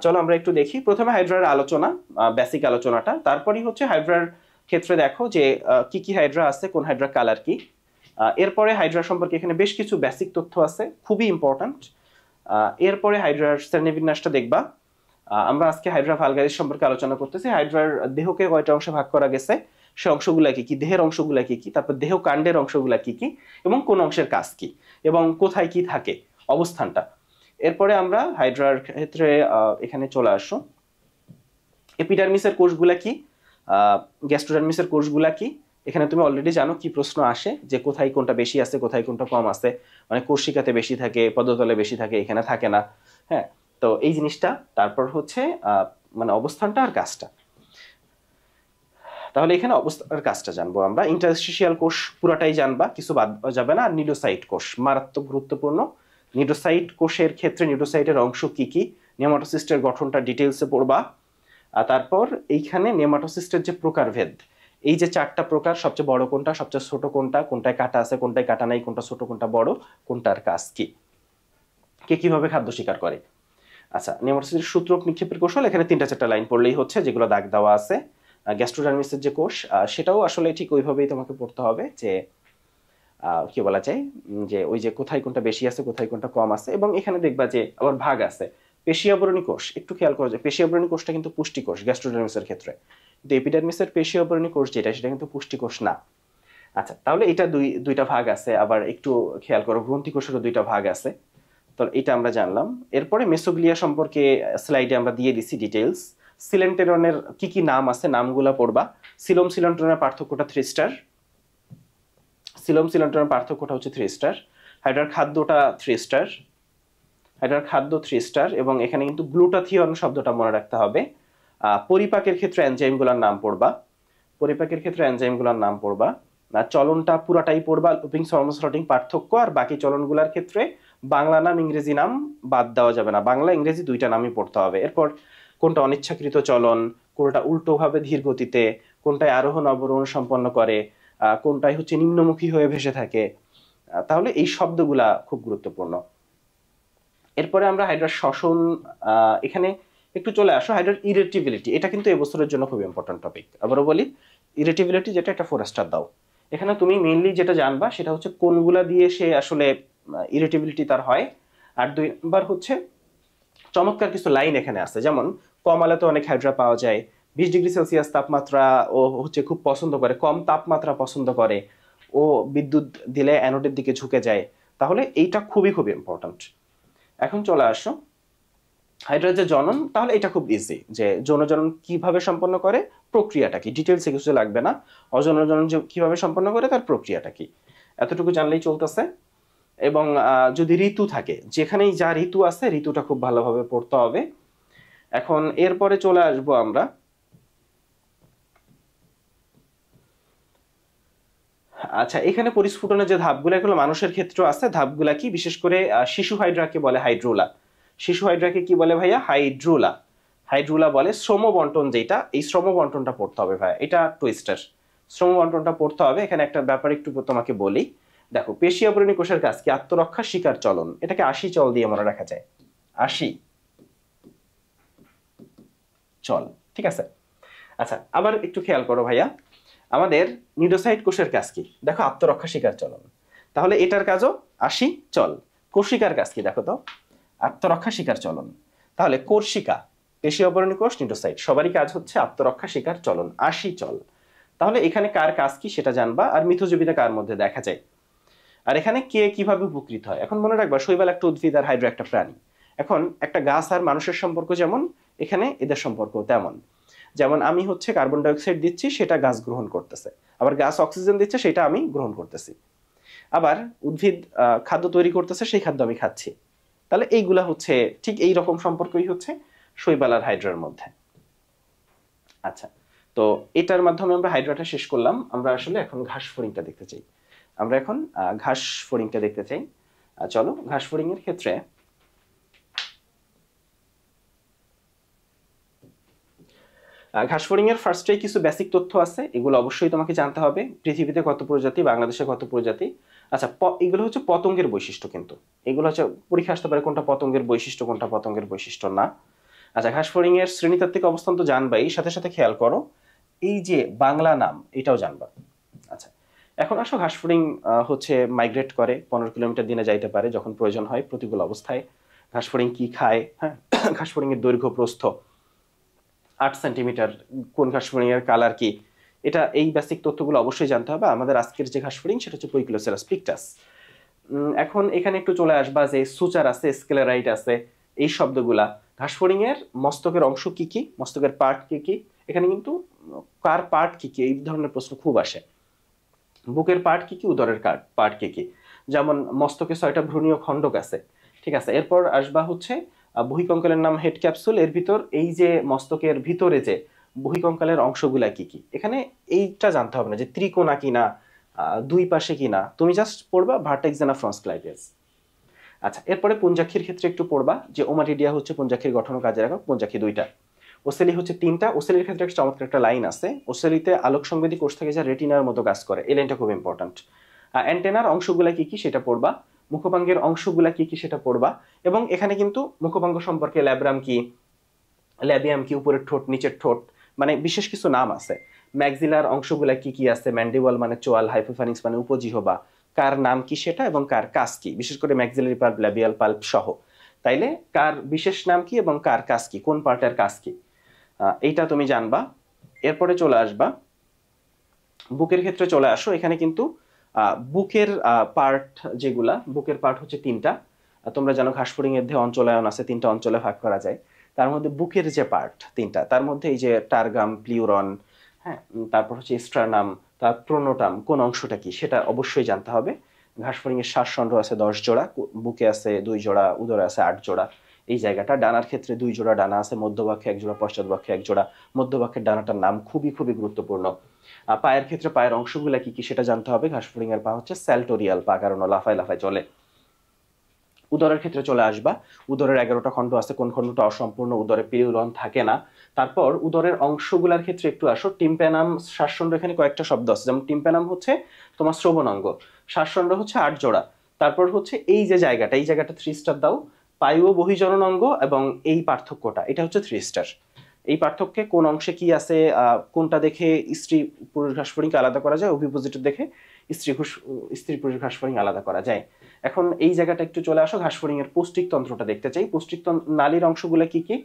চলো আমরা একটু দেখি। প্রথমে হাইড্রার আলোচনা, বেসিক আলোচনাটা, তারপরেই হচ্ছে হাইড্রার ক্ষেত্রে দেখো যে কি কি হাইড্রা আছে, কোন হাইড্রা কালার কি। এরপরে হাইড্রা সম্পর্কে এখানে বেশ কিছু বেসিক তথ্য আছে, খুবই ইম্পর্ট্যান্ট। এরপরে হাইড্রার শ্রেণীবিন্যাসটা দেখবা। আমরা আজকে হাইড্রা ভালগারিস সম্পর্কে আলোচনা করতেছি। হাইড্রার দেহকে কয়টা অংশে ভাগ করা গেছে, সে অংশগুলা কি কি, দেহের অংশগুলা কি কি, তারপর দেহ কাণ্ডের অংশগুলা কি কি, এবং কোন অংশের কাজ কি, এবং কোথায় কি থাকে, অবস্থানটা। এরপরে আমরা হাইড্রার ক্ষেত্রে এখানে চলে আসো। এপিডার্মিসের কোষগুলা কি, গ্যাস্ট্রোডার্মিসের কোষগুলা কি। এখানে তুমি অলরেডি জানো কি প্রশ্ন আসে, যে কোথায় কোনটা বেশি আছে, কোথায় কোনটা কম আছে, মানে কোষিকাতে বেশি থাকে, পদতলে বেশি থাকে, এখানে থাকে না। হ্যাঁ, তো এই জিনিসটা। তারপর হচ্ছে মানে অবস্থানটা আর কাজটা। তাহলে এখানে অবস্থার কাজটা জানবো আমরা। ইন্টারস্টিশিয়াল কোষ পুরাটাই জানবা, কিছু বাদ যাবে না। আর নিউরোসাইট কোষ মারাত্মক গুরুত্বপূর্ণ। নিউরোসাইট কোষের ক্ষেত্রে নিউরোসাইটের অংশ কি কি, নেমাটোসিস্টের গঠনটা ডিটেইলসে পড়বা। আর তারপর এইখানে নেমাটোসিস্টের যে প্রকারভেদ, এই যে 4টা প্রকার, সবচেয়ে বড় কোনটা, সবচেয়ে ছোট কোনটা, কোনটায় কাটা আছে, কোনটায় কাটা নাই, কোনটা ছোট কোনটা বড়, কোনটার কাজ কি, কে কিভাবে খাদ্য শিকার করে। আচ্ছা, নেমাটোসিস্টের সূত্রক নিক্ষেপের কৌশল, এখানে 3-4টা লাইন পড়লেই হচ্ছে, যেগুলো দাগ দেওয়া আছে। গ্যাস্ট্রোডার্মিসের যে কোষ, সেটাও আসলে ঠিক ওইভাবেই তোমাকে পড়তে হবে, যে কি বলা যায়, যে ওই যে কোথায় কোনটা বেশি আছে, কোথায় কোনটা কম আছে। এবং এখানে দেখবা যে আবার ভাগ আছে। পেশিয়াবরণী কোষ, একটু খেয়াল করো যে পেশিয়াবরণী কোষটা কিন্তু পুষ্টিকোষ গ্যাস্ট্রোডার্মিসের ক্ষেত্রে, কিন্তু এপিডার্মিসের পেশিয়াবরণী কোষ যেটা, সেটা কিন্তু পুষ্টিকোষ না। আচ্ছা, তাহলে এটা দুইটা ভাগ আছে। আবার একটু খেয়াল করো, গ্রন্থি কোষেরও 2টা ভাগ আছে। তো এটা আমরা জানলাম। এরপরে মেসোগ্লিয়া সম্পর্কে স্লাইডে আমরা দিয়ে দিছি ডিটেইলস। সিলেন্টেরনের কি কি নাম আছে, নামগুলা পড়বা। সিলোম সিলেন্টেরনের পার্থক্যটা 3 স্টার। সিলোম সিলেন্টেরনের পার্থক্যটা হচ্ছে 3 স্টার। হাইড্রার খাদ্যটা 3 স্টার। হাইড্রার খাদ্য 3 স্টার। এবং এখানে কিন্তু গ্লুটাথিয়ন শব্দটা মনে রাখতে হবে। পরিপাকের ক্ষেত্রে এনজাইমগুলোর নাম পড়বা। পরিপাকের ক্ষেত্রে এনজাইমগুলোর নাম পড়বা। চলনটা পুরাটাই পড়বা, লুপিং সমার্সলটিং পার্থক্য। আর বাকি চলনগুলোর ক্ষেত্রে বাংলা নাম ইংরেজি নাম বাদ দেওয়া যাবে না, বাংলা ইংরেজি 2টা নামই পড়তে হবে। এরপর কোনটা অনিচ্ছাকৃত চলন, কোনটা উল্টোভাবে ধীর গতিতে, কোনটায় আরোহণ অবরোহণ সম্পন্ন করে, কোনটায় হচ্ছে নিম্নমুখী হয়ে ভেসে থাকে। তাহলে এই শব্দগুলা খুব গুরুত্বপূর্ণ। এরপরে আমরা হাইড্রার শ্বসন, এখানে একটু চলে আসো। হাইড্রার ইরেটিবিলিটি, এটা কিন্তু এবছরের জন্য খুব ইম্পর্টেন্ট টপিক। আবারও বলি, ইরেটিবিলিটি যেটা, একটা 4 স্টার দাও। এখানে তুমি মেইনলি যেটা জানবা সেটা হচ্ছে কোনগুলা দিয়ে সে আসলে ইরেটিবিলিটি তার হয়। আর 2 নাম্বার হচ্ছে চমৎকার কিছু লাইন এখানে আছে, যেমন কম আলোতে অনেক হাইড্রা পাওয়া যায়, 20 ডিগ্রি সেলসিয়াস তাপমাত্রা ও হচ্ছে খুব পছন্দ করে, কম তাপমাত্রা পছন্দ করে, ও বিদ্যুৎ দিলে অ্যানোডের দিকে ঝুঁকে যায়। তাহলে এইটা খুবই খুব ইম্পর্টেন্ট। এখন চলে আসো হাইড্রার যে জনন, তাহলে এটা খুব ইজি, যে যৌনজনন কিভাবে সম্পন্ন করে, প্রক্রিয়াটা কি, ডিটেলসে কিছু লাগবে না। অযৌনজনন যে কিভাবে সম্পন্ন করে, তার প্রক্রিয়াটা কি, এতটুকু জানলেই চলতেছে। এবং যদি ঋতু থাকে, যেখানেই যা ঋতু আছে, ঋতুটা খুব ভালোভাবে পড়তে হবে। এখন এরপরে চলে আসবো আমরা আচ্ছা, এখানে পরিস্ফুটনের যে ধাপগুলো, এগুলো মানুষের ক্ষেত্রে আছে। ধাপগুলা কি, বিশেষ করে শিশু হাইড্রাকে বলে হাইড্রোলা। শিশু হাইড্রাকে কি বলে ভাইয়া, হাইড্রোলা। হাইড্রোলা বলে। শ্রম বন্টন যেটা, এই শ্রম বন্টনটা পড়তে হবে ভাইয়া, এটা টুইস্টার। শ্রম বন্টনটা পড়তে হবে। এখানে একটা ব্যাপার একটু তোমাকে বলি। দেখো, পেশি আবরণী কোষের কাজ কি, আত্মরক্ষা, শিকার, চলন। এটাকে 80 চল দিয়ে মনে রাখা যায়, 80 চল, ঠিক আছে। আচ্ছা, আবার একটু খেয়াল করো ভাইয়া, আমাদের নিউরোসাইট কোষের কাজ কি, দেখো, আত্মরক্ষা, শিকার, চলন। তাহলে এটার কাজও 80 চল। কোষিকার কাজ কি দেখো তো, আত্মরক্ষা, শিকার, চলন। তাহলে কোষিকা, পেশি আবরণী কোষ, নিউরোসাইট, সবারই কাজ হচ্ছে আত্মরক্ষা, শিকার, চলন, 80 চল। তাহলে এখানে কার কাজ কি সেটা জানবা। আর মিথজীবীরা কার মধ্যে দেখা যায়, আর এখানে কে কিভাবে উপকৃত হয়। এখন মনে রাখবা, শৈবাল একটা উদ্ভিদ আর হাইড্রা একটা প্রাণী। এখন একটা গাছ আর মানুষের সম্পর্ক যেমন, এখানে এদের সম্পর্ক তেমন। যেমন আমি হচ্ছে কার্বন ডাইঅক্সাইড দিচ্ছি, সেটা গাছ গ্রহণ করতেছে। আবার গাছ অক্সিজেন দিচ্ছে, সেটা আমি গ্রহণ করতেছি। আবার উদ্ভিদ খাদ্য তৈরি করতেছে, সেই খাদ্য আমি খাচ্ছি। তাহলে এইগুলা হচ্ছে ঠিক এই রকম সম্পর্কই হচ্ছে শৈবাল আর হাইড্রার মধ্যে। আচ্ছা, তো এটার মাধ্যমে আমরা হাইড্রাটা শেষ করলাম। আমরা আসলে এখন ঘাস ফড়িংটা দেখতে চাই। আমরা এখন ঘাস ফড়িংটা দেখতে চাই। চলো, ঘাস ফড়িং এর ক্ষেত্রে ঘাস ফড়িং এর ফার্স্টে কিছু বেসিক তথ্য আছে, এগুলো অবশ্যই তোমাকে জানতে হবে। পৃথিবীতে কত প্রজাতি, বাংলাদেশে কত প্রজাতি, আচ্ছা, এগুলো হচ্ছে পতঙ্গের বৈশিষ্ট্য, কিন্তু এগুলো হচ্ছে পরীক্ষা আসতে পারে কোনটা পতঙ্গের বৈশিষ্ট্য কোনটা পতঙ্গের বৈশিষ্ট্য না। আচ্ছা, ঘাসফড়িং এর শ্রেণীতাত্ত্বিক অবস্থান তো জানবাই, সাথে সাথে খেয়াল করো এই যে বাংলা নাম এটাও জানবা। আচ্ছা, এখন আসো ঘাসফড়িং হচ্ছে মাইগ্রেট করে, 15 কিলোমিটার দিনে যাইতে পারে যখন প্রয়োজন হয় প্রতিকূল অবস্থায়। ঘাসফড়িং কি খায়, হ্যাঁ, ঘাসফড়িং এর দৈর্ঘ্য প্রস্থ 8 সেন্টিমিটার, কোন ঘাসফড়িং এর কালার কি, এটা এই বেসিক তথ্যগুলো অবশ্যই জানতে হবে। আমাদের আজকের যে ঘাসফড়িং সেটা হচ্ছে পইকিলোসেরাস পিকটাস। এখন এখানে একটু চলে আসবা যে সুচার আছে, স্কেলেরাইট আছে, এই শব্দগুলা। ঘাসফড়িং এর মস্তকের অংশ কি কি, মস্তকের পার্ট কি কি, এখানে কিন্তু কার পার্ট কি কি এই ধরনের প্রশ্ন খুব আসে। বুকের পার্ট কি কি, উদরের পার্ট কি কি, যেমন মস্তকে 6টা ভ্রূণীয় খণ্ডক আছে, ঠিক আছে। এরপর আসবা হচ্ছে বহিকঙ্কালের নাম হেড ক্যাপসুল, এর ভিতর এই যে মস্তকের ভিতরে যে বহিকঙ্কালের অংশগুলা কি কি, এখানে এইটা জানতে হবে না যে ত্রিকোণা কিনা, দুই পাশে কিনা, তুমি জাস্ট পড়বা ভার্টেক্স না ফ্রন্সক্লাইটিস। আচ্ছা, এরপরে পুঞ্জাক্ষীর ক্ষেত্রে একটু পড়বা যে ওমাটিডিয়া হচ্ছে পুঞ্জাক্ষীর গঠন ও কাজের একক, পুঞ্জাক্ষী 2টা, ওসেলি হচ্ছে 3টা। ওসেলির ক্ষেত্রে একটা চমৎকার একটা লাইন আছে, ওসেলিতে আলোক সংবেদী কোষ থেকে যা রেটিনার মতো কাজ করে, এই লাইনটা খুব ইম্পর্টেন্ট। অ্যান্টেনার অংশগুলা কি কি সেটা পড়বা, মুখপাঙ্গের অংশগুলা কি কি সেটা পড়বা, এবং এখানে কিন্তু মুখপাঙ্গ সম্পর্কে ল্যাব্রাম কি, ল্যাবিয়াম কি, উপরের ঠোঁট নিচের ঠোঁট, মানে বিশেষ কিছু নাম আছে। ম্যাক্সিলার অংশগুলা কি কি আছে, ম্যান্ডিবল মানে চোয়াল, হাইপোফানিক্স মানে উপজিহ্বা, কার নাম কি সেটা এবং কার কাজ কি, বিশেষ করে ম্যাক্সিলারি পাল্প, ল্যাবিয়াল পাল্প সহ। তাইলে কার বিশেষ নাম কি এবং কার কাজ কি, কোন পার্টের কাজ কি, এইটা তুমি জানবা। এরপরে চলে আসবা বুকের ক্ষেত্রে, চলে আসো। এখানে কিন্তু বুকের পার্ট যেগুলা, বুকের পার্ট হচ্ছে 3টা। তোমরা জানো ঘাসফড়িং এর দেহে অঞ্চলায়ন আছে, 3টা অঞ্চলে ভাগ করা যায়। তার মধ্যে বুকের যে পার্ট 3টা, তার মধ্যে এই যে টার্গাম, প্লিউরন, হ্যাঁ, তারপর হচ্ছে স্ট্রানাম, তার প্রোনোটাম, কোন অংশটা কি সেটা অবশ্যই জানতে হবে। ঘাসফড়িং এর শ্বাসখণ্ড আছে 10 জোড়া, বুকে আছে 2 জোড়া, উদরে আছে 8 জোড়া। এই জায়গাটা ডানার ক্ষেত্রে 2 জোড়া ডানা আছে, মধ্যভাগে 1 জোড়া, পশ্চাৎভাগে 1 জোড়া। মধ্যভাগের ডানাটার নাম খুবই খুবই গুরুত্বপূর্ণ। পায়ের ক্ষেত্রে পায়ের অংশগুলা কি কি সেটা জানতে হবে। ঘাসফড়িং এর পা হচ্ছে স্যালটোরিয়াল পা, কারণ লাফায় লাফায় চলে। উদরের ক্ষেত্রে চলে আসবা, উদরের 11টা খণ্ড আছে, কোন খণ্ডটা অসম্পূর্ণ, উদরে পিউরন থাকে না। তারপর উদরের অংশগুলার ক্ষেত্রে একটু আসো, টিম্প্যানাম, শ্বাসখণ্ড, এখানে কয়েকটা শব্দ আছে, যেমন টিম্প্যানাম হচ্ছে তোমার শ্রবণ অঙ্গ, শ্বাসখণ্ড হচ্ছে 8 জোড়া। তারপর হচ্ছে এই যে জায়গাটা, এই জায়গাটা 3 স্টার দাও, পায়ু বহিজনন অঙ্গ, এবং এই পার্থক্যটা এটা হচ্ছে 3 স্টার। এই পার্থক্যে কোন অংশে কি আছে, কোনটা দেখে স্ত্রী পুরুষ ঘাসফড়িংকে আলাদা করা যায়, অভিপোজিট দেখে স্ত্রী পুরুষ ঘাসফড়িং আলাদা করা যায়। এখন এই জায়গাটা একটু চলে আসো, ঘাসফড়িং এর পৌষ্টিক তন্ত্রটা দেখতে চাই। পৌষ্টিক নালীর অংশগুলো কি কি,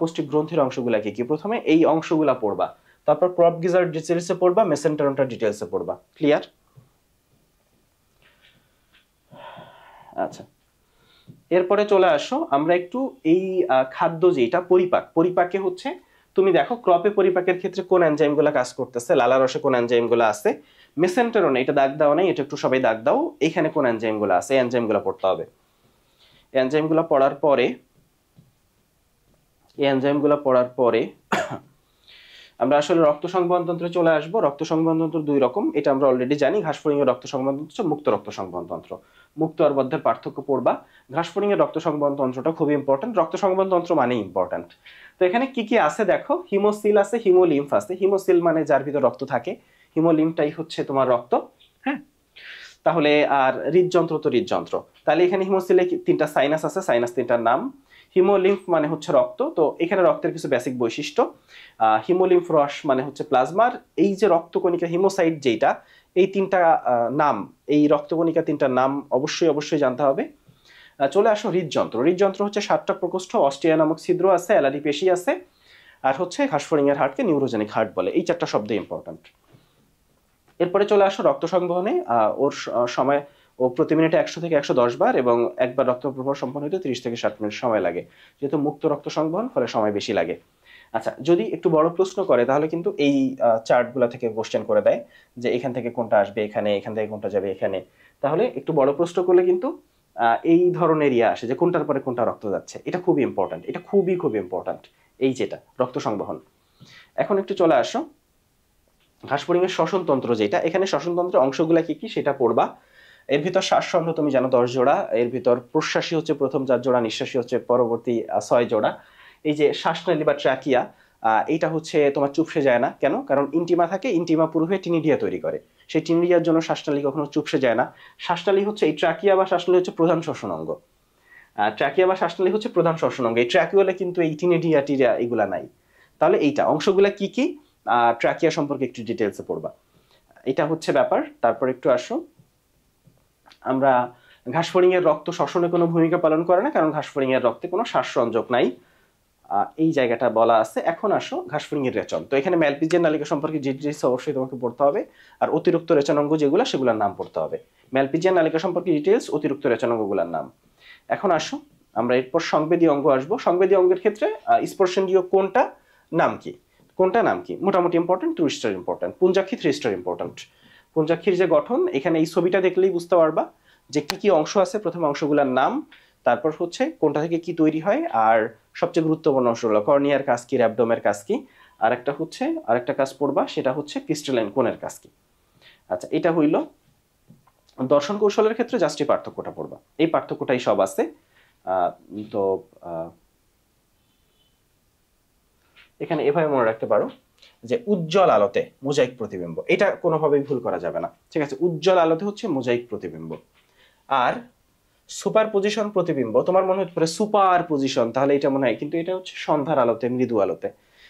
পৌষ্টিক গ্রন্থির অংশগুলো কি কি, প্রথমে এই অংশগুলা পড়বা, তারপর প্রপ গিজার ডিটেইলসে পড়বা, মেসেন্টারনটা ডিটেইলসে পড়বা। ক্লিয়ার? আচ্ছা, এরপরে চলে আসো আমরা একটু এই খাদ্য যেটা পরিপাক, পরিপাকে হচ্ছে তুমি দেখো ক্রপে পরিপাকের ক্ষেত্রে কোন এনজাইমগুলো কাজ করতেছে, লালা রসে কোন এনজাইমগুলো আছে, মেসেন্টারনে এটা দাগ দাও নাই, এটা একটু সবাই দাগ দাও, এখানে কোন এনজাইমগুলো আছে, এই এনজাইমগুলো পড়তে হবে। এই এনজাইমগুলো পড়ার পরে আমরা আসলে রক্ত সংবহন তন্ত্রে চলে আসবো। রক্ত সংবহন তন্ত্র 2 রকম, এটা আমরা অলরেডি জানি। ঘাসফড়িং এর রক্ত সংবহন তন্ত্র হচ্ছে মুক্ত রক্ত সংবহন তন্ত্র, মুক্ত আর বদ্ধের পার্থক্য পড়বা। ঘাসফড়িং এর রক্ত সংবহন তন্ত্রটা খুবই ইম্পর্টেন্ট, রক্ত সংবহন তন্ত্র মানে ইম্পর্টেন্ট। তো এখানে কি কি আছে দেখো, হিমোসিল আছে, হিমোলিম্ফ আছে। হিমোসিল মানে যার ভিতর রক্ত থাকে, হিমোলিম্ফটাই হচ্ছে তোমার রক্ত, হ্যাঁ। তাহলে আর হৃদযন্ত্র তো হৃদযন্ত্র, তাহলে এখানে হিমোসিলে 3টা সাইনাস আছে, সাইনাস 3টার নাম। হিমোলিম্ফ মানে হচ্ছে রক্ত, তো এখানে রক্তের কিছু বেসিক বৈশিষ্ট্য। হিমোলিম্ফ রস মানে হচ্ছে প্লাজমার এই যে রক্তকণিকা, হিমোসাইট যেটা, এই 3টা নাম, এই রক্তকণিকা 3টার নাম অবশ্যই জানতে হবে। চলে আসো হৃদযন্ত্র। হৃদযন্ত্র হচ্ছে 7টা প্রকোষ্ঠ, অস্টিয়া নামক ছিদ্র আছে, অ্যালারি পেশি আছে, আর হচ্ছে ঘাসফড়িং এর হার্টকে নিউরোজেনিক হার্ট বলে। এই 4টা শব্দ ইম্পর্টেন্ট। এরপরে চলে আসো রক্ত সংবহনে। ওর সময় ও প্রতি মিনিটে 100 থেকে 110 বার, এবং একবার রক্ত প্রবাহ সম্পন্ন হতে 30 থেকে 60 মিনিট সময় লাগে, যেহেতু মুক্ত রক্ত সংবহন, ফলে সময় বেশি লাগে। আচ্ছা, যদি একটু বড় প্রশ্ন করে তাহলে কিন্তু এই চার্টগুলো থেকে কোশ্চেন করে দেয় যে এখান থেকে কোনটা আসবে এখানে, এখান থেকে কোনটা যাবে এখানে। তাহলে একটু বড় প্রশ্ন করলে কিন্তু এই ধরনের আসে যে কোনটার পরে কোনটা রক্ত যাচ্ছে। এটা খুবই ইম্পর্টেন্ট, এটা খুবই ইম্পর্টেন্ট, এই যেটা রক্ত সংবহন। এখন একটু চলে আসো ঘাসফড়িং এর শ্বসনতন্ত্র যেটা, এখানে শ্বসনতন্ত্রের অংশগুলা কি কি সেটা পড়বা। এর ভিতর শ্বাসখণ্ড তুমি জানো 10 জোড়া, এর ভিতর প্রশ্বাসী হচ্ছে প্রথম 4 জোড়া, নিঃশ্বাসী হচ্ছে পরবর্তী 6 জোড়া। এই যে শ্বাসনালী বা ট্র্যাকিয়া, এইটা হচ্ছে তোমার চুপসে যায় না কেন? কারণ ইন্টিমা থাকে, ইন্টিমা পুরো হয়ে টিনিডিয়া তৈরি করে। সেই টিনিডিয়ার জন্য শ্বাসনালী কখনো চুপসে যায় না। শ্বাসনালী হচ্ছে এই ট্রাকিয়া বা শ্বাসনালী হচ্ছে প্রধান শ্বসন অঙ্গ। ট্রাকিয়া বা শ্বাসনালী হচ্ছে প্রধান শ্বসন অঙ্গ। এই ট্রাকিওলে কিন্তু এই টিনিডিয়া টিরিয়া এগুলা নাই। তাহলে এইটা অংশগুলা কি কি, ট্রাকিয়া সম্পর্কে একটু ডিটেলসে পড়বা। এটা হচ্ছে ব্যাপার। তারপর একটু আসো, আমরা ঘাসফড়িং এর রক্ত শ্বসনে কোনো ভূমিকা পালন করে না, কারণ ঘাসফড়িং এর রক্তে কোনো শ্বাসসংযোগ নাই। এই জায়গাটা বলা আছে। এখন আসো ঘাসফড়িং এর রেচন। তো এখানে ম্যালপিজিয়ান নালিকা সম্পর্কে ডিটেলস অবশ্যই তোমাকে পড়তে হবে, আর অতিরিক্ত রেচনাঙ্গ যেগুলো সেগুলোর নাম পড়তে হবে। ম্যালপিজিয়ান নালিকা সম্পর্কে ডিটেলস, অতিরিক্ত রেচনাঙ্গগুলোর নাম। এখন আসো আমরা এরপর সংবেদী অঙ্গ আসবো। সংবেদী অঙ্গের ক্ষেত্রে স্পর্শেন্দ্রিয় কোনটা, নাম কি, কোনটা নাম কি, মোটামুটি ইম্পর্টেন্ট, 2 স্টার ইম্পর্টেন্ট। পুঞ্জাক্ষী 3 স্টার ইম্পর্টেন্ট। পুঞ্জাক্ষীর যে গঠন, এখানে এই ছবিটা দেখলেই বুঝতে পারবা যে কি কি অংশ আছে। প্রথমে অংশগুলোর নাম, তারপর হচ্ছে কোনটা থেকে কি তৈরি হয়, আর সবচেয়ে গুরুত্বপূর্ণ অংশ হলো কর্নিয়ার কাজ কি, র‍্যাবডোমের কাজ কি, আর একটা হচ্ছে আরেকটা কাজ পড়বা, সেটা হচ্ছে ক্রিস্টালাইন কোণের কাজ কি। আচ্ছা, এটা হইল দর্শন কৌশলের ক্ষেত্রে জাস্ট এই পার্থক্যটা পড়বা, এই পার্থক্যটাই সব আছে। তো এখানে এভাবে মনে রাখতে পারো যে উজ্জ্বল আলোতে মোজাইক প্রতিবিম্ব, এটা কোনোভাবেই ভুল করা যাবে না, ঠিক আছে? উজ্জ্বল আলোতে হচ্ছে মোজাইক প্রতিবিম্ব। আর সুপার পজিশন প্রতিবিম্ব, তোমার মনে হতে পারে সুপার পজিশন, তাহলে এটা মনে হয়, কিন্তু এটা হচ্ছে সন্ধ্যার আলোতে, মৃদু আলোতে।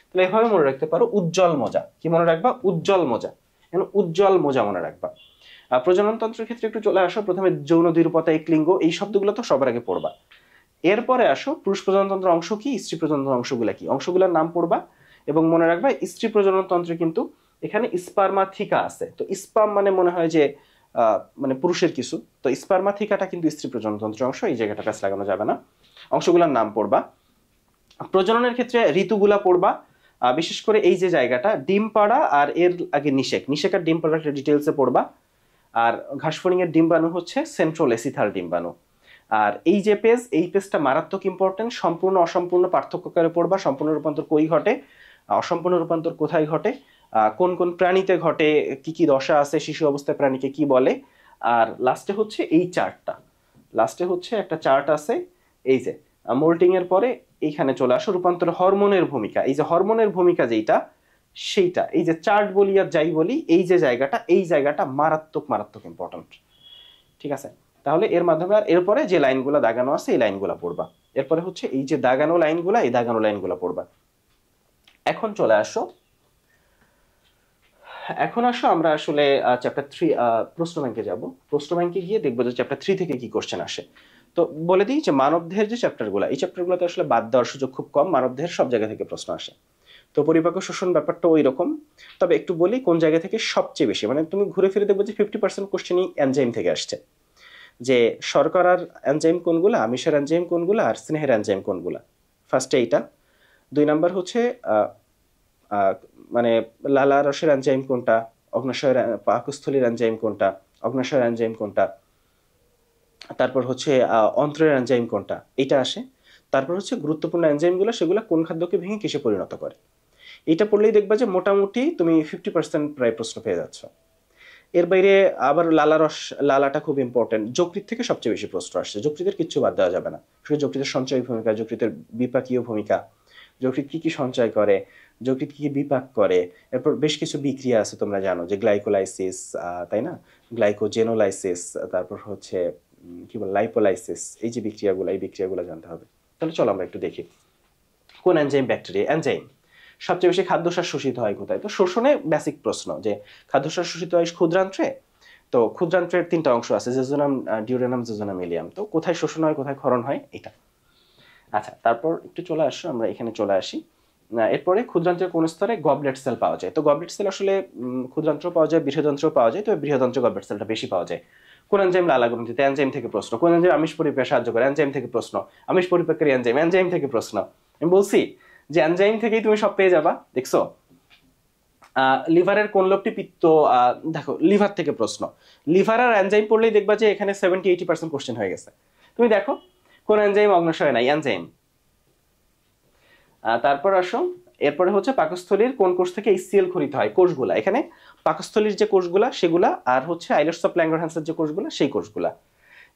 তাহলে এভাবে মনে রাখতে পারো উজ্জ্বল মোজা, কি মনে রাখবা? উজ্জ্বল মোজা, এখন উজ্জ্বল মোজা মনে রাখবা। প্রজনন তন্ত্রের ক্ষেত্রে একটু চলে আসো। প্রথমে যৌন দ্বিরূপতা, একলিঙ্গ, এই শব্দগুলো তো সবার আগে পড়বা। এরপরে আসো পুরুষ প্রজননতন্ত্র অংশ কি, স্ত্রী প্রজননতন্ত্র অংশগুলা কি, অংশগুলোর নাম পড়বা এবং মনে রাখবা স্ত্রী প্রজননতন্ত্রে কিন্তু এখানে স্পার্মাথিকা আছে। তো স্পার্ম মানে মনে হয় যে মানে পুরুষের কিছু, তো স্পার্মাথিকাটা কিন্তু স্ত্রী প্রজননতন্ত্রের অংশ, এই জায়গাটা কাছে লাগানো যাবে না। অংশগুলোর নাম পড়বা। প্রজননের ক্ষেত্রে ঋতুগুলা পড়বা, বিশেষ করে এই যে জায়গাটা ডিম পাড়া আর এর আগে নিষেক, নিষেক আর ডিম পাড়াটা ডিটেলসে পড়বা। আর ঘাসফড়িং এর ডিম্বাণু হচ্ছে সেন্ট্রাল এসিথাল ডিম্বাণু। আর এই যে পেজ, এই পেজটা মারাত্মক ইম্পর্টেন্ট। সম্পূর্ণ অসম্পূর্ণ পার্থক্য করে পড়বা। সম্পূর্ণ রূপান্তর কই ঘটে, অসম্পূর্ণ রূপান্তর কোথায় ঘটে, কোন কোন প্রাণীতে ঘটে, কি কি দশা আছে, শিশু অবস্থায় প্রাণীকে কি বলে। আর লাস্টে হচ্ছে এই চার্টটা, লাস্টে হচ্ছে একটা চার্ট আছে, এই যে মোল্টিং এর পরে এইখানে চলে আসো রূপান্তর হরমোনের ভূমিকা। এই যে হরমোনের ভূমিকা যেটা, সেইটা এই যে চার্ট বলি আর যাই বলি, এই যে জায়গাটা, এই জায়গাটা মারাত্মক মারাত্মক ইম্পর্টেন্ট, ঠিক আছে? তাহলে এর মাধ্যমে আর এরপরে যে লাইনগুলো দাগানো আছে এই লাইনগুলো পড়বা। এরপরে হচ্ছে এই যে দাগানো লাইনগুলো, এই দাগানো লাইনগুলো পড়বা। এখন চলে আসো, এখন আসো আমরা আসলে চ্যাপ্টার 3 প্রশ্ন ব্যাংকে যাব। প্রশ্ন ব্যাংকে গিয়ে দেখবো যে চ্যাপ্টার 3 থেকে কি কোশ্চেন আসে। তো বলে দিই যে মানবদেহের যে চ্যাপ্টারগুলো, এই চ্যাপ্টারগুলোতে আসলে বাদ দেওয়ার সুযোগ খুব কম, মানবদেহের সব জায়গা থেকে প্রশ্ন আসে। তো পরিপাক শোষণ ব্যাপারটা ওই রকম। তবে একটু বলি কোন জায়গা থেকে সবচেয়ে বেশি, মানে তুমি ঘুরে ফিরে দেখবো যে 50% কোশ্চেনই এনজাইম থেকে আসছে। যে শর্করার এনজাইম কোনগুলা, আমিষের এনজাইম কোনগুলা, আর স্নেহের এনজাইম কোনগুলা, ফার্স্টে এইটা। 2 নাম্বার হচ্ছে মানে লালা রসের এনজাইম কোনটা, অগ্নাশয়ের পাকস্থলীর এনজাইম কোনটা, অগ্নাশয়ের এনজাইম কোনটা, তারপর হচ্ছে অন্ত্রের এনজাইম কোনটা, এটা আসে। তারপর হচ্ছে গুরুত্বপূর্ণ এনজাইমগুলো, সেগুলো কোন খাদ্যকে ভেঙে কিসে পরিণত করে। এটা পড়লেই দেখবা যে মোটামুটি তুমি 50% প্রায় প্রশ্ন পেয়ে যাচ্ছ। এর বাইরে আবার লালাটা খুব ইম্পর্টেন্ট। যকৃৎ থেকে সবচেয়ে বেশি প্রশ্ন আসছে, যকৃতের কিচ্ছু বাদ দেওয়া যাবে না। শুধু যকৃতের সঞ্চয় ভূমিকা, যকৃতের বিপাকীয় ভূমিকা, যকৃৎ কি কি সঞ্চয় করে, যকৃৎ কি কি বিপাক করে। এরপর বেশ কিছু বিক্রিয়া আছে তোমরা জানো, যে গ্লাইকোলাইসিস, তাই না, গ্লাইকোজেনোলাইসিস, তারপর হচ্ছে কি বল লাইপোলাইসিস, এই যে বিক্রিয়াগুলো, এই বিক্রিয়াগুলো জানতে হবে। তাহলে চলো আমরা একটু দেখি কোন এনজাইম, ব্যাকটেরিয়া এনজাইম সবচেয়ে বেশি খাদ্যসার শোষিত হয় কোথায়। তো শোষণে বেসিক প্রশ্ন যে খাদ্যসার শোষিত হয় ক্ষুদ্রান্ত্রে। তো ক্ষুদ্রান্ত্রের 3টা অংশ আছে, জেজুনাম, ডিউরেনাম, জেজুনাম, ইলিয়াম। তো কোথায় শোষণ হয়, কোথায় ক্ষরণ হয়, এটা। আচ্ছা, তারপর একটু চলে আসো, আমরা এখানে চলে আসি। এরপরে ক্ষুদ্রান্ত্রের কোন স্তরে গবলেট সেল পাওয়া যায়। তো গবলেট সেল আসলে ক্ষুদ্রান্ত্র পাওয়া যায়, বৃহদান্ত্র পাওয়া যায়, তবে বৃহদান্ত্র গবলেট সেলটা বেশি পাওয়া যায়। কোন এনজাইম লালা গ্রন্থিতে, এনজাইম থেকে প্রশ্ন। কোন এনজাইম আমিষ পরিপাকে সাহায্য করে, এনজাইম থেকে প্রশ্ন। আমিষ পরিপাককারী এনজাইম, এনজাইম থেকে প্রশ্ন। আমি বলছি যে এনজাইম থেকেই তুমি সব পেয়ে যাবা, দেখছো? লিভারের কোন লোকটি পিত্ত, দেখো লিভার থেকে প্রশ্ন। লিভার আর এনজাইম পড়লেই দেখবা যে এখানে 70-80% কোশ্চেন হয়ে গেছে। তুমি দেখো কোন এনজাইম অগ্নাশয় নাই, এনজাইম। তারপর আসো, এরপরে হচ্ছে পাকস্থলীর কোন কোষ থেকে HCl খরিত হয়, কোষগুলা। এখানে পাকস্থলীর যে কোষগুলা সেগুলা, আর হচ্ছে আইলেটস অফ ল্যাঙ্গারহ্যান্সের যে কোষগুলা, সেই কোষগুলা।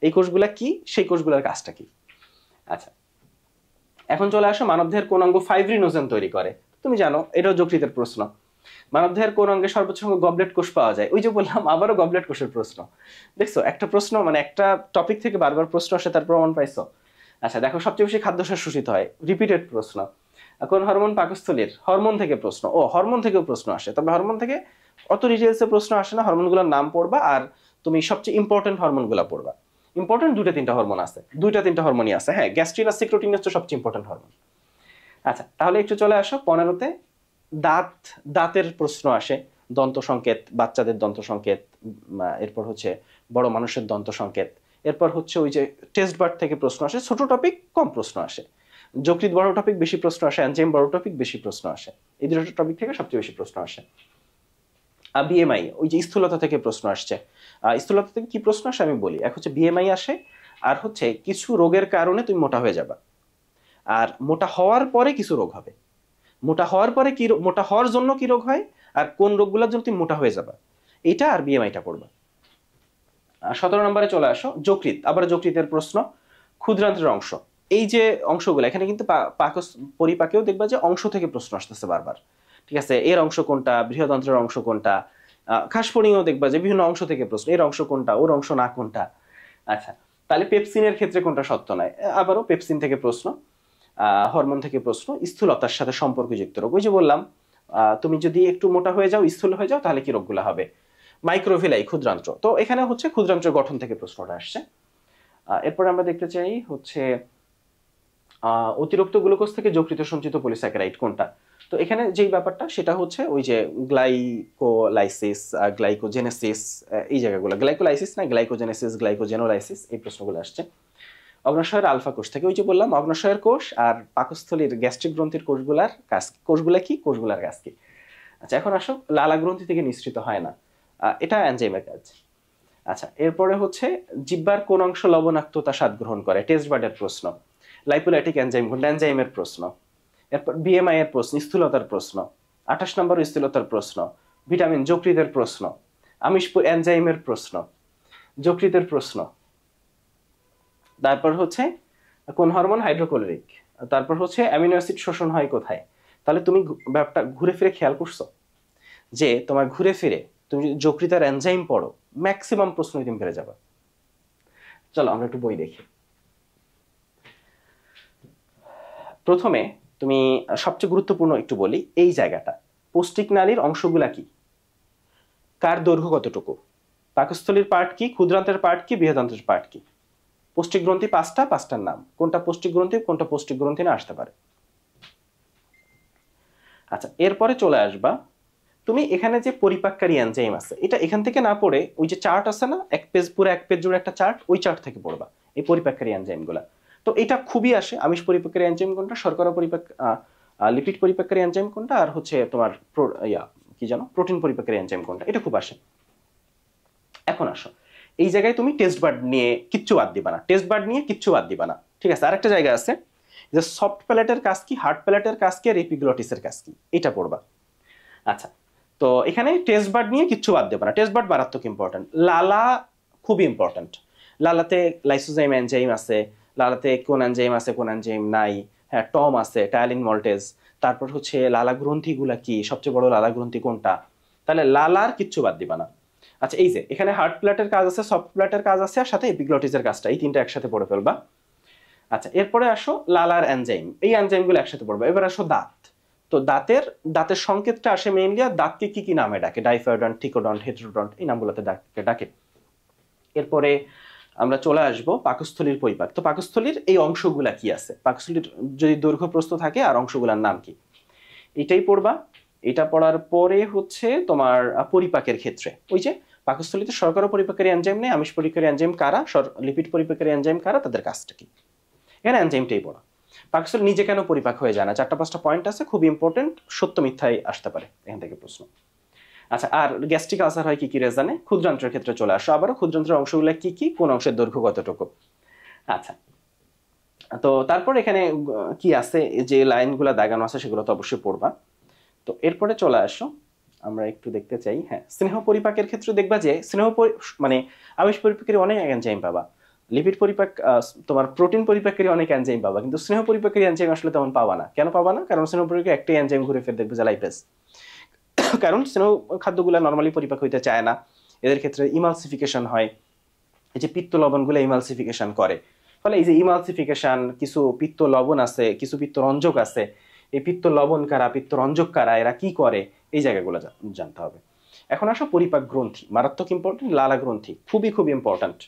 এই কোষগুলা কি, সেই কোষগুলোর কাজটা কি। আচ্ছা, এখন চলে আসো মানবদেহের কোন অঙ্গ ফাইব্রিনোজেন তৈরি করে। তুমি জানো এটাও যকৃতের প্রশ্ন। মানবদেহের কোন অঙ্গে সর্বোচ্চ সংখ্যক গবলেট কোষ পাওয়া যায়? ওই যে বললাম আবারও গবলেট কোষের প্রশ্ন। দেখছো একটা প্রশ্ন মানে একটা টপিক থেকে বারবার প্রশ্ন আসে, তার প্রমাণ পাইছো? আচ্ছা দেখো, সবচেয়ে বেশি খাদ্যশস্য শোষিত হয়, রিপিটেড প্রশ্ন। কোন হরমোন পাকস্থলীর? হরমোন থেকে প্রশ্ন। ও হরমোন থেকেও প্রশ্ন আসে, তবে হরমোন থেকে অত ডিটেলসে প্রশ্ন আসে না। হরমোনগুলোর নাম পড়বা আর তুমি সবচেয়ে ইম্পর্টেন্ট হরমোনগুলো পড়বা। ইম্পর্টেন্ট দুইটা তিনটা হরমোন আছে, দুইটা তিনটা হরমোনই আছে। হ্যাঁ, গ্যাস্ট্রিন আর সিক্রোটিন হচ্ছে সবচেয়ে ইম্পর্টেন্ট হরমোন। আচ্ছা তাহলে একটু চলে আসো 15তে। দাঁত, দাঁতের প্রশ্ন আসে, দন্ত সংকেত, বাচ্চাদের দন্ত সংকেত, এরপর হচ্ছে বড় মানুষের দন্ত সংকেত, এরপর হচ্ছে ওই যে টেস্ট বার থেকে প্রশ্ন আসে। ছোট টপিক কম প্রশ্ন আসে, যকৃৎ বড় টপিক বেশি প্রশ্ন আসে, এনজাইম বড় টপিক বেশি প্রশ্ন আসে। এই দুটো টপিক থেকে সবচেয়ে বেশি প্রশ্ন আসে। বিএমআই, ওই যে স্থূলতা থেকে প্রশ্ন আসছে। স্থূলতা থেকে কি প্রশ্ন আসে আমি বলি। এক হচ্ছে বিএমআই আসে, আর হচ্ছে কিছু রোগের কারণে তুমি মোটা হয়ে যাবা, আর মোটা হওয়ার পরে কিছু রোগ হবে। মোটা হওয়ার পরে কি, মোটা হওয়ার জন্য কি রোগ হয়, আর কোন রোগগুলোর জন্য তুমি মোটা হয়ে যাবা, এটা আর বিএমআইটা পড়বা। 17 নম্বরে চলে আসো, যকৃৎ। আবার যকৃতের প্রশ্ন, ক্ষুদ্রান্ত্রের অংশ। এই যে অংশগুলো এখানে কিন্তু পরিপাকেও দেখবা যে অংশ থেকে প্রশ্ন আসতেছে বারবার। ঠিক আছে, এর অংশ কোনটা, বৃহদন্ত্রের অংশ কোনটা। খাসপড়িও দেখবা যে বিভিন্ন অংশ থেকে প্রশ্ন, এর অংশ কোনটা, ওর অংশ না কোনটা। আচ্ছা তাহলে পেপসিনের ক্ষেত্রে কোনটা সত্য নয়, আবারও পেপসিন থেকে প্রশ্ন। হরমোন থেকে প্রশ্ন, স্থূলতার সাথে সম্পর্কযুক্ত রোগ। ওই যে বললাম তুমি যদি একটু মোটা হয়ে যাও, স্থূল হয়ে যাও, তাহলে কি রোগগুলো হবে। মাইক্রোভিলাই, ক্ষুদ্রান্ত্র। তো এখানে হচ্ছে ক্ষুদ্রান্ত্রের গঠন থেকে প্রশ্নটা আসছে। এরপর আমরা দেখতে চাই হচ্ছে অতিরিক্ত গ্লুকোজ থেকে যকৃত সঞ্চিত পলিস্যাকারাইড কোনটা। তো এখানে যেই ব্যাপারটা সেটা হচ্ছে ওই যে গ্লাইকোলাইসিস, গ্লাইকোজেনেসিস, এই জায়গাগুলো। গ্লাইকোলাইসিস না, গ্লাইকোজেনেসিস, গ্লাইকোজেনোলাইসিস, এই প্রশ্নগুলো আসছে। অগ্নাশয়ের আলফা কোষ থেকে, ওই যে বললাম অগ্নাশয়ের কোষ আর পাকস্থলীর গ্যাস্ট্রিক গ্রন্থির কোষগুলার কাজ, কোষগুলা কি, কোষগুলার কাজ কি। আচ্ছা এখন আসো, লালা গ্রন্থি থেকে নিঃসৃত হয় না, এটা এনজাইমের কাজ। আচ্ছা এরপরে হচ্ছে জিহ্বার কোন অংশ লবণাক্ততা স্বাদ গ্রহণ করে, টেস্ট বার্ডের প্রশ্ন। লাইপোলাইটিক এনজাইম কোনটা, এনজাইমের প্রশ্ন। এরপর বিএমআই এর প্রশ্ন, স্থূলতার প্রশ্ন। 28 নম্বর স্থূলতার প্রশ্ন। ভিটামিন, যকৃতের প্রশ্ন। আমিষ, এনজাইমের প্রশ্ন, যকৃতের প্রশ্ন। তারপর হচ্ছে কোন হরমোন, হাইড্রোক্লোরিক। তারপর হচ্ছে অ্যামিনো অ্যাসিড শোষণ হয় কোথায়। তাহলে তুমি ব্যাপারটা ঘুরে ফিরে খেয়াল করছো যে তোমার ঘুরে ফিরে তুমি যদি যকৃত আর এনজাইম পড়ো, ম্যাক্সিমাম প্রশ্ন তুমি পেরে যাবে। চলো আমরা একটু বই দেখি। প্রথমে তুমি সবচেয়ে গুরুত্বপূর্ণ একটু বলি, এই জায়গাটা পৌষ্টিক নালীর অংশগুলা কি, কার দৈর্ঘ্য কতটুকু, পাকস্থলীর পার্ট কি, ক্ষুদ্রান্ত্রের পার্ট কি, বৃহদান্ত্রের পার্ট কি। পৌষ্টিক গ্রন্থি পাঁচটা, পাঁচটার নাম, কোনটা পৌষ্টিক গ্রন্থি কোনটা পৌষ্টিক গ্রন্থি না আসতে পারে। আচ্ছা এরপরে চলে আসবা তুমি, এখানে যে পরিপাককারী এনজাইম আছে এটা এখান থেকে না পড়ে ওই যে চার্ট আছে না, এক পেজ, পুরো এক পেজ জুড়ে একটা চার্ট, ওই চার্ট থেকে পড়বা এই পরিপাককারী এনজাইমগুলা। তো এটা খুবই আসে, আমিষ পরিপাককারী এনজাইম কোনটা, শর্করা লিপিড পরিপাককারী এনজাইম কোনটা, আর হচ্ছে তোমার কি জানো প্রোটিন পরিপাককারী এনজাইম কোনটা, এটা খুব আসে। এখন আসো এই জায়গায় তুমি টেস্ট বার্ড নিয়ে কিচ্ছু বাদ দিবা না, টেস্ট বার্ড নিয়ে কিচ্ছু বাদ দিবা না। ঠিক আছে, আরেকটা জায়গা আছে যে সফট প্যালেটের কাজ কি, হার্ড প্যালেটের কাজ কি, আর এপিগ্লটিসের কাজ কি, এটা পড়বা। আচ্ছা তো এখানে টেস্ট বার্ড নিয়ে কিচ্ছু বাদ দেবে না, টেস্ট বার্ড মারাত্মক ইম্পর্টেন্ট। লালা খুব ইম্পর্টেন্ট, লালাতে লাইসোজাইম এনজাইম আছে, লালাতে কোন এনজাইম আছে কোন এনজাইম নাই। হ্যাঁ টম আছে, টায়ালিন মল্টেজ। তারপর হচ্ছে লালা গ্রন্থিগুলা কি, সবচেয়ে বড় লালা গ্রন্থি কোনটা, তাহলে লালার কিচ্ছু বাদ দিবা না। আচ্ছা এই যে এখানে হার্ড প্লেটের কাজ আছে, সফট প্লেটের কাজ আছে, আর সাথে এপিগ্লটিসের কাজটা, এই তিনটা একসাথে পড়ে ফেলবা। আচ্ছা এরপরে আসো লালার এনজাইম, এই এনজাইমগুলো একসাথে পড়বা। এবার আসো দাঁত। তো দাঁতের সংকেতটা আসে মেইনলি, আর দাঁতকে কি কি নামে ডাকে, ডাইফায়োডন্ট, থিকোডন্ট, হেটেরোডন্ট, এই নামগুলোতে ডাকে। এরপরে আমরা চলে আসবো পাকস্থলীর পরিপাক। তো পাকস্থলীর এই অংশগুলা কি আছে, পাকস্থলীর যদি দৈর্ঘ্য প্রস্থ থাকে আর অংশগুলার নাম কি, এটাই পড়বা। এটা পড়ার পরে হচ্ছে তোমার পরিপাকের ক্ষেত্রে ওই যে পাকস্থলীতে শর্করা পরিপাকের এনজাইম নেই, আমিষ পরিপাকের এনজাইম কারা, লিপিড পরিপাকের এনজাইম কারা, তাদের কাজটা কি, এখানে এনজাইমটাই পড়া। পাকস্থলী নিজে কেন পরিপাক হয়ে যায় না, 4-5টা পয়েন্ট আছে, খুব ইম্পর্টেন্ট, সত্য মিথ্যায় আসতে পারে এখান থেকে প্রশ্ন। আচ্ছা আর গ্যাস্ট্রিক আলসার হয় কি কি রেজানে, ক্ষুদ্রান্ত্রের ক্ষেত্রে চলে আসো আবারও, ক্ষুদ্রান্ত্রের অংশগুলো কি কি, কোন অংশের দৈর্ঘ্য কতটুকু। আচ্ছা তো তারপর এখানে কি আছে, যে লাইনগুলো দাগানো আছে সেগুলো তো অবশ্যই পড়বা। তো এরপরে চলে আসো, আমরা একটু দেখতে চাই, হ্যাঁ স্নেহ পরিপাকের ক্ষেত্রে দেখবা যে স্নেহ মানে আমিষ পরিপাকের অনেক এনজাইম পাবা, লিপিড পরিপাক তোমার প্রোটিন পরিপাককারী অনেক এনজাইম পাবা, কিন্তু স্নেহ পরিপাককারী এনজাইম আসলে তেমন পাবা না। কেন পাবা না? কারণ স্নেহ পরিপাককারী একটাই এনজাইম ঘুরে ফিরে দেখবে যে লাইপেজ। কারণ স্নেহ খাদ্যগুলো নর্মালি পরিপাক হইতে চায় না, এদের ক্ষেত্রে ইমালসিফিকেশন হয়, এই যে পিত্ত লবণগুলো ইমালসিফিকেশন করে। ফলে এই যে ইমালসিফিকেশন, কিছু পিত্ত লবণ আছে, কিছু পিত্ত রঞ্জক আছে, এই পিত্ত লবণ কারা, পিত্ত রঞ্জক কারা, এরা কি করে, এই জায়গাগুলো জানতে হবে। এখন আসো পরিপাক গ্রন্থি, মারাত্মক ইম্পর্টেন্ট। লালা গ্রন্থি খুবই খুব ইম্পর্টেন্ট।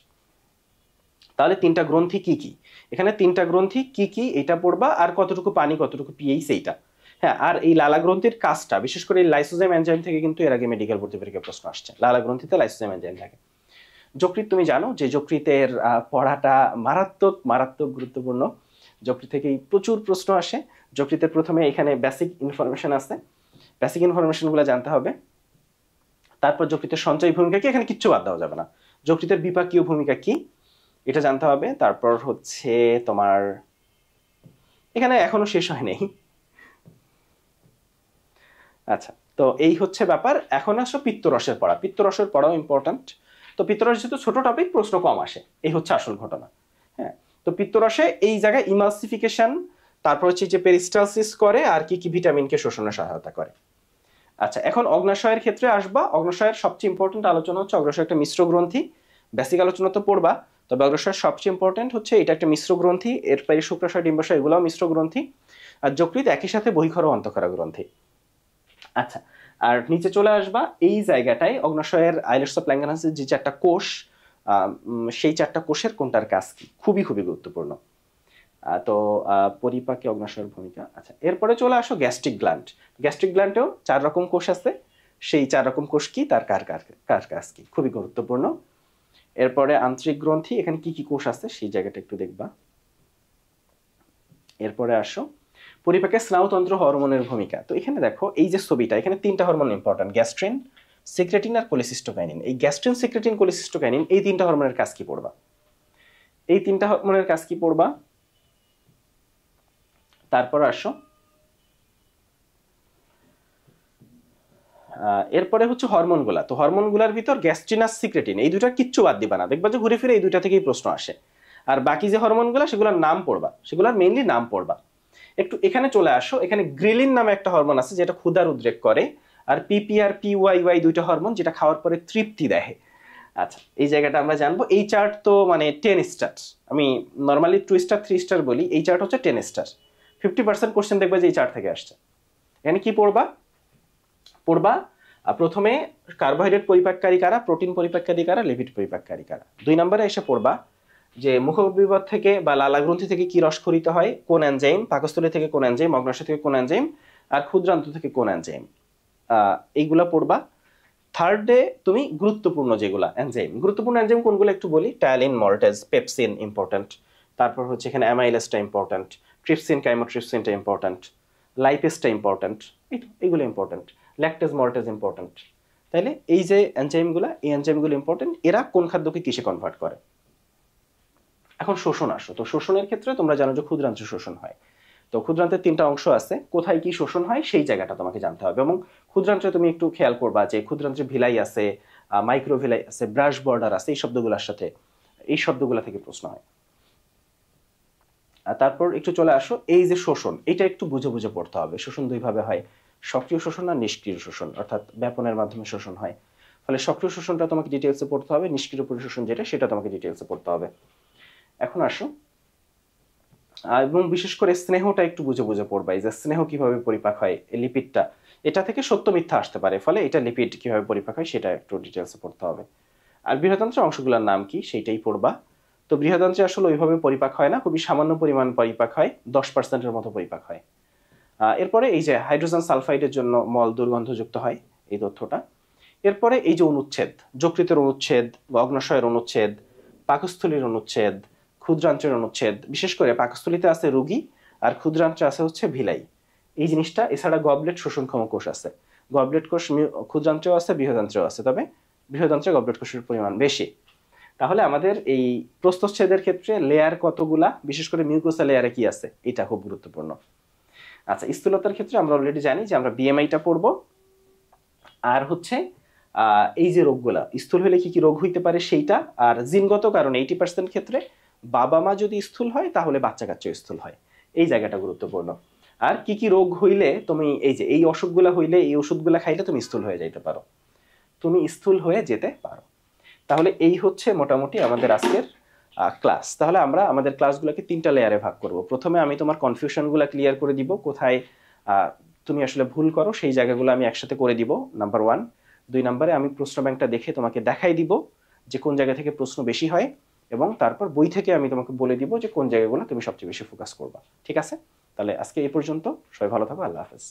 তাহলে তিনটা গ্রন্থি কি কি, এখানে তিনটা গ্রন্থি কি কি এটা পড়বা, আর কতটুকু পানি কতটুকু পিএইচ এইটা। হ্যাঁ, আর এই লালা গ্রন্থির কাজটা বিশেষ করে লাইসোজাইম এনজাইম থেকে কিন্তু এর আগে মেডিকেল ভর্তি পরীক্ষায় প্রশ্ন আসছে। লালা গ্রন্থিতে লাইসোজাইম এনজাইম থাকে। যকৃৎ তুমি জানো যে যকৃতের পড়াটা মারাত্মক মারাত্মক গুরুত্বপূর্ণ। যকৃৎ থেকেই প্রচুর প্রশ্ন আসে। যকৃতের প্রথমে এখানে বেসিক ইনফরমেশন আছে, বেসিক ইনফরমেশনগুলো জানতে হবে। তারপর যকৃতের সঞ্চয় ভূমিকা কি, এখানে কিচ্ছু বাদ দেওয়া যাবে না। যকৃতের বিপাকীয় ভূমিকা কি এটা জানতে হবে। তারপর হচ্ছে তোমার এখানে এখনো শেষ হয় নাই। আচ্ছা, তো এই হচ্ছে ব্যাপার। এখন আসো পিত্তরসের পড়া। পিত্তরসের পড়াও ইম্পর্টেন্ট। তো পিত্তরস যেহেতু ছোট টপিক, প্রশ্ন কম আসে, এই হচ্ছে আসল ঘটনা। হ্যাঁ, তো পিত্তরসে এই জায়গায় ইমালসিফিকেশন, তারপর হচ্ছে যে পেরিস্টালসিস করে, আর কি কি ভিটামিনকে শোষণে সহায়তা করে। আচ্ছা, এখন অগ্নাশয়ের ক্ষেত্রে আসবা। অগ্নাশয়ের সবচেয়ে ইম্পর্টেন্ট আলোচনা হচ্ছে অগ্নাশয় একটা মিশ্র গ্রন্থি। বেসিক আলোচনা তো পড়বা, তবে অগ্নাশয়ের সবচেয়ে ইম্পর্টেন্ট হচ্ছে এটা একটা মিশ্র গ্রন্থি। এরপরে শুক্রাশয়, ডিম্বাশয় এগুলোও মিশ্র গ্রন্থি। আর যকৃৎ একই সাথে বহিঃক্ষর ও অন্তঃক্ষরা গ্রন্থি। আচ্ছা, আর নিচে চলে আসবা। এই জায়গাটায় অগ্নাশয়ের আইলেটস অফ ল্যাঙ্গারহ্যান্সের যে চারটা কোষ, সেই চারটা কোষের কোনটার কাজ কি, খুবই খুবই গুরুত্বপূর্ণ। তো পরিপাকে অগ্নাশয়ের ভূমিকা। আচ্ছা, এরপরে চলে আসো গ্যাস্ট্রিক গ্ল্যান্ড। গ্যাস্ট্রিক গ্ল্যান্ডেও 4 রকম কোষ আছে, সেই 4 রকম কোষ কি, তার কার কার কার কাজ কি, খুবই গুরুত্বপূর্ণ। এরপরে আন্তরিক গ্রন্থি, এখানে কি কি কোষ আছে সেই জায়গাটা একটু দেখবা। এরপরে আসো পরিপাকে স্নায়ুতন্ত্র হরমোনের ভূমিকা। তো এখানে দেখো এই যে ছবিটা, এখানে 3টা হরমোন ইম্পর্টেন্ট, গ্যাস্ট্রিন, সিক্রেটিন আর কোলিসিস্টোকাইনিন। এই গ্যাস্ট্রিন, সিক্রেটিন, কোলিসিস্টোকাইনিন এই 3টা হরমোনের কাজ কি পড়বা। এই 3টা হরমোনের কাজ কি পড়বা। তারপর আসো এরপরে হচ্ছে হরমোনগুলা। তো হরমোনগুলার ভিতর গ্যাস্ট্রিন আর সিক্রেটিন এই দুইটা কিচ্ছু বাদ দিবা না, দেখবা যে ঘুরে ফিরে এই দুইটা থেকেই প্রশ্ন আসে। আর বাকি যে হরমোনগুলা সেগুলোর নাম পড়বা, সেগুলোর মেইনলি নাম পড়বা। একটু এখানে চলে আসো। এখানে গ্রিলিন নামে একটা হরমোন আছে যেটা ক্ষুধার উদ্রেক করে, আর পিপি আর পিওয়াই দুইটা হরমোন যেটা খাওয়ার পরে তৃপ্তি দেয়। আচ্ছা, এই জায়গাটা আমরা জানবো। এই চার্ট তো মানে 10 স্টার, আমি নর্মালি 2 স্টার 3 স্টার বলি, এই চার্ট হচ্ছে 10 স্টার। 50% কোশ্চেন দেখবে যে এই চার্ট থেকে আসছে। এখানে কি পড়বা, পড়বা প্রথমে কার্বোহাইড্রেট পরিপাককারী কারা, প্রোটিন পরিপাককারী কারা, লিপিড পরিপাককারী কারা। 2 নম্বরে এসে পড়বা যে মুখবিবর থেকে বা লালা গ্রন্থি থেকে কি রস খরিত হয়, কোন এনজাইম, পাকস্থলী থেকে কোন এনজাইম, অগ্নাশয় থেকে কোন এনজাইম, আর ক্ষুদ্রান্ত থেকে কোন এনজাইম, এইগুলা পড়বা। থার্ড ডে তুমি গুরুত্বপূর্ণ যেগুলা এনজাইম, গুরুত্বপূর্ণ এনজাইম কোনগুলো একটু বলি। Ptyalin, maltase, pepsin important. তারপর হচ্ছে এখানে অ্যামাইলেসটা ইম্পর্টেন্ট, ট্রিপসিন, কাইমোট্রিপসিনটা ইম্পর্টেন্ট, লাইপেসটা ইম্পর্টেন্ট, এইগুলো ইম্পর্টেন্ট, ল্যাকটেজ, মল্টেজ ইম্পর্টেন্ট। তাইলে এই যে এনজাইমগুলো, এই এনজাইমগুলো ইম্পর্টেন্ট, এরা কোন খাদ্যকে কিসে কনভার্ট করে। এখন শোষণ আসো। তো শোষণের ক্ষেত্রে তোমরা জানো যে ক্ষুদ্রান্ত শোষণ হয়। তো ক্ষুদ্রান্তের 3টা অংশ আছে, কোথায় কি শোষণ হয় সেই জায়গাটা তোমাকে জানতে হবে। এবং ক্ষুদ্রান্তে তুমি একটু খেয়াল করবা যে ক্ষুদ্রান্তের ভিলাই আছে, মাইক্রোভিলাই আছে, ব্রাশ বর্ডার আছে, এই শব্দগুলোর সাথে, এই শব্দগুলো থেকে প্রশ্ন হয়। আর তারপর একটু চলে আসো এই যে শোষণ, এটা একটু বুঝে বুঝে পড়তে হবে। শোষণ 2 ভাবে হয়, সক্রিয় শোষণ আর নিষ্ক্রিয় শোষণ, অর্থাৎ ব্যাপনের মাধ্যমে শোষণ হয়। ফলে সক্রিয় শোষণটা তোমাকে ডিটেইলসে পড়তে হবে, নিষ্ক্রিয় পরিশোষণ যেটা সেটা তোমাকে ডিটেইলসে পড়তে হবে। এখন আসো, এবং বিশেষ করে স্নেহটা একটু বুঝে বুঝে পড়বা। এই যে স্নেহ কিভাবে পরিপাক হয়, এই লিপিডটা, এটা থেকে সত্য মিথ্যা আসতে পারে, ফলে এটা লিপিড কিভাবে পরিপাক হয় সেটা একটু ডিটেইলসে পড়তে হবে। আর বৃহদান্ত্রের অংশগুলোর নাম কি সেইটাই পড়বা। তো বৃহদান্ত্রে আসলে ওইভাবে পরিপাক হয় না, খুবই সামান্য পরিমাণ পরিপাক হয়, 10%-এর মতো পরিপাক হয়। এরপরে এই যে হাইড্রোজেন সালফাইডের জন্য মল দুর্গন্ধযুক্ত হয়, এই তথ্যটা। এরপরে এই যে অনুচ্ছেদ, যকৃতের অনুচ্ছেদ, অগ্নাশয়ের অনুচ্ছেদ, পাকস্থলীর অনুচ্ছেদ, ক্ষুদ্রান্ত্রের অনুচ্ছেদ, বিশেষ করে পাকস্থলীতে আছে রোগী আর ক্ষুদ্রান্ত্রে আছে হচ্ছে ভিলাই, এই জিনিসটা। এছাড়া গবলেট শোষণক্ষম কোষ আছে, গবলেট কোষ ক্ষুদ্রান্ত্রেও আছে, বৃহদান্ত্রেও আছে, তবে বৃহদান্ত্রে গবলেট কোষের পরিমাণ বেশি। তাহলে আমাদের এই প্রস্থচ্ছেদের ক্ষেত্রে লেয়ার কতগুলা, বিশেষ করে মিউকোসা লেয়ারে কি আছে, এটা খুব গুরুত্বপূর্ণ। আচ্ছা, স্থূলতার ক্ষেত্রে আমরা অলরেডি জানি যে আমরা বিএমআইটা পড়বো, আর হচ্ছে এই যে রোগগুলা, স্থূল হলে কি কি রোগ হইতে পারে সেইটা, আর জিনগত কারণে 80% ক্ষেত্রে বাবা মা যদি স্থূল হয় তাহলে বাচ্চা কাচ্চা স্থূল হয়, এই জায়গাটা গুরুত্বপূর্ণ। আর কি কি রোগ হইলে তুমি এই যে এই অসুখগুলা হইলে এই ওষুধগুলা খাইলে তুমি স্থূল হয়ে যাইতে পারো, তুমি স্থূল হয়ে যেতে পারো। তাহলে এই হচ্ছে মোটামুটি আমাদের আজকের ক্লাস। তাহলে আমরা আমাদের ক্লাসগুলোকে 3টা লেয়ারে ভাগ করব। প্রথমে আমি তোমার কনফিউশনগুলো ক্লিয়ার করে দিব, কোথায় তুমি আসলে ভুল করো সেই জায়গাগুলো আমি একসাথে করে দিব, নাম্বার 1। 2 নম্বরে আমি প্রশ্ন ব্যাংকটা দেখে তোমাকে দেখাই দিব যে কোন জায়গা থেকে প্রশ্ন বেশি হয়, এবং তারপর বই থেকে আমি তোমাকে বলে দিব যে কোন জায়গাগুলো তুমি সবচেয়ে বেশি ফোকাস করবা। ঠিক আছে? তাহলে আজকে এই পর্যন্ত, সবাই ভালো থাকো, আল্লাহ হাফেজ।